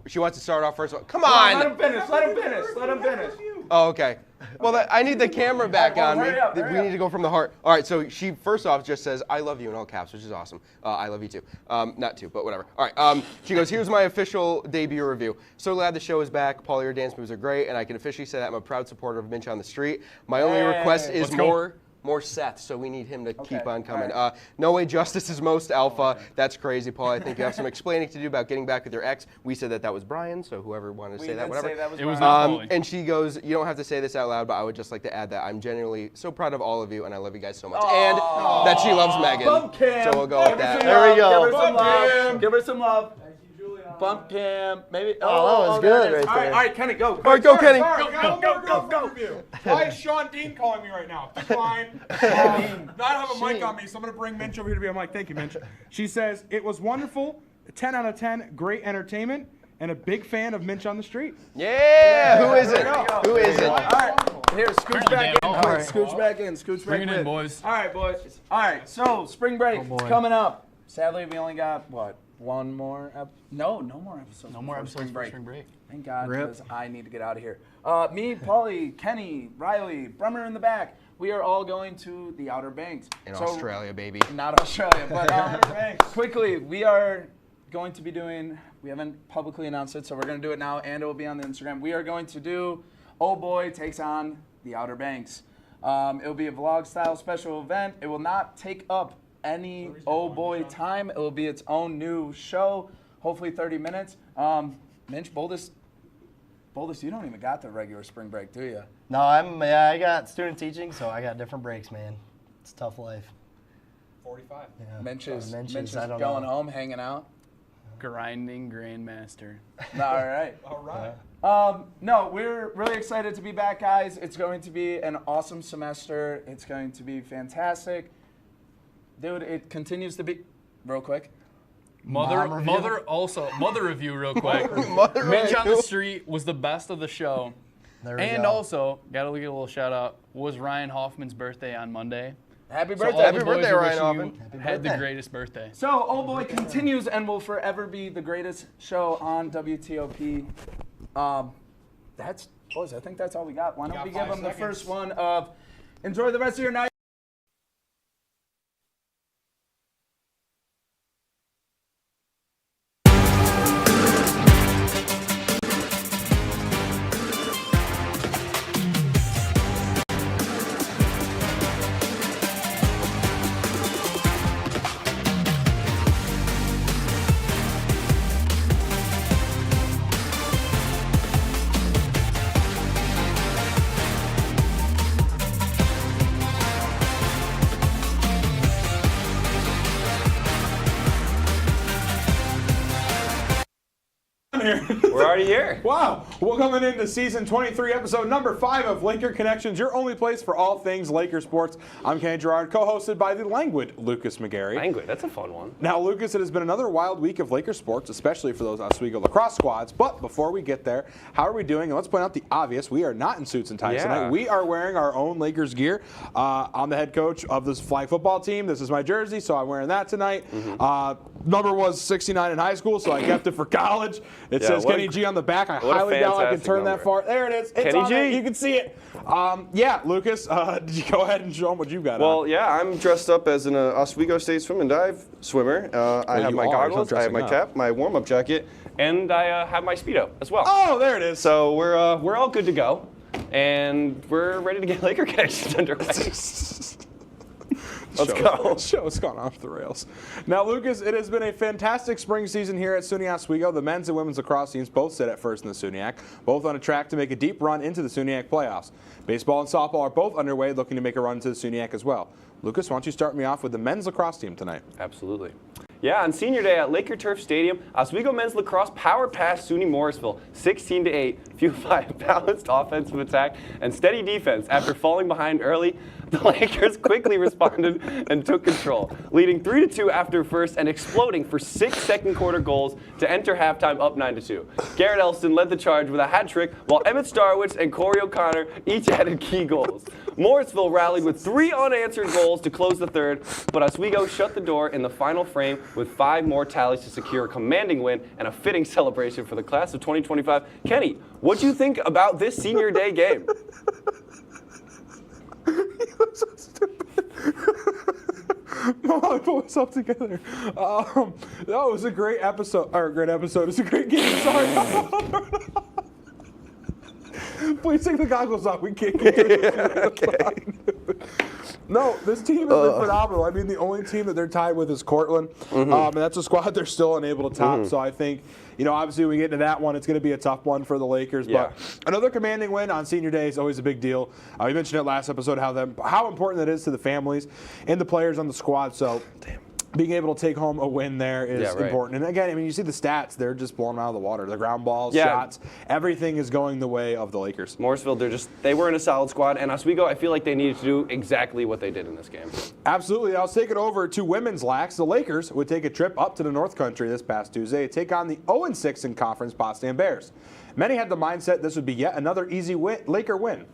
She wants to start off first. Come on! Let him finish. Let him finish. Let him finish. Oh, okay. Well, I need the camera back on me. Hurry up. We need to go from the heart. All right, so she first off just says, I love you in all caps, which is awesome. I love you too. Not too, but whatever. All right, she goes, here's my official debut review. So glad the show is back. Paul, your dance moves are great, and I can officially say that I'm a proud supporter of Minch on the Street. My only request is more Seth, so we need him to keep on coming. Right. No way Justice is most alpha. That's crazy, Paul. I think you have some explaining to do about getting back with your ex. We said that was Brian, so whoever wanted to say that, whatever. It was Brian. And she goes, you don't have to say this out loud, but I would just like to add that I'm genuinely so proud of all of you, and I love you guys so much. And that she loves Megan. Bump Cam. So we'll go with that. There we go. Give her some love. Give her some love. Bump Cam, maybe. Oh, that was good right there. All right, Kenny, go. All right, go, Kenny. Go. Why is Sean Dean calling me right now? Decline. Not have a mic on me, so I'm going to bring Minch over here to be on mic. Thank you, Minch. She says, it was wonderful, 10 out of 10, great entertainment, and a big fan of Minch on the Street. Yeah! Who is it? Who is it? All right, here, scooch back in. Scooch back in. Scooch back in. Bring it in, boys. All right, boys. All right, so spring break coming up. Sadly, we only got, what? One more no more episodes. No more episodes for spring break. Thank God, because I need to get out of here. Me, Paulie, Kenny, Riley, Brummer in the back. We are all going to the Outer Banks. In Australia, baby. Not Australia, but quickly, we are going to be doing, we haven't publicly announced it, so we're going to do it now, and it will be on the Instagram. We are going to do Oh Boy Takes on the Outer Banks. It will be a vlog-style special event. It will not take up any Oh Boy time. It will be its own new show, hopefully 30 minutes. Minch, boldest, you don't even got the regular spring break, do you? No, I got student teaching, so I got different breaks, man. It's a tough life. 45. Yeah. Minch is I don't going know. home, hanging out. Grinding Grandmaster. All right. All right. No, we're really excited to be back, guys. It's going to be an awesome semester. It's going to be fantastic. Dude, it continues to be, real quick. Mother review real quick. Minch on the Street was the best of the show. There we And go. also, gotta give a little shout out, was Ryan Hoffman's birthday on Monday. Happy So birthday. all Happy the boys birthday, who Ryan wish Hoffman. you had the greatest birthday. So, Oh Boy continues and will forever be the greatest show on WTOP. Boys, I think that's all we got. Why don't we give them the first one of enjoy the rest of your night. We're already here. Wow. Well, coming into season 23, episode number 5 of Laker Connections, your only place for all things Laker sports. I'm Kenny Gerard, co-hosted by the languid Lucas McGarry. Languid, that's a fun one. Now, Lucas, it has been another wild week of Laker sports, especially for those Oswego lacrosse squads. But before we get there, how are we doing? And let's point out the obvious. We are not in suits and ties tonight. We are wearing our own Lakers gear. I'm the head coach of this flag football team. This is my jersey, so I'm wearing that tonight. Number was 69 in high school, so I kept it for college. It says Kenny G on the back. I highly doubt I can turn that far. There it is. It's Kenny on G. there. You can see it. Yeah, Lucas, did you go ahead and show them what you've got on? Well, yeah, I'm dressed up as an Oswego State swim and dive swimmer. I have my goggles, I have my cap, my warm-up jacket, and I have my Speedo as well. Oh, there it is. So we're all good to go, and we're ready to get Laker Connections underway. Let's go. Show's gone off the rails. Now, Lucas, it has been a fantastic spring season here at SUNY Oswego. The men's and women's lacrosse teams both sit at first in the SUNYAC, both on a track to make a deep run into the SUNYAC playoffs. Baseball and softball are both underway, looking to make a run to the SUNYAC as well. Lucas, why don't you start me off with the men's lacrosse team tonight? Absolutely. Yeah, on senior day at Laker Turf Stadium, Oswego men's lacrosse power passed SUNY Morrisville 16-8, fueled by a balanced offensive attack and steady defense. After falling behind early, the Lakers quickly responded and took control, leading 3-2 after first and exploding for 6 second quarter goals to enter halftime up 9-2. Garrett Elston led the charge with a hat trick, while Emmett Starwitz and Corey O'Connor each added key goals. Morrisville rallied with 3 unanswered goals to close the third, but Oswego shut the door in the final frame with 5 more tallies to secure a commanding win and a fitting celebration for the class of 2025. Kenny, what'd you think about this senior day game? So stupid. I put myself together. That was a great episode. It's a great game. Sorry. Please take the goggles off. We can't get it. No, this team has been phenomenal. I mean, the only team that they're tied with is Cortland. And that's a squad they're still unable to top. So I think, obviously when we get into that one, it's going to be a tough one for the Lakers. Yeah. But another commanding win on senior day is always a big deal. We mentioned it last episode how important that is to the families and the players on the squad. So being able to take home a win there is important. And again, you see the stats, they're just blowing out of the water. The ground balls, shots, everything is going the way of the Lakers. Morrisville, they were in a solid squad, and Oswego, I feel like they needed to do exactly what they did in this game. Absolutely. I'll take it over to women's lax. The Lakers would take a trip up to the North Country this past Tuesday to take on the 0-6 in conference Potsdam Bears. Many had the mindset this would be yet another easy Laker win.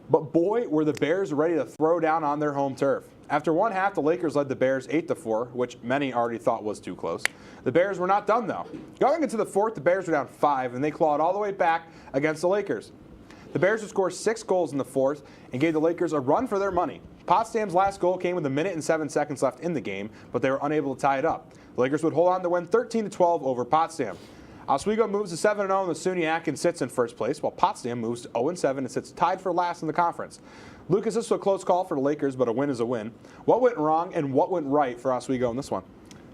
But boy, were the Bears ready to throw down on their home turf. After one half, the Lakers led the Bears 8-4, which many already thought was too close. The Bears were not done, though. Going into the fourth, the Bears were down 5, and they clawed all the way back against the Lakers. The Bears would score 6 goals in the fourth and gave the Lakers a run for their money. Potsdam's last goal came with 1 minute and 7 seconds left in the game, but they were unable to tie it up. The Lakers would hold on to win 13-12 over Potsdam. Oswego moves to 7-0 in the SUNYAC and sits in first place, while Potsdam moves to 0-7 and sits tied for last in the conference. Lucas, this was a close call for the Lakers, but a win is a win. What went wrong and what went right for Oswego in this one?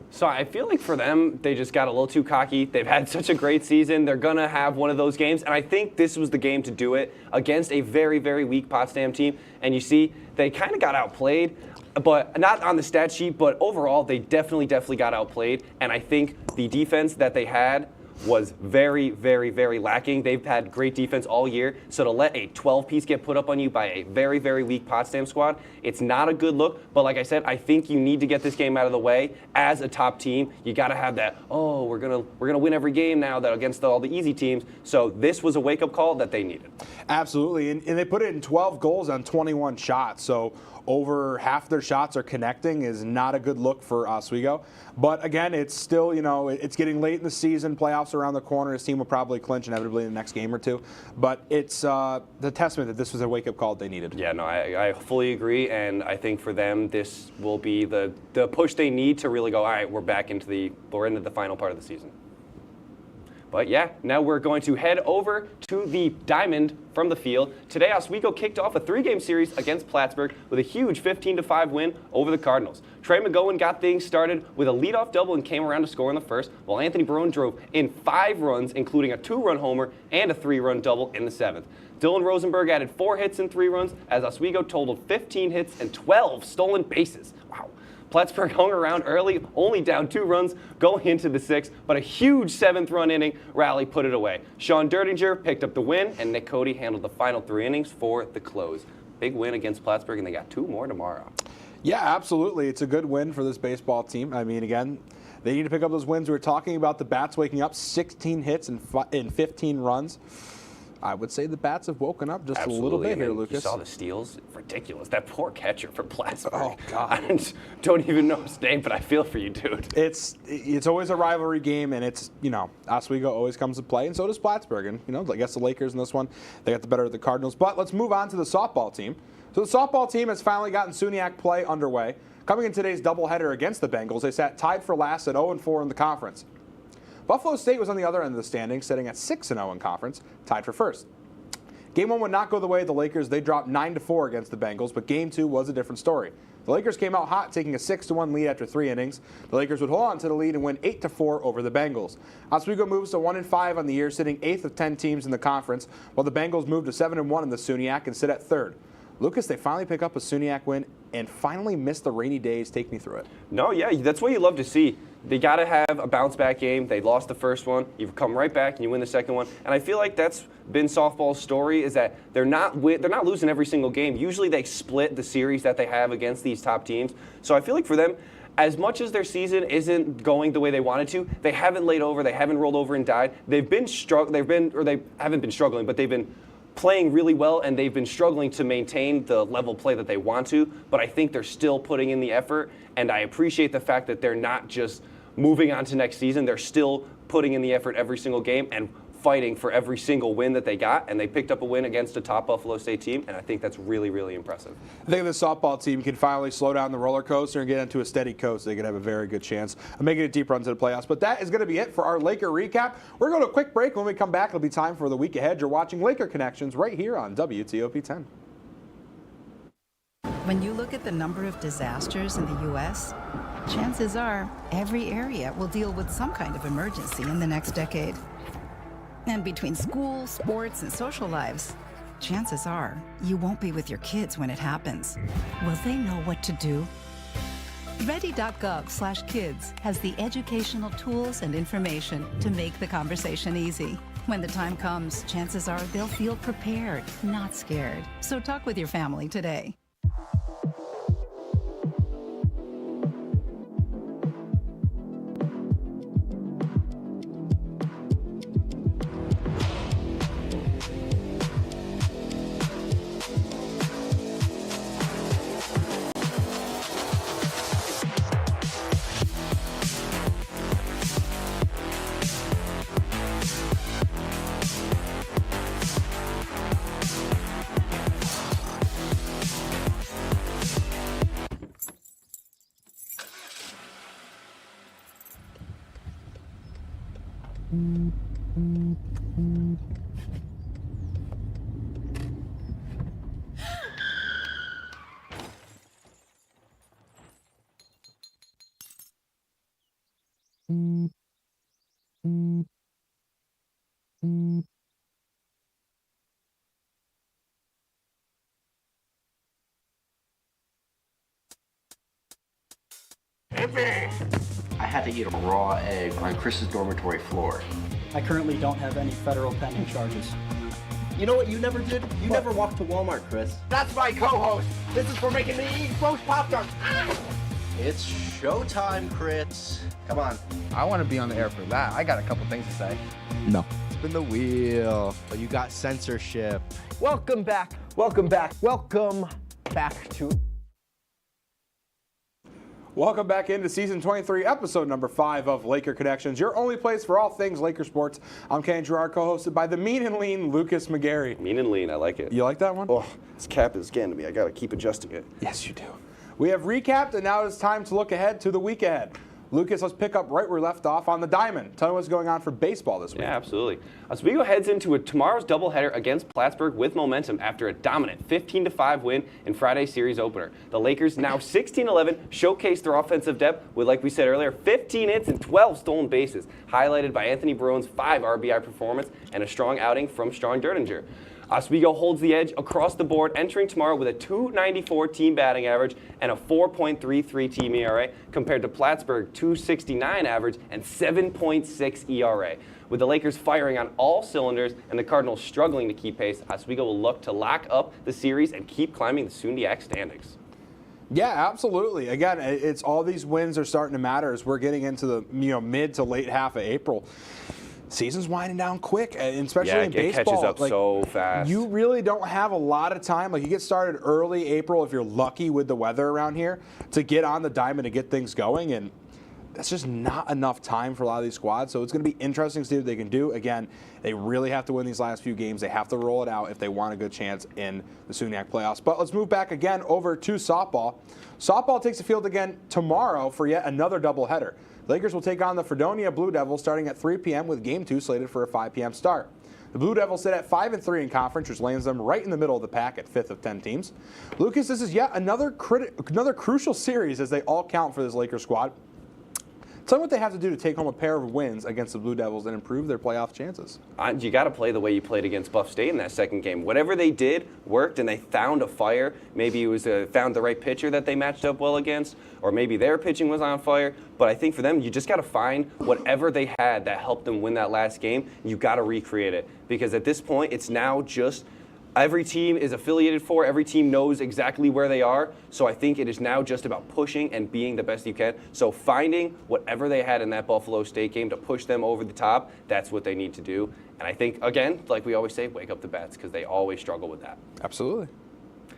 So I feel like for them, they just got a little too cocky. They've had such a great season. They're going to have one of those games, and I think this was the game to do it against a very, very weak Potsdam team. And you see, they kind of got outplayed, but not on the stat sheet, but overall, they definitely got outplayed. And I think the defense that they had was very, very, very lacking. They've had great defense all year, so to let a 12-piece get put up on you by a very, very weak Potsdam squad, it's not a good look. But like I said, I think you need to get this game out of the way as a top team. You got to have that, we're gonna win every game now that against all the easy teams. So this was a wake-up call that they needed. Absolutely, and they put it in 12 goals on 21 shots. So over half their shots are connecting is not a good look for Oswego. But again, it's still, it's getting late in the season. Playoffs are around the corner. This team will probably clinch inevitably in the next game or two. But it's the testament that this was a wake-up call they needed. Yeah, no, I fully agree. And I think for them, this will be the push they need to really go, all right, we're into the final part of the season. But yeah, now we're going to head over to the diamond from the field. Today, Oswego kicked off a 3-game series against Plattsburgh with a huge 15-5 win over the Cardinals. Trey McGowan got things started with a leadoff double and came around to score in the first, while Anthony Barone drove in 5 runs, including a 2-run homer and a 3-run double in the 7th. Dylan Rosenberg added 4 hits and 3 runs as Oswego totaled 15 hits and 12 stolen bases. Wow. Plattsburgh hung around early, only down 2 runs going into the 6th, but a huge 7th-run inning rally put it away. Sean Derdinger picked up the win, and Nick Cody handled the final 3 innings for the close. Big win against Plattsburgh, and they got 2 more tomorrow. Yeah, absolutely. It's a good win for this baseball team. I mean, again, they need to pick up those wins. We were talking about the Bats waking up, 16 hits and 15 runs. I would say the Bats have woken up just a little bit here, Lucas. You saw the steals? Ridiculous. That poor catcher for Plattsburgh. Oh, God. I don't even know his name, but I feel for you, dude. It's always a rivalry game, and it's, Oswego always comes to play, and so does Plattsburgh. And, I guess the Lakers in this one, they got the better of the Cardinals. But let's move on to the softball team. So the softball team has finally gotten SUNYAC play underway. Coming in today's doubleheader against the Bengals, they sat tied for last at 0-4 in the conference. Buffalo State was on the other end of the standings, sitting at 6-0 in conference, tied for first. Game 1 would not go the way of the Lakers. They dropped 9-4 against the Bengals, but Game 2 was a different story. The Lakers came out hot, taking a 6-1 lead after 3 innings. The Lakers would hold on to the lead and win 8-4 over the Bengals. Oswego moves to 1-5 on the year, sitting 8th of 10 teams in the conference, while the Bengals move to 7-1 in the SUNYAC and sit at 3rd. Lucas, they finally pick up a SUNYAC win and finally miss the rainy days. Take me through it. No, yeah, that's what you love to see. They got to have a bounce-back game. They lost the first one. You come right back and you win the second one. And I feel like that's been softball's story, is that they're not losing every single game. Usually they split the series that they have against these top teams. So I feel like for them, as much as their season isn't going the way they wanted to, they haven't laid over. They haven't rolled over and died. They haven't been struggling, but they've been playing really well, and they've been struggling to maintain the level play that they want to, but I think they're still putting in the effort, and I appreciate the fact that they're not just moving on to next season. They're still putting in the effort every single game and fighting for every single win that they got, and they picked up a win against a top Buffalo State team, and I think that's really, really impressive. I think the softball team can finally slow down the roller coaster and get into a steady coast. They could have a very good chance of making a deep run to the playoffs. But that is going to be it for our Laker recap. We're going to a quick break. When we come back, it'll be time for the week ahead. You're watching Laker Connections right here on WTOP-10. When you look at the number of disasters in the U.S., chances are every area will deal with some kind of emergency in the next decade. And between school, sports, and social lives, chances are you won't be with your kids when it happens. Will they know what to do? Ready.gov/kids has the educational tools and information to make the conversation easy. When the time comes, chances are they'll feel prepared, not scared. So talk with your family today. I had to eat a raw egg on Chris's dormitory floor. I currently don't have any federal pending charges. You know what you never did? You never walked to Walmart, Chris. That's my co-host. This is for making me eat gross Pop-Tarts. It's showtime, Chris. Come on. I want to be on the air for that. I got a couple things to say. No. Spin the wheel. But you got censorship. Welcome back. Welcome back. Welcome back to Welcome back into season 23, episode number 5 of Laker Connections, your only place for all things Laker sports. I'm Ken Gerard, co-hosted by the mean and lean Lucas McGarry. Mean and lean, I like it. You like that one? Oh, this cap is getting to me. I got to keep adjusting it. Yes, you do. We have recapped, and now it's time to look ahead to the week ahead. Lucas, let's pick up right where we left off on the diamond. Tell me what's going on for baseball this week. Yeah, absolutely. Oswego heads into tomorrow's doubleheader against Plattsburgh with momentum after a dominant 15-5 win in Friday's series opener. The Lakers, now 16-11, showcased their offensive depth with, like we said earlier, 15 hits and 12 stolen bases, highlighted by Anthony Barrone's 5 RBI performance and a strong outing from Strong Derdinger. Oswego holds the edge across the board, entering tomorrow with a .294 team batting average and a 4.33 team ERA, compared to Plattsburgh 269 average and 7.6 ERA. With the Lakers firing on all cylinders and the Cardinals struggling to keep pace, Oswego will look to lock up the series and keep climbing the SUNY standings. Yeah, absolutely. Again, it's all these wins are starting to matter as we're getting into the mid to late half of April. Season's winding down quick, and especially in baseball. It catches up so fast. You really don't have a lot of time. Like, you get started early April if you're lucky with the weather around here to get on the diamond and get things going, and that's just not enough time for a lot of these squads. So it's going to be interesting to see what they can do. Again, they really have to win these last few games. They have to roll it out if they want a good chance in the SUNY playoffs. But let's move back again over to softball. Softball takes the field again tomorrow for yet another doubleheader. Lakers will take on the Fredonia Blue Devils starting at 3 p.m. with Game 2 slated for a 5 p.m. start. The Blue Devils sit at 5-3 in conference, which lands them right in the middle of the pack at 5th of 10 teams. Lucas, this is yet another crucial series as they all count for this Lakers squad. Tell me what they have to do to take home a pair of wins against the Blue Devils and improve their playoff chances. You got to play the way you played against Buff State in that second game. Whatever they did worked, and they found a fire. Maybe it was found the right pitcher that they matched up well against, or maybe their pitching was on fire. But I think for them, you just got to find whatever they had that helped them win that last game. You got to recreate it, because at this point, it's now just every team is affiliated for, every team knows exactly where they are. So I think it is now just about pushing and being the best you can. So finding whatever they had in that Buffalo State game to push them over the top, that's what they need to do. And I think, again, like we always say, wake up the bats, because they always struggle with that. Absolutely.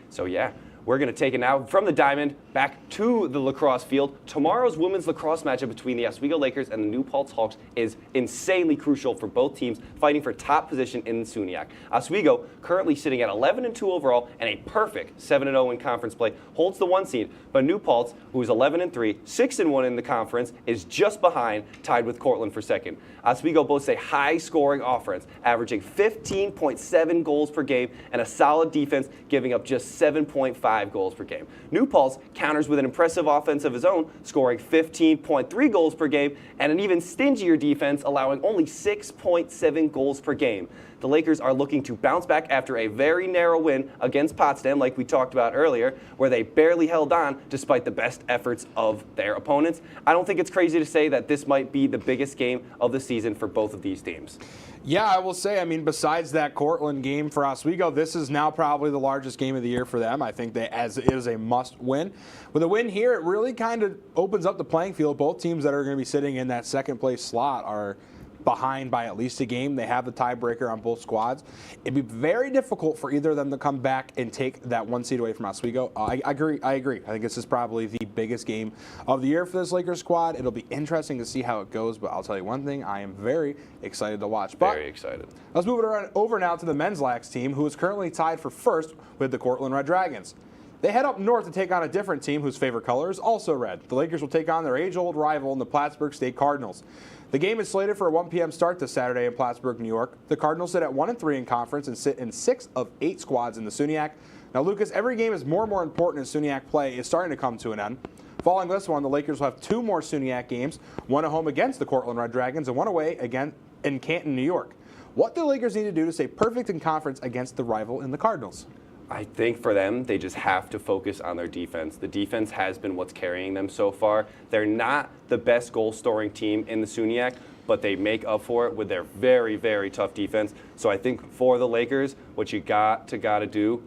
So yeah, we're going to take it now from the diamond back to the lacrosse field. Tomorrow's women's lacrosse matchup between the Oswego Lakers and the New Paltz Hawks is insanely crucial for both teams fighting for top position in the SUNY. Oswego, currently sitting at 11-2 overall and a perfect 7-0 in conference play, holds the 1 seed. But New Paltz, who is 11-3, 6-1 in the conference, is just behind, tied with Cortland for second. Oswego boasts a high-scoring offense, averaging 15.7 goals per game and a solid defense, giving up just 7.5 goals per game. New Paltz counters with an impressive offense of his own, scoring 15.3 goals per game and an even stingier defense, allowing only 6.7 goals per game. The Lakers are looking to bounce back after a very narrow win against Potsdam, like we talked about earlier, where they barely held on despite the best efforts of their opponents. I don't think it's crazy to say that this might be the biggest game of the season for both of these teams. Yeah, I will say, I mean, besides that Cortland game for Oswego, this is now probably the largest game of the year for them. I think that as it is a must win. With a win here, it really kind of opens up the playing field. Both teams that are going to be sitting in that second place slot are behind by at least a game. They have the tiebreaker on both squads. It'd be very difficult for either of them to come back and take that 1 seed away from Oswego. I agree. I think this is probably the biggest game of the year for this Lakers squad. It'll be interesting to see how it goes, but I'll tell you one thing, I am very excited to watch. Very excited. Let's move it over now to the men's lax team, who is currently tied for first with the Cortland Red Dragons. They head up north to take on a different team whose favorite color is also red. The Lakers will take on their age-old rival in the Plattsburgh State Cardinals. The game is slated for a 1 p.m. start this Saturday in Plattsburgh, New York. The Cardinals sit at 1-3 in conference and sit in 6 of 8 squads in the SUNY. Now, Lucas, every game is more and more important as SUNY play is starting to come to an end. Following this one, the Lakers will have 2 more SUNY games, one at home against the Cortland Red Dragons and one away again in Canton, New York. What do the Lakers need to do to stay perfect in conference against the rival in the Cardinals? I think for them, they just have to focus on their defense. The defense has been what's carrying them so far. They're not the best goal-scoring team in the SUNY, but they make up for it with their very, very tough defense. So I think for the Lakers, what you got to do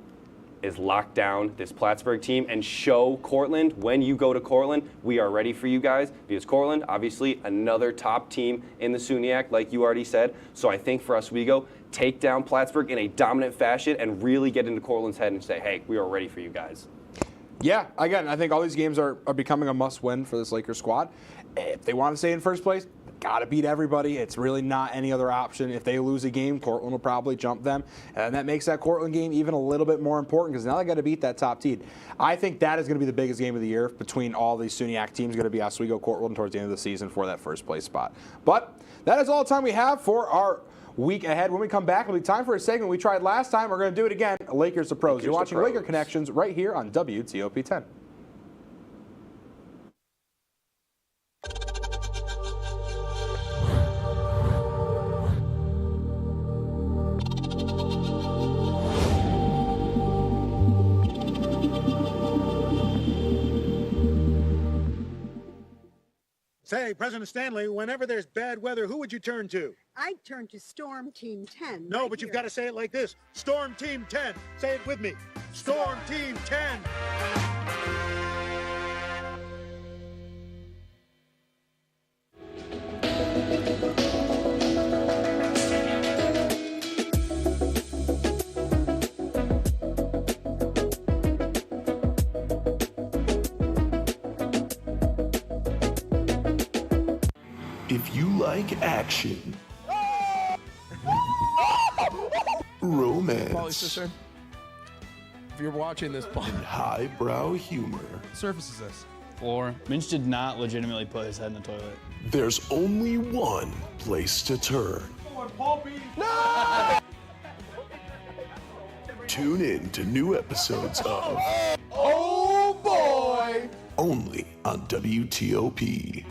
is lock down this Plattsburgh team and show Cortland, when you go to Cortland, we are ready for you guys. Because Cortland, obviously, another top team in the SUNY, like you already said. So I think for Oswego, take down Plattsburgh in a dominant fashion and really get into Cortland's head and say, hey, we are ready for you guys. Yeah, again, I think all these games are becoming a must-win for this Lakers squad. If they want to stay in first place, got to beat everybody. It's really not any other option. If they lose a game, Cortland will probably jump them. And that makes that Cortland game even a little bit more important because now they got to beat that top seed. I think that is going to be the biggest game of the year between all these SUNYAC teams. Going to be Oswego, Cortland towards the end of the season for that first place spot. But that is all the time we have for our week ahead. When we come back, it'll be time for a segment we tried last time. We're going to do it again, Lakers to Pros. You're watching Laker Connections right here on WTOP-10. Say, President Stanley, whenever there's bad weather, who would you turn to? I'd turn to Storm Team 10. No, but you've got to say it like this. Storm Team 10. Say it with me. Storm Team 10. If you like action, romance, if you're watching this, and highbrow humor, surface is this? Floor. Minch did not legitimately put his head in the toilet. there's only one place to turn. No! Tune in to new episodes of Oh boy! only on WTOP.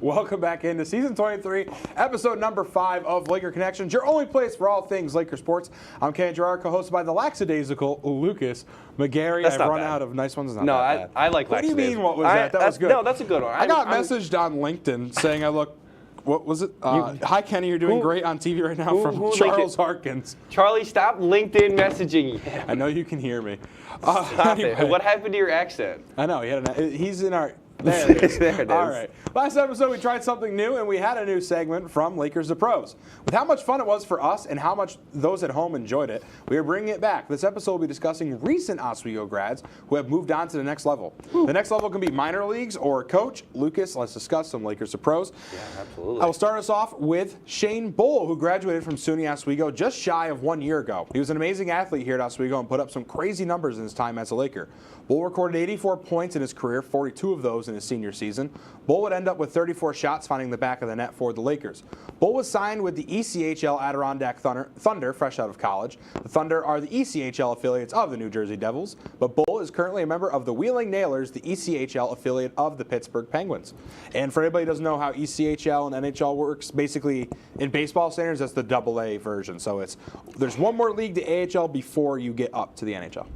Welcome back into Season 23, Episode number 5 of Laker Connections, your only place for all things Laker sports. I'm Ken Gerard, co-hosted by the lackadaisical Lucas McGarry. That's I've not run bad. out of nice ones. It's not No, that bad. I like What do you lackadaisical. mean, what was that? That was good. No, that's a good one. I got messaged on LinkedIn saying I look, what was it? Hi, Kenny, you're doing great on TV right now from Charles Harkins. Charlie, stop LinkedIn messaging. I know you can hear me. Stop it. What happened to your accent? I know, he's in our... There it is. There it is. All right. Last episode, we tried something new, and we had a new segment from Lakers to Pros. With how much fun it was for us and how much those at home enjoyed it, we are bringing it back. This episode will be discussing recent Oswego grads who have moved on to the next level. The next level can be minor leagues or coach. Lucas, let's discuss some Lakers to Pros. Yeah, absolutely. I will start us off with Shane Bull, who graduated from SUNY Oswego just shy of 1 year ago. He was an amazing athlete here at Oswego and put up some crazy numbers in his time as a Laker. Bull recorded 84 points in his career, 42 of those in his senior season. Bull would end up with 34 shots finding the back of the net for the Lakers. Bull was signed with the ECHL Adirondack Thunder fresh out of college. The Thunder are the ECHL affiliates of the New Jersey Devils, but Bull is currently a member of the Wheeling Nailers, the ECHL affiliate of the Pittsburgh Penguins. And for anybody who doesn't know how ECHL and NHL works, basically in baseball standards, that's the AA version. So there's one more league, the AHL, before you get up to the NHL.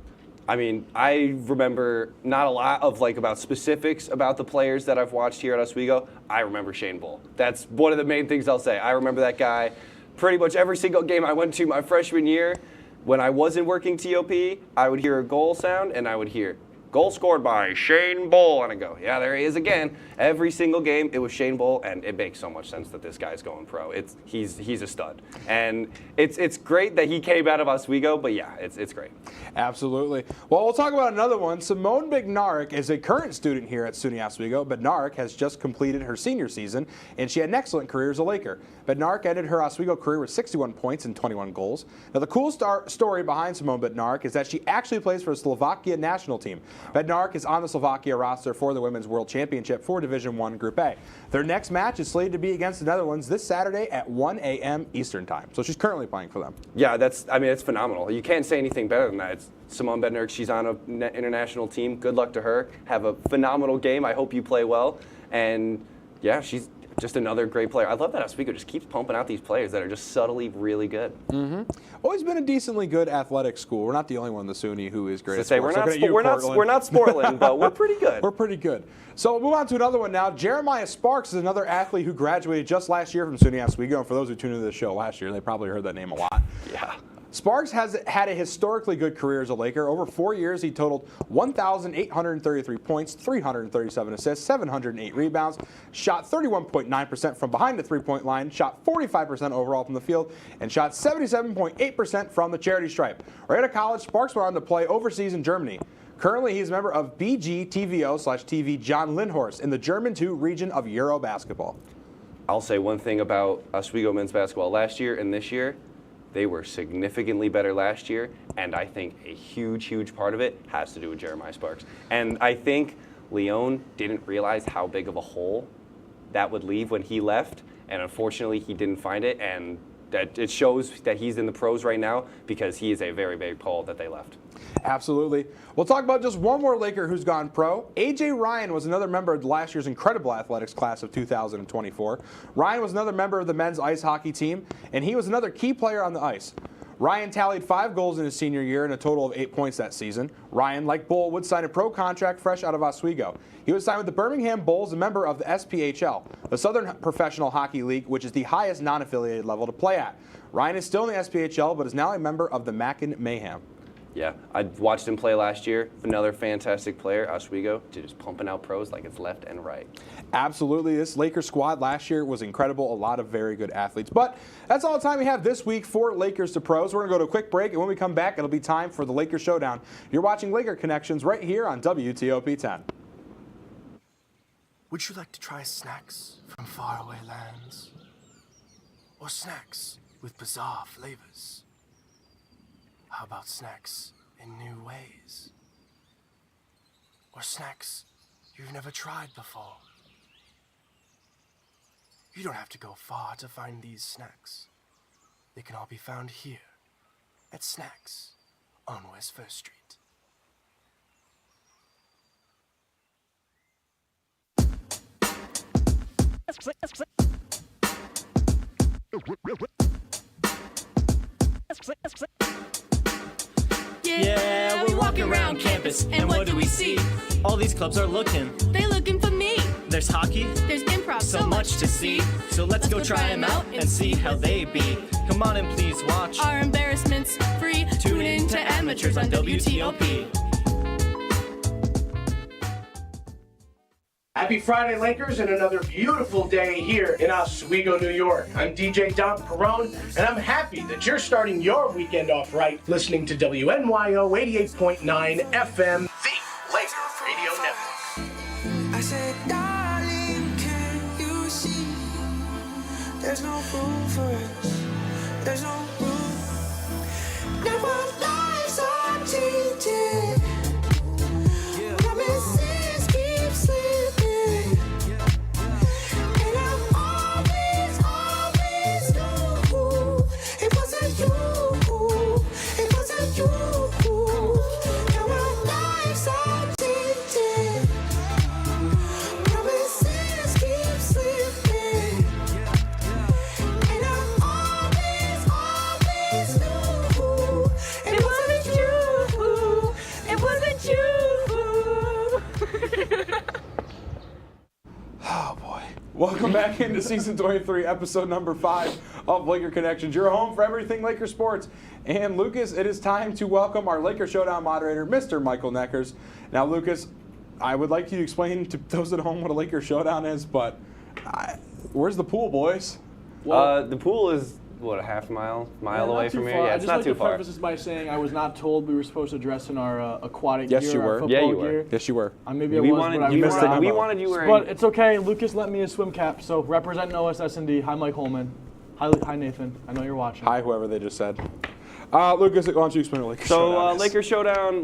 I mean, I remember not a lot of about specifics about the players that I've watched here at Oswego. I remember Shane Bull. That's one of the main things I'll say. I remember that guy pretty much every single game I went to my freshman year. When I wasn't working TOP, I would hear a goal sound and I would hear, goal scored by Shane Bull. And I go, yeah, there he is again. Every single game, it was Shane Bull, and it makes so much sense that this guy's going pro. He's a stud. And it's great that he came out of Oswego, but yeah, it's great. Absolutely. Well, we'll talk about another one. Simone Bednarik is a current student here at SUNY Oswego. Bednarik has just completed her senior season, and she had an excellent career as a Laker. Bednarik ended her Oswego career with 61 points and 21 goals. Now, the cool story behind Simone Bednarik is that she actually plays for the Slovakia national team. Bednarek is on the Slovakia roster for the Women's World Championship for Division I Group A. Their next match is slated to be against the Netherlands this Saturday at 1 a.m. Eastern Time. So she's currently playing for them. Yeah, it's phenomenal. You can't say anything better than that. It's Simone Bednarek. She's on an international team. Good luck to her. Have a phenomenal game. I hope you play well. And yeah, she's just another great player. I love that Oswego just keeps pumping out these players that are just subtly really good. Always been a decently good athletic school. We're not the only one in the SUNY who is great at Say, sports. we're not Sportland, but we're pretty good. We're pretty good. So we'll move on to another one now. Jeremiah Sparks is another athlete who graduated just last year from SUNY Oswego. And for those who tuned into the show last year, they probably heard that name a lot. Yeah. Sparks has had a historically good career as a Laker. Over 4 years, he totaled 1,833 points, 337 assists, 708 rebounds, shot 31.9% from behind the three-point line, shot 45% overall from the field, and shot 77.8% from the charity stripe. Right out of college, Sparks went on to play overseas in Germany. Currently, he's a member of BG/TVO/TV John Lindhorst in the German 2 region of Euro basketball. I'll say one thing about Oswego men's basketball last year and this year. They were significantly better last year, and I think a huge part of it has to do with Jeremiah Sparks. And I think Leon didn't realize how big of a hole that would leave when he left, and unfortunately he didn't find it, and that it shows that he's in the pros right now because he is a very big hole that they left. Absolutely. We'll talk about just one more Laker who's gone pro. A.J. Ryan was another member of last year's incredible athletics class of 2024. Ryan was another member of the men's ice hockey team, and he was another key player on the ice. Ryan tallied 5 goals in his senior year and a total of 8 points that season. Ryan, like Bull, would sign a pro contract fresh out of Oswego. He was signed with the Birmingham Bulls, a member of the SPHL, the Southern Professional Hockey League, which is the highest non-affiliated level to play at. Ryan is still in the SPHL, but is now a member of the Mackin Mayhem. Yeah, I watched him play last year. Another fantastic player, Oswego, just pumping out pros like it's left and right. Absolutely. This Lakers squad last year was incredible. A lot of very good athletes. But that's all the time we have this week for Lakers to Pros. We're going to go to a quick break, and when we come back, it'll be time for the Lakers Showdown. You're watching Laker Connections right here on WTOP-10. Would you like to try snacks from faraway lands? Or snacks with bizarre flavors? How about snacks in new ways? Or snacks you've never tried before? You don't have to go far to find these snacks. They can all be found here at Snacks on West 1st Street. Yeah, we're walking around campus, and what do we see? All these clubs are looking. They're looking for me. There's hockey. There's improv. So much to see. So let's go try them out and see how they be. Come on and please watch. Our embarrassments free. Tune in to Amateurs on WTOP. Happy Friday, Lakers, and another beautiful day here in Oswego, New York. I'm DJ Don Perone, and I'm happy that you're starting your weekend off right listening to WNYO 88.9 FM, the Laker Radio Network. I said, darling, can you see? There's no room for us. There's no room. Now our lives are changing. Promises keep slipping. And I always knew it wasn't you. It wasn't you. Now our lives are changing. Promises keep slipping. And I always knew it wasn't you. It wasn't you. Oh, boy. Welcome back into Season 23, Episode number 5 of Laker Connections, your home for everything Laker sports. And, Lucas, it is time to welcome our Laker Showdown moderator, Mr. Michael Neckers. Now, Lucas, I would like you to explain to those at home what a Laker Showdown is, but where's the pool, boys? The pool is, what, a half mile away from here? Yeah, it's not too far. I just like to preface this by saying I was not told we were supposed to dress in our aquatic Yes, gear, you our were. football Yeah, you were. gear. Yes, you were. Maybe We I was, wanted- but I you missed the memo. we wanted you wearing- But it's okay. Lucas lent me a swim cap, so represent OSS&D. Hi, Mike Holman. Hi, Nathan. I know you're watching. Hi, whoever they just said. Lucas, why don't you explain what Laker Showdown is? Laker Showdown,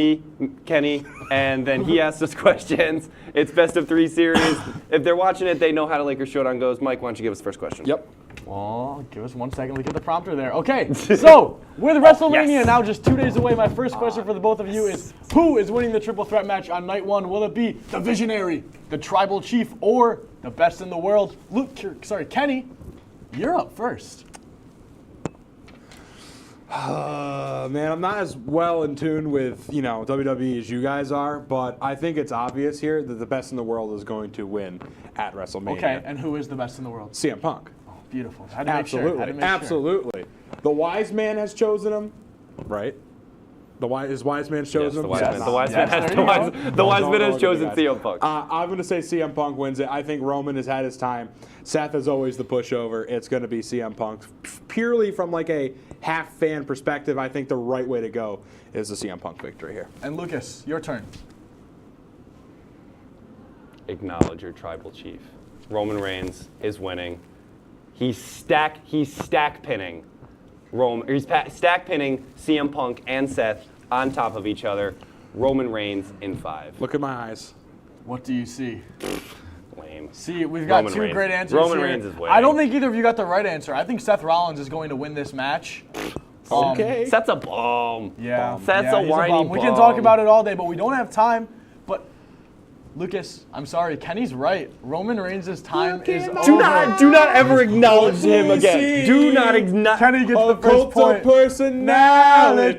me, Kenny, and then he asks us questions. It's best of 3 series. If they're watching it, they know how the Laker Showdown goes. Mike, why don't you give us the first question? Yep. Well, give us 1 second to get the prompter there. Okay, so with WrestleMania now just 2 days away, my first question for the both of you is, who is winning the triple threat match on night 1? Will it be the Visionary, the Tribal Chief, or the best in the world? Kenny, you're up first. Man, I'm not as well in tune with, WWE as you guys are, but I think it's obvious here that the best in the world is going to win at WrestleMania. Okay, and who is the best in the world? CM Punk. Oh, beautiful. Absolutely. Absolutely. The wise man has chosen him, right? His wise man's chosen him? The wise man has chosen CM Punk. I'm going to say CM Punk wins it. I think Roman has had his time. Seth is always the pushover. It's going to be CM Punk. Purely from like a half-fan perspective, I think the right way to go is the CM Punk victory here. And Lucas, your turn. Acknowledge your Tribal Chief. Roman Reigns is winning. He's stack pinning. He's stack pinning CM Punk and Seth on top of each other. Roman Reigns in 5. Look at my eyes. What do you see? Lame. See, we've got two great answers Roman here. Reigns is winning. I don't think either of you got the right answer. I think Seth Rollins is going to win this match. Okay. Seth's a bum. Yeah. Seth's a whiny bum. We can talk about it all day, but we don't have time. But Lucas, I'm sorry, Kenny's right. Roman Reigns' time is over. Do not ever acknowledge him again. Do not acknowledge. Kenny gets the first point. Personality.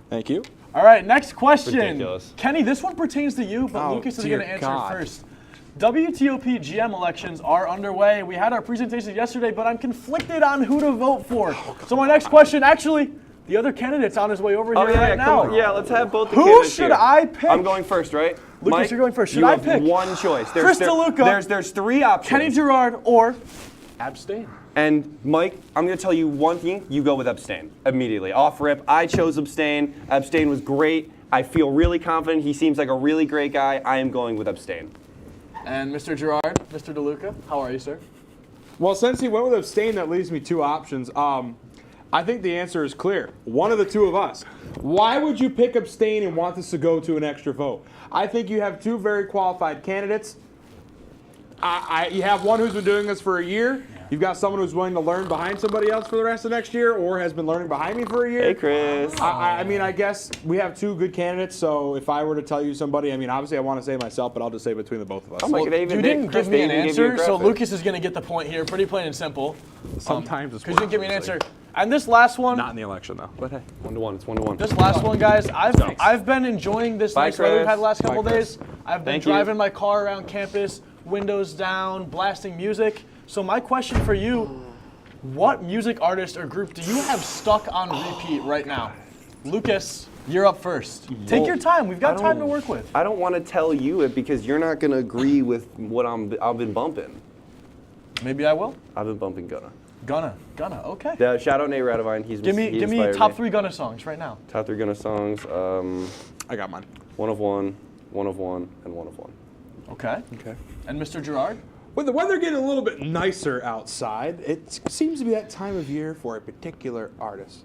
Thank you. All right, next question. Ridiculous. Kenny, this one pertains to you, but Lucas is going to answer it first. WTOP GM elections are underway. We had our presentation yesterday, but I'm conflicted on who to vote for. So my next question, actually, the other candidate's on his way over here right now. Yeah, let's have both the Who candidates should here. I pick? I'm going first, right? Lucas, Mike, you're going first. Should you I have pick one choice. Chris DeLuca, there's 3 options. Kenny Gerard, or abstain? And Mike, I'm going to tell you one thing. You go with abstain immediately. Off rip, I chose abstain. Abstain was great. I feel really confident. He seems like a really great guy. I am going with abstain. And Mr. Gerard, Mr. DeLuca, how are you, sir? Well, since he went with abstain, that leaves me 2 options. I think the answer is clear. One of the 2 of us. Why would you pick abstain and want this to go to an extra vote? I think you have 2 very qualified candidates. You have one who's been doing this for a year. You've got someone who's willing to learn behind somebody else for the rest of next year, or has been learning behind me for a year. Hey, Chris. I mean, I guess we have 2 good candidates, so if I were to tell you somebody, I mean, obviously I want to say myself, but I'll just say between the both of us. Well, you didn't give me an answer, so Lucas is going to get the point here. Pretty plain and simple. Sometimes it's because you didn't give me an answer. And this last one. Not in the election, though. But hey. 1-1. It's 1-1. This last one, guys, I've been enjoying this nice weather we've had the last couple days. I've been driving my car around campus, windows down, blasting music. So my question for you, what music artist or group do you have stuck on repeat right now? Lucas, you're up first. Take your time. We've got time to work with. I don't want to tell you it because you're not going to agree with what I've been bumping. Maybe I will. I've been bumping Gunna. Gunna, okay. Shout out Nate Radivine. Give me top 3 Gunna songs right now. Top 3 Gunna songs. I got mine. One of One, and One of One. Okay. And Mr. Gerard? With the weather getting a little bit nicer outside, it seems to be that time of year for a particular artist.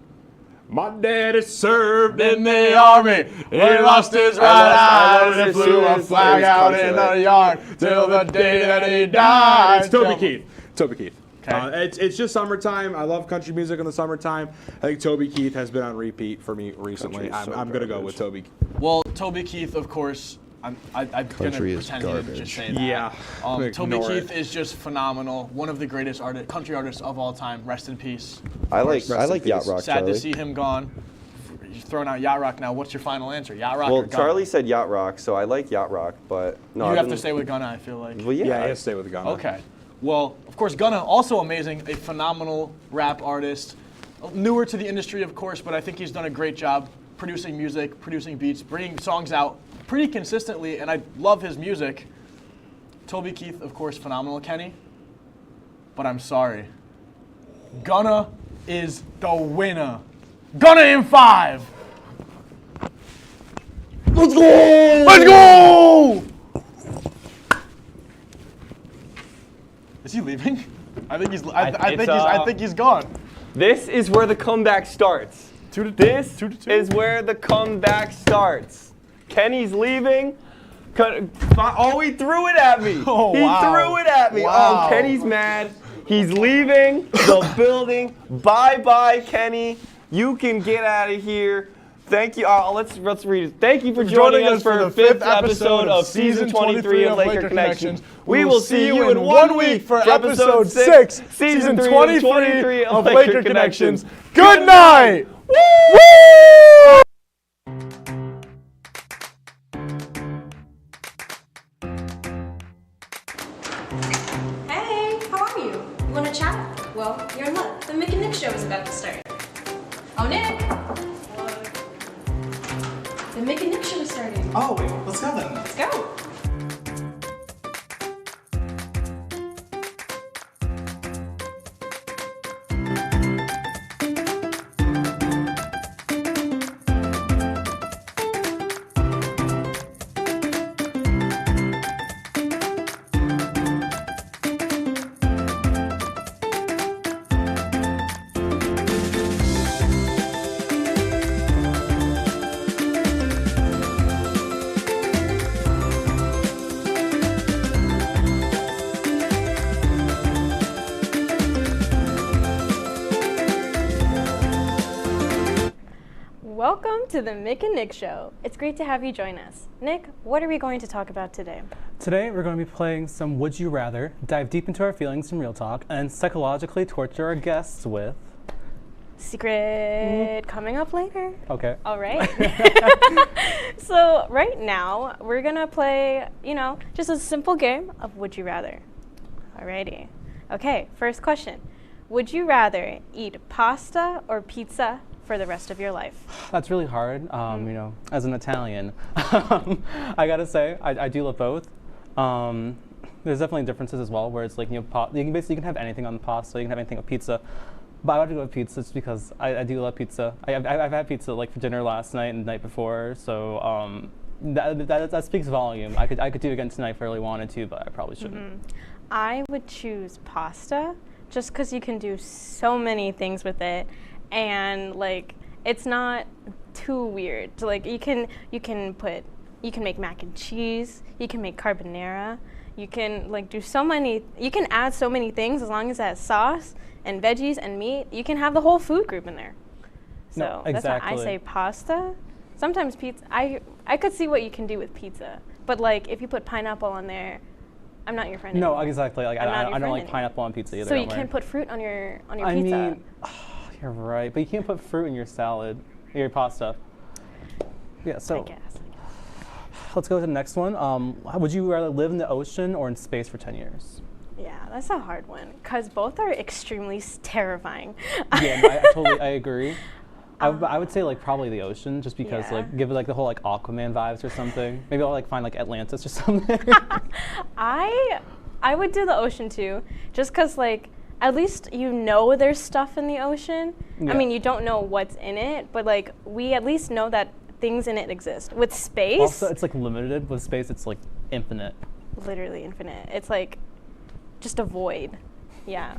My daddy served in the army. He lost his right eye and flew a flag out in the yard till the day that he died. It's Toby Keith. Okay. It's just summertime. I love country music in the summertime. I think Toby Keith has been on repeat for me recently. I'm going to go with Toby. Well, Toby Keith, of course. I'm going to pretend he didn't just say that. Yeah. Toby Keith is just phenomenal. One of the greatest country artists of all time. Rest in peace. I like Yacht Rock. Sad Charlie. to see him gone. You're throwing out Yacht Rock now. What's your final answer? Yacht Rock or Gunna? Charlie said Yacht Rock, so I like Yacht Rock, but no. You have to stay with Gunna, I feel like. Well, yeah, I have to stay with Gunna. Okay. Well, of course, Gunna, also amazing, a phenomenal rap artist. Newer to the industry, of course, but I think he's done a great job producing music, producing beats, bringing songs out pretty consistently, and I love his music. Toby Keith, of course, phenomenal, Kenny. But I'm sorry. Gunna is the winner. Gunna in 5. Let's go! Let's go! Is he leaving? I think he's gone. This is where the comeback starts. This is where the comeback starts. Kenny's leaving. Oh, he threw it at me. Oh, he wow. threw it at me. Wow. Oh, Kenny's mad. He's leaving the building. Bye-bye, Kenny. You can get out of here. Thank you. Let's read it. Thank you for joining us for the 5th episode of Season 23 of Laker Connections. We will see you in 1 week for episode 6, Season 23 of Laker Connections. Good night! Woo! Hey, how are you? You want to chat? Well, you're in luck. The Mick and Nick show is about to start. Oh, Nick! What? The Mick and Nick show is starting. Oh, wait, let's go then. Let's go. Welcome to the Mick and Nick show. It's great to have you join us. Nick, what are we going to talk about today? Today we're going to be playing some Would You Rather, dive deep into our feelings and real talk, and psychologically torture our guests with... Secret coming up later. Okay. All right. So right now we're gonna play, just a simple game of Would You Rather. Alrighty. Okay, first question. Would you rather eat pasta or pizza for the rest of your life? That's really hard, as an Italian. I gotta say, I do love both. There's definitely differences as well, where it's like, you can have anything on the pasta, you can have anything with pizza. But I would go with pizza just because I do love pizza. I've had pizza like for dinner last night and the night before, so that speaks volume. I could do it again tonight if I really wanted to, but I probably shouldn't. I would choose pasta just because you can do so many things with it, and like it's not too weird. So, like you can make mac and cheese, you can make carbonara, you can do so many. You can add so many things as long as it has sauce and veggies and meat. You can have the whole food group in there. So No, exactly. That's why I say pasta. Sometimes pizza. I could see what you can do with pizza, but like if you put pineapple on there, I'm not your friend. No, anymore. exactly. Like I don't like anymore. pineapple on pizza either. So you can't put fruit on your pizza. I mean, you're right, but you can't put fruit in your salad, your pasta. Yeah, so. I guess. Let's go to the next one. Would you rather live in the ocean or in space for 10 years? Yeah, that's a hard one because both are extremely terrifying. Yeah, I agree. I would say probably the ocean, just because give it the whole Aquaman vibes or something. Maybe I'll find Atlantis or something. I would do the ocean too, just because at least there's stuff in the ocean. Yeah. I mean, you don't know what's in it, but we at least know that things in it exist. With space, also it's limited. With space, it's infinite. Literally infinite. It's just a void. Yeah,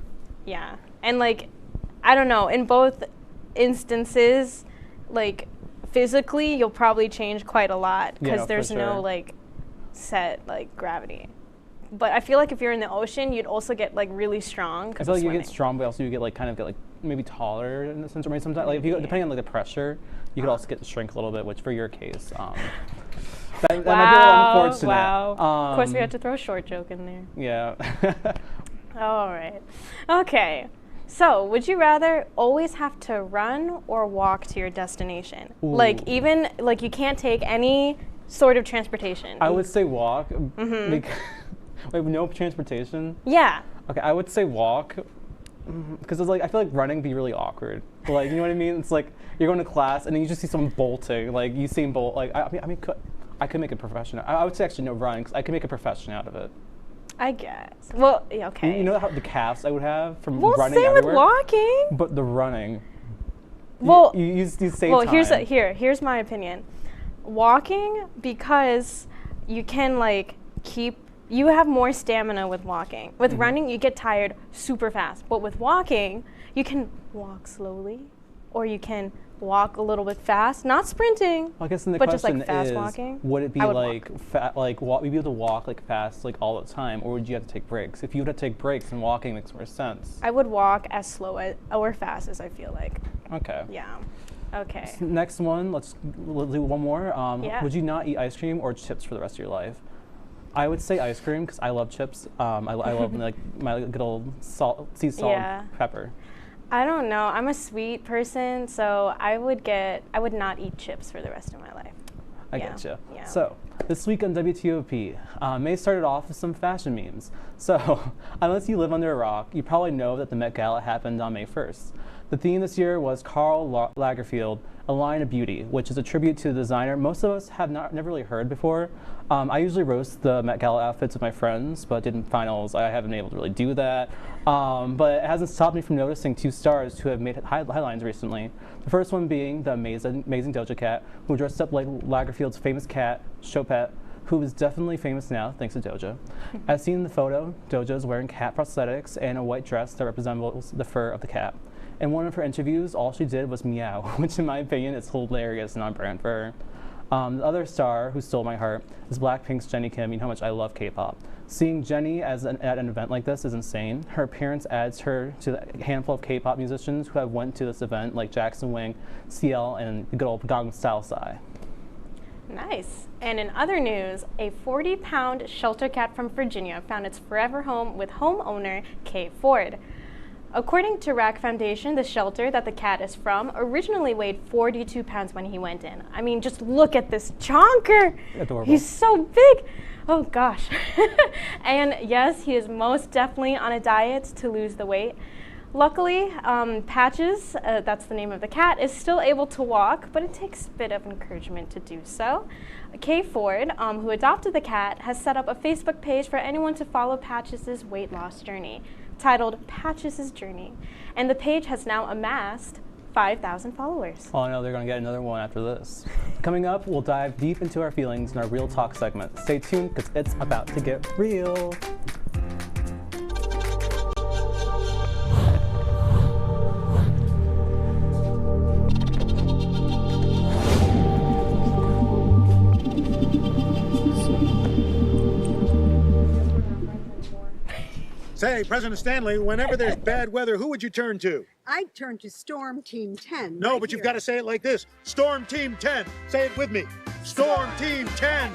and I don't know. In both instances, physically, you'll probably change quite a lot because there's no set gravity. But I feel like if you're in the ocean, you'd also get really strong. I feel like you get strong, but also you get maybe taller in a sense, or maybe sometimes if you depending on the pressure, you could also get to shrink a little bit, which for your case, that might be a little unfortunate. Wow. Of course, we had to throw a short joke in there. Yeah. All right. Okay. So, would you rather always have to run or walk to your destination? Ooh. Even you can't take any sort of transportation. I would say walk. Wait, no transportation? Yeah. Okay, I would say walk. Because I feel like running would be really awkward. You know what I mean? It's you're going to class and then you just see someone bolting. You see him bolt. I could make a profession. I would say actually no running, because I could make a profession out of it. I guess. Well, yeah, okay. You know how the calves I would have from running same everywhere? with walking. But the running. Well, you save time. Here's my opinion. Walking, because you can you have more stamina with walking. With running, you get tired super fast. But with walking, you can walk slowly, or you can walk a little bit fast, not sprinting, I guess then the but question just like fast is, walking. would it be I would would you be able to walk like fast like all the time, or would you have to take breaks? If you would have to take breaks, then walking makes more sense. I would walk as slow or fast as I feel like. Okay. Yeah. Okay. Next one, we'll do one more. Yeah. Would you not eat ice cream or chips for the rest of your life? I would say ice cream because I love chips. I love like my good old sea salt, and pepper. I don't know. I'm a sweet person, so I would not eat chips for the rest of my life. I getcha. Yeah. So, this week on WTOP, May started off with some fashion memes. So, unless you live under a rock, you probably know that the Met Gala happened on May 1st. The theme this year was Karl Lagerfeld, A Line of Beauty, which is a tribute to the designer most of us have never really heard before. I usually roast the Met Gala outfits with my friends, but in finals I haven't been able to really do that. But it hasn't stopped me from noticing two stars who have made headlines recently. The first one being the amazing Doja Cat, who dressed up like Lagerfeld's famous cat, Chopette, who is definitely famous now thanks to Doja. As seen in the photo, Doja is wearing cat prosthetics and a white dress that resembles the fur of the cat. In one of her interviews, all she did was meow, which in my opinion is hilarious and on brand for her. The other star who stole my heart is Blackpink's Jennie Kim. You know how much I love K-pop. Seeing Jennie at an event like this is insane. Her appearance adds her to the handful of K-pop musicians who have went to this event, like Jackson Wang, CL, and the good old Gangnam Style Psy. Nice. And in other news, a 40-pound shelter cat from Virginia found its forever home with homeowner Kay Ford. According to Rack Foundation, the shelter that the cat is from originally weighed 42 pounds when he went in. I mean, just look at this chonker. Adorable. He's so big. Oh gosh. And yes, he is most definitely on a diet to lose the weight. Luckily, Patches, that's the name of the cat, is still able to walk, but it takes a bit of encouragement to do so. Kay Ford, who adopted the cat, has set up a Facebook page for anyone to follow Patches' weight loss journey, titled Patches' Journey, and the page has now amassed 5,000 followers. Oh no, they're going to get another one after this. Coming up, we'll dive deep into our feelings in our Real Talk segment. Stay tuned, because it's about to get real. Say, President Stanley, whenever there's bad weather, who would you turn to? I'd turn to Storm Team 10. No, right but you've here. got to say it like this. Storm Team 10. Say it with me. Storm Team 10.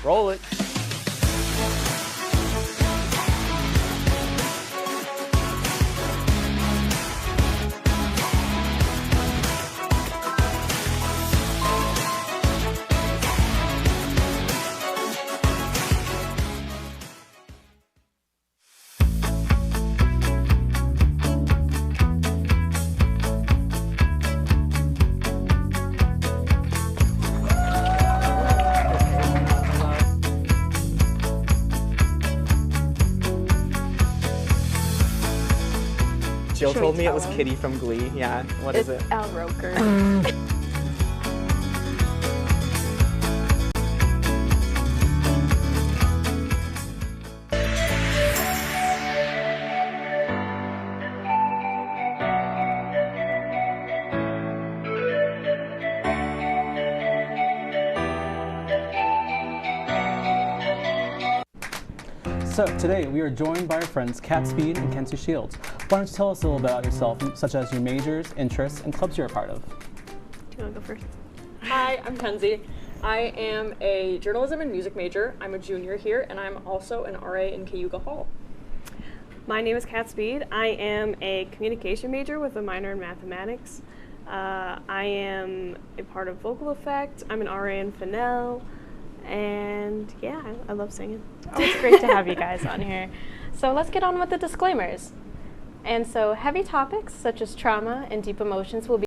Roll it. Jill told me it was Kitty from Glee. Yeah, what is it? Al Roker. So today we are joined by our friends Cat Speed and Kenzie Shields. Why don't you tell us a little bit about yourself, such as your majors, interests, and clubs you're a part of? Do you want to go first? Hi, I'm Kenzie. I am a journalism and music major. I'm a junior here, and I'm also an RA in Cayuga Hall. My name is Cat Speed. I am a communication major with a minor in mathematics. I am a part of Vocal Effect. I'm an RA in Fennell. And yeah, I love singing. Oh, it's great to have you guys on here. So let's get on with the disclaimers. And so heavy topics such as trauma and deep emotions will be